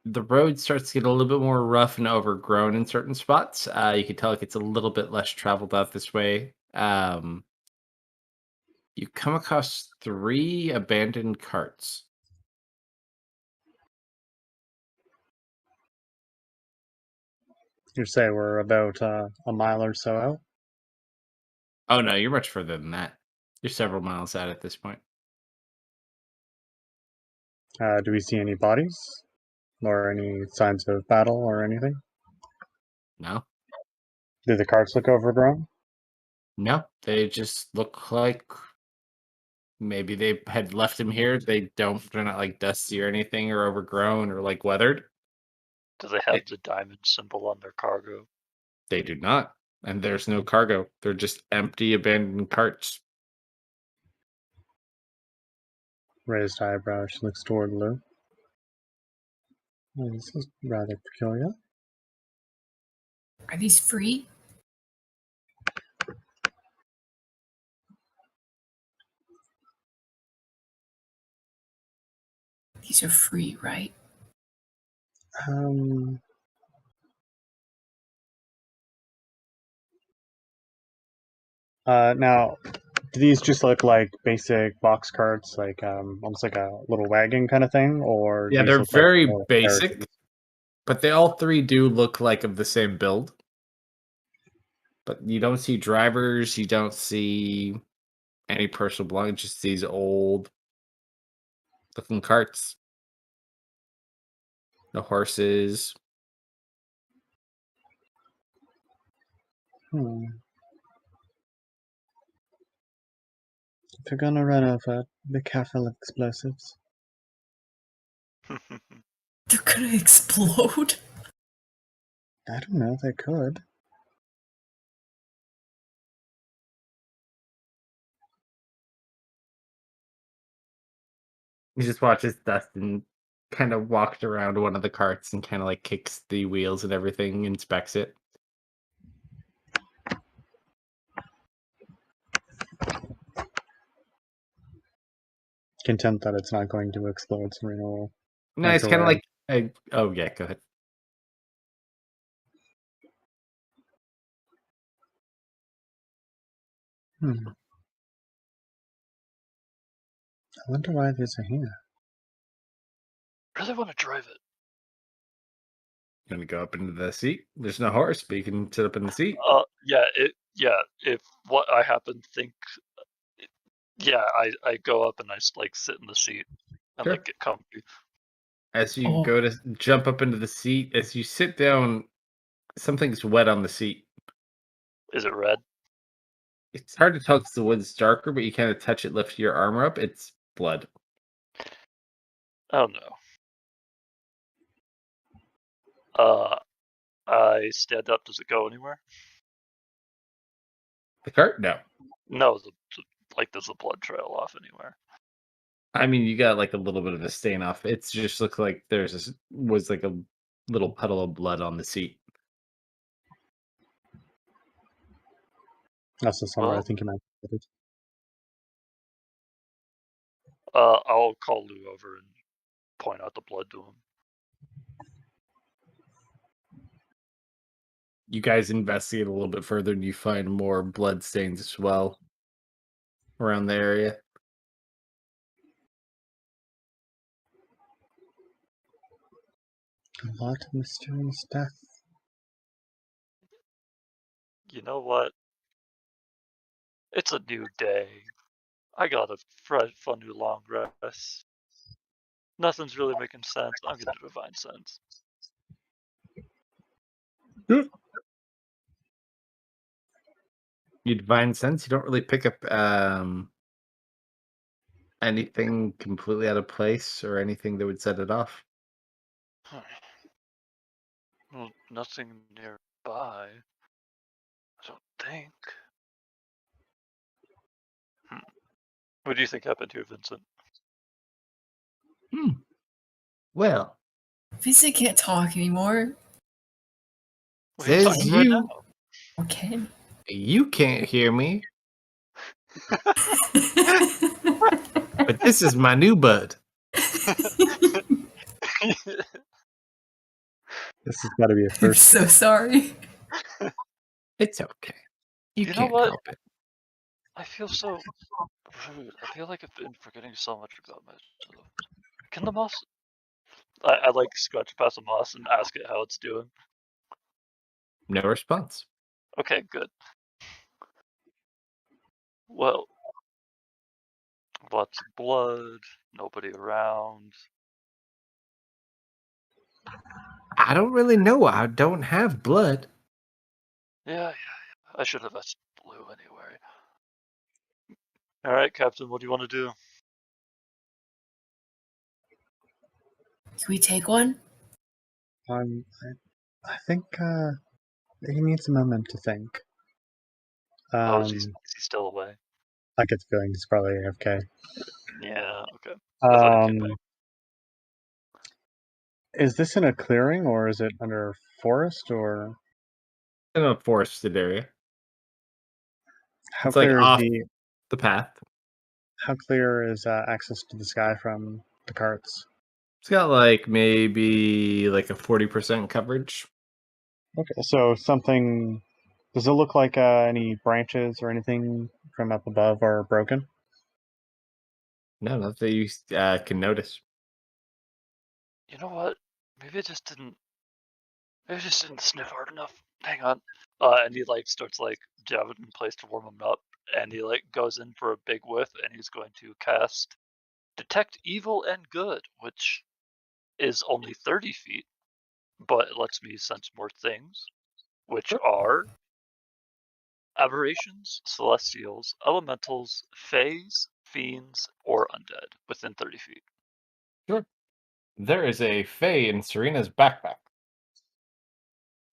the road starts to get a little bit more rough and overgrown in certain spots. You can tell it gets a little bit less traveled out this way. You come across 3 abandoned carts. You say we're about a mile or so out. Oh no, you're much further than that. You're several miles out at this point. Do we see any bodies or any signs of battle or anything? No, Do the carts look overgrown? no, they just look like maybe they had left them here. They're not like dusty or anything or overgrown or like weathered. Do they have the diamond symbol on their cargo? They do not. And there's no cargo. They're just empty, abandoned carts. Raised eyebrow. She looks toward Lou. Oh, this is rather peculiar. Are these free? These are free, right? Now, do these just look like basic box carts, like almost like a little wagon kind of thing, or Yeah, these they're look like very more basic, carriages? but they all 3 do look like of the same build. But you don't see drivers, you don't see any personal belongings, just these old looking carts. No horses. Hmm. If you're gonna run over, be careful of explosives. They're gonna explode. I don't know, they could. You just watches Dustin kind of walks around one of the carts and kind of like kicks the wheels and everything, inspects it. Content that it's not going to explode, Serena will No, make it's her kind of way like, oh yeah, go ahead. out. I wonder why these are here. Really want to drive it. Gonna go up into the seat. There's no horse, but you can sit up in the seat. Yeah. If what I happen to think, yeah, I go up and I just like sit in the seat and Sure. like get comfy. As you Oh. go to jump up into the seat, as you sit down, something's wet on the seat. Is it red? It's hard to tell because the wood's darker, but you kind of touch it, lift your armor up. It's blood. Oh no. I stand up. Does it go anywhere? The cart? No. No. Does the blood trail off anywhere? I mean, you got like a little bit of a stain off. It's just looked like was like a little puddle of blood on the seat. That's the somewhere I Well, think you might put it. I'll call Lou over and point out the blood to him. You guys investigate a little bit further and you find more blood stains as well around the area. A lot of mysterious death. You know what? It's a new day. I got a fun new long rest. Nothing's really making sense. I'm gonna divine sense. You divine sense, you don't really pick up anything completely out of place or anything that would set it off. Well, nothing nearby. I don't think. What do you think happened here, Vincent? Well, Vincent can't talk anymore. Well, he's says talking right you. now. Okay. You can't hear me, but this is my new bud. This has got to be a I'm first. so sorry. It's okay. You know can't what? help it. I feel so rude. I feel like I've been forgetting so much about myself. Can the moss? I like scratch past the moss and ask it how it's doing. No response. Okay, good. Well, lots of blood, nobody around. I don't really know. I don't have blood. Yeah. I should have asked Blue anyway. All right, Captain, what do you want to do? Can we take one? I think he needs a moment to think. Is he still away? I get the feeling he's probably AFK. Yeah, okay. I thought he came back. Is this in a clearing or is it under forest or In a forested area. how It's like clear off is the path. how clear is access to the sky from the carts? It's got like maybe like a 40% coverage. Okay, so something. Does it look like any branches or anything from up above are broken? No, not that you can notice. You know what? Maybe I just didn't sniff hard enough. Hang on. And he like starts like jabbing in place to warm him up, and he like goes in for a big whiff, and he's going to cast Detect Evil and Good, which is only 30 feet, but it lets me sense more things, which are aberrations, celestials, elementals, fays, fiends, or undead within 30 feet. Sure. There is a Fae in Serena's backpack.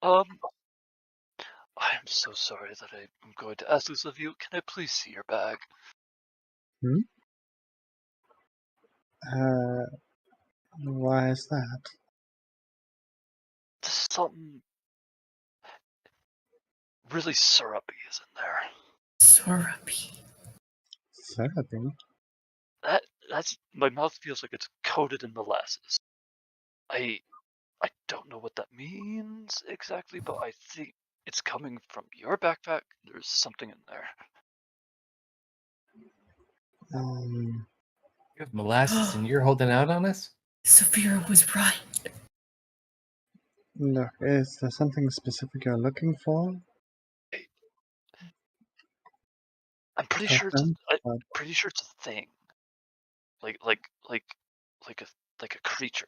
I am so sorry that I'm going to ask this of you. Can I please see your bag? Why is that? Something really syrupy is in there. Syrupy. Syrupy? That's my mouth feels like it's coated in molasses. I don't know what that means exactly, but I think it's coming from your backpack. There's something in there. Um, You have molasses and you're holding out on us? Saphira was right. look, is there something specific you're looking for? I'm pretty Tell sure it's them, I'm but pretty sure it's a thing. Like a creature.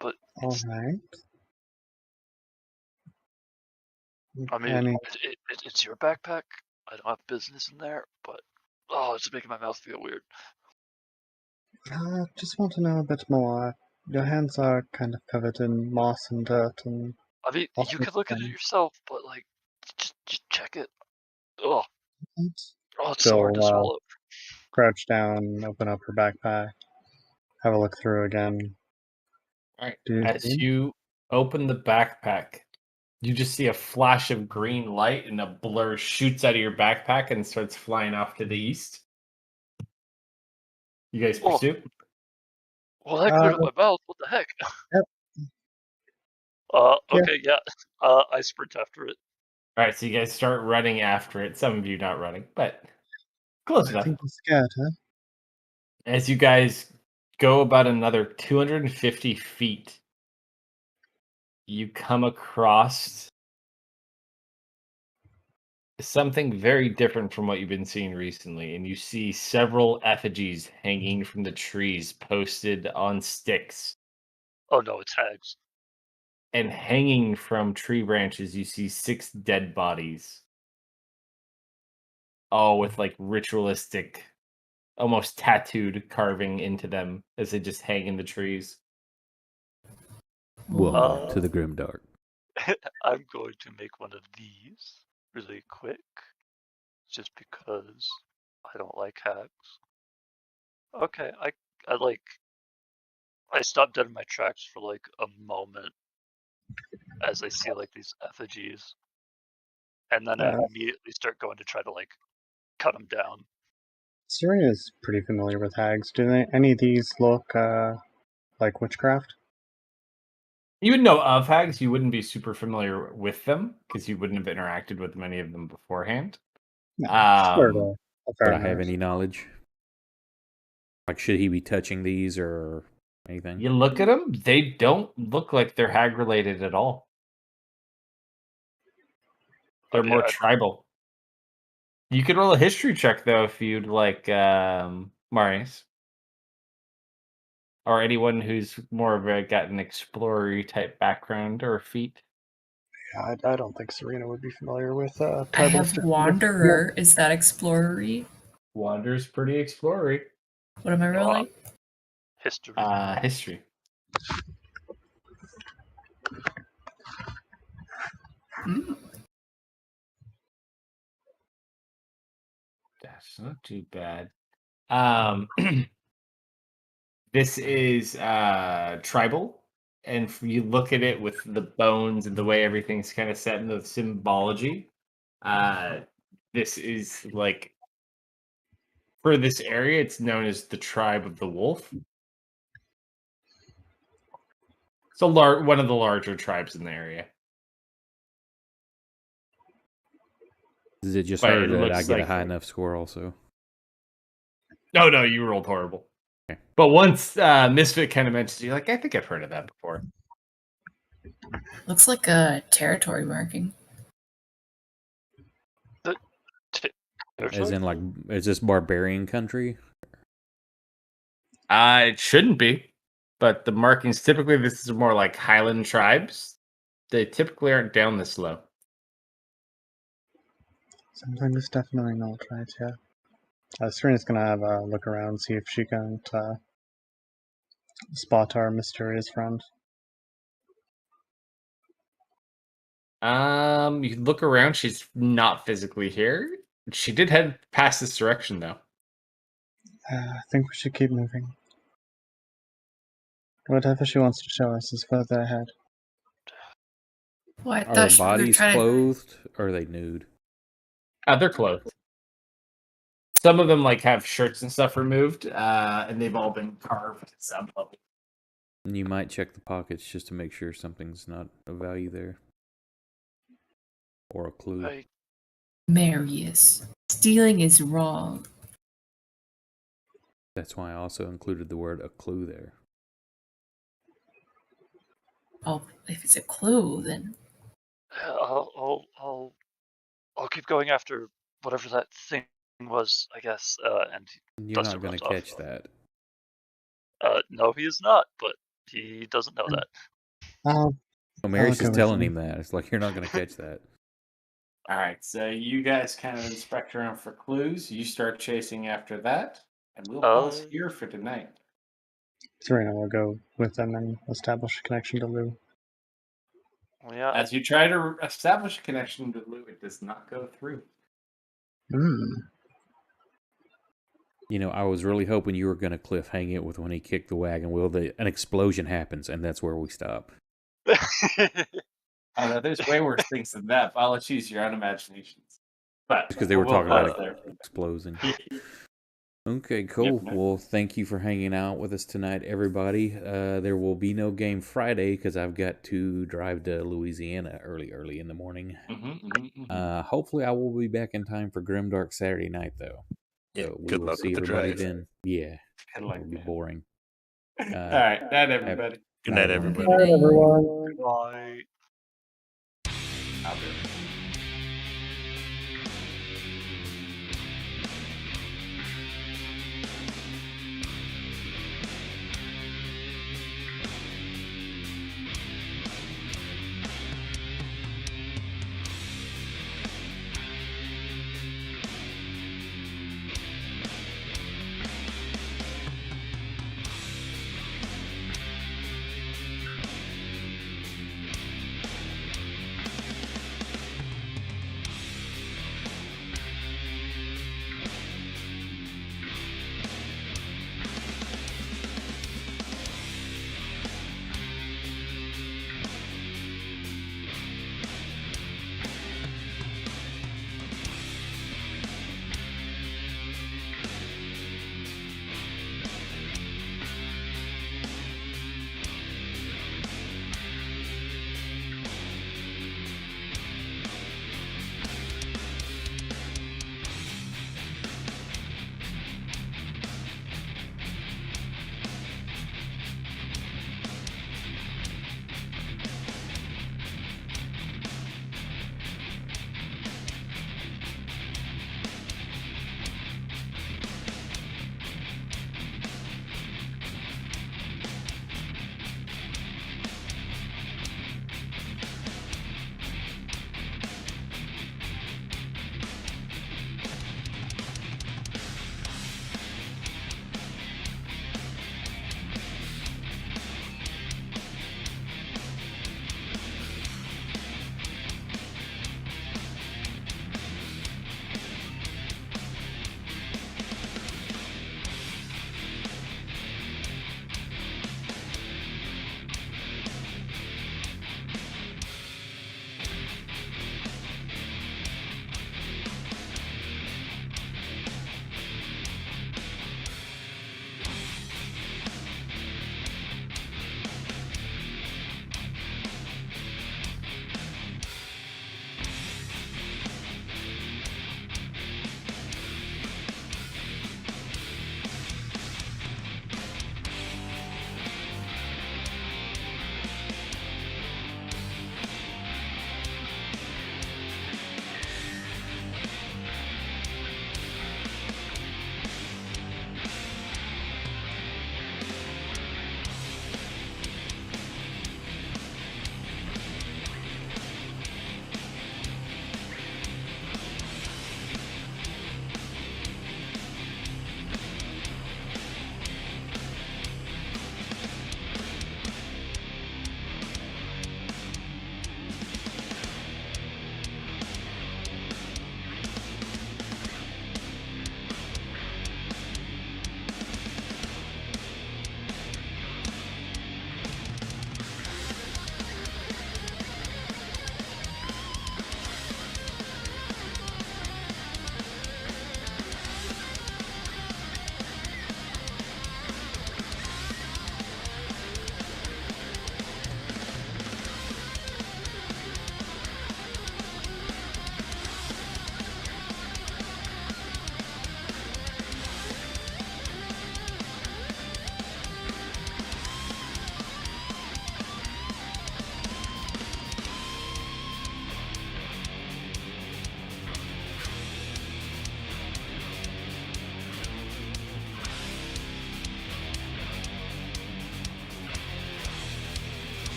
But it's, alright. I mean, Any, it's your backpack. I don't have business in there, but it's making my mouth feel weird. just want to know a bit more. Your hands are kind of covered in moss and dirt and I mean, all you sorts could of look at it things. yourself, but like, just check it. Oh, it's so hard to She'll swallow. crouch down, open up her backpack, have a look through again. All right. Do you As see? you open the backpack, you just see a flash of green light and a blur shoots out of your backpack and starts flying off to the east. You guys Oh, pursue? well, that cleared up my mouth. What the heck? Yep. Yeah. Okay, yeah. I sprint after it. All right, so you guys start running after it. Some of you not running, but close I enough. think you're scared, huh? As you guys go about another 250 feet, you come across something very different from what you've been seeing recently, and you see several effigies hanging from the trees posted on sticks. Oh no, it's hags. And hanging from tree branches, you see 6 dead bodies. All with like ritualistic, almost tattooed carving into them as they just hang in the trees. Welcome to the Grimdark. I'm going to make one of these really quick, just because I don't like hags. Okay, I stopped dead in my tracks for like a moment as I see like these effigies, and then I immediately start going to try to like cut them down. Serena's pretty familiar with hags. Do any of these look like witchcraft? You would know of hags, you wouldn't be super familiar with them because you wouldn't have interacted with many of them beforehand. No, Um, a Would fair I have amount. any knowledge? Like, should he be touching these or anything? You look at them, they don't look like they're hag related at all. They're Okay, more tribal. You could roll a history check though if you'd like, Marius. Or anyone who's more of got an explorer type background or feat. Yeah, I don't think Serena would be familiar with I tribal have stuff. Wanderer. Is that explorery? Wander's pretty explorery. What am I rolling? history. History. That's not too bad. This is tribal, and if you look at it with the bones and the way everything's kind of set in the symbology, this is like for this area, it's known as the tribe of the wolf. So one of the larger tribes in the area. Is it just But her it that I looks get a like high enough score also? No, you rolled horrible. Okay. But once Misfit kind of mentioned, you're like, I think I've heard of that before. Looks like a territory marking. As in, like, is this barbarian country? It shouldn't be, but the markings typically this is more like Highland tribes. They typically aren't down this low. Something is definitely not right here. Serena's gonna have a look around, see if she can spot our mysterious friend. You can look around. She's not physically here. She did head past this direction, though. I think we should keep moving. Whatever she wants to show us is further ahead. Well, I Are thought their we were bodies trying to. clothed, or are they nude? They're clothed. Some of them like have shirts and stuff removed, and they've all been carved at some level. And you might check the pockets just to make sure something's not of value there. Or a clue. Marius, stealing is wrong. That's why I also included the word a clue there. Oh, if it's a clue, then I'll keep going after whatever that thing was, I guess. And You're not going to catch that. No, he is not, but he doesn't know that. Well, Marius is go telling with him that. It's like, you're not going to catch that. All right, so you guys kind of inspect around for clues. You start chasing after that, and we'll pause here for tonight. Serena will go with them and establish a connection to Lou. Well, yeah. As you try to establish a connection to Lou, it does not go through. You know, I was really hoping you were going to cliffhang it with when he kicked the wagon wheel. An explosion happens, and that's where we stop. There's way worse things than that. But I'll let you use your own imaginations. But because they were talking about it exploding. Okay, cool. Yep. Well, thank you for hanging out with us tonight, everybody. There will be no game Friday because I've got to drive to Louisiana early in the morning. Hopefully, I will be back in time for Grimdark Saturday night, though. So we good will luck see with the everybody drive. then. Yeah, Good luck, it'll be man. boring. All right, night, everybody. Good night, everybody. Good night, everyone. Bye. I'll do it.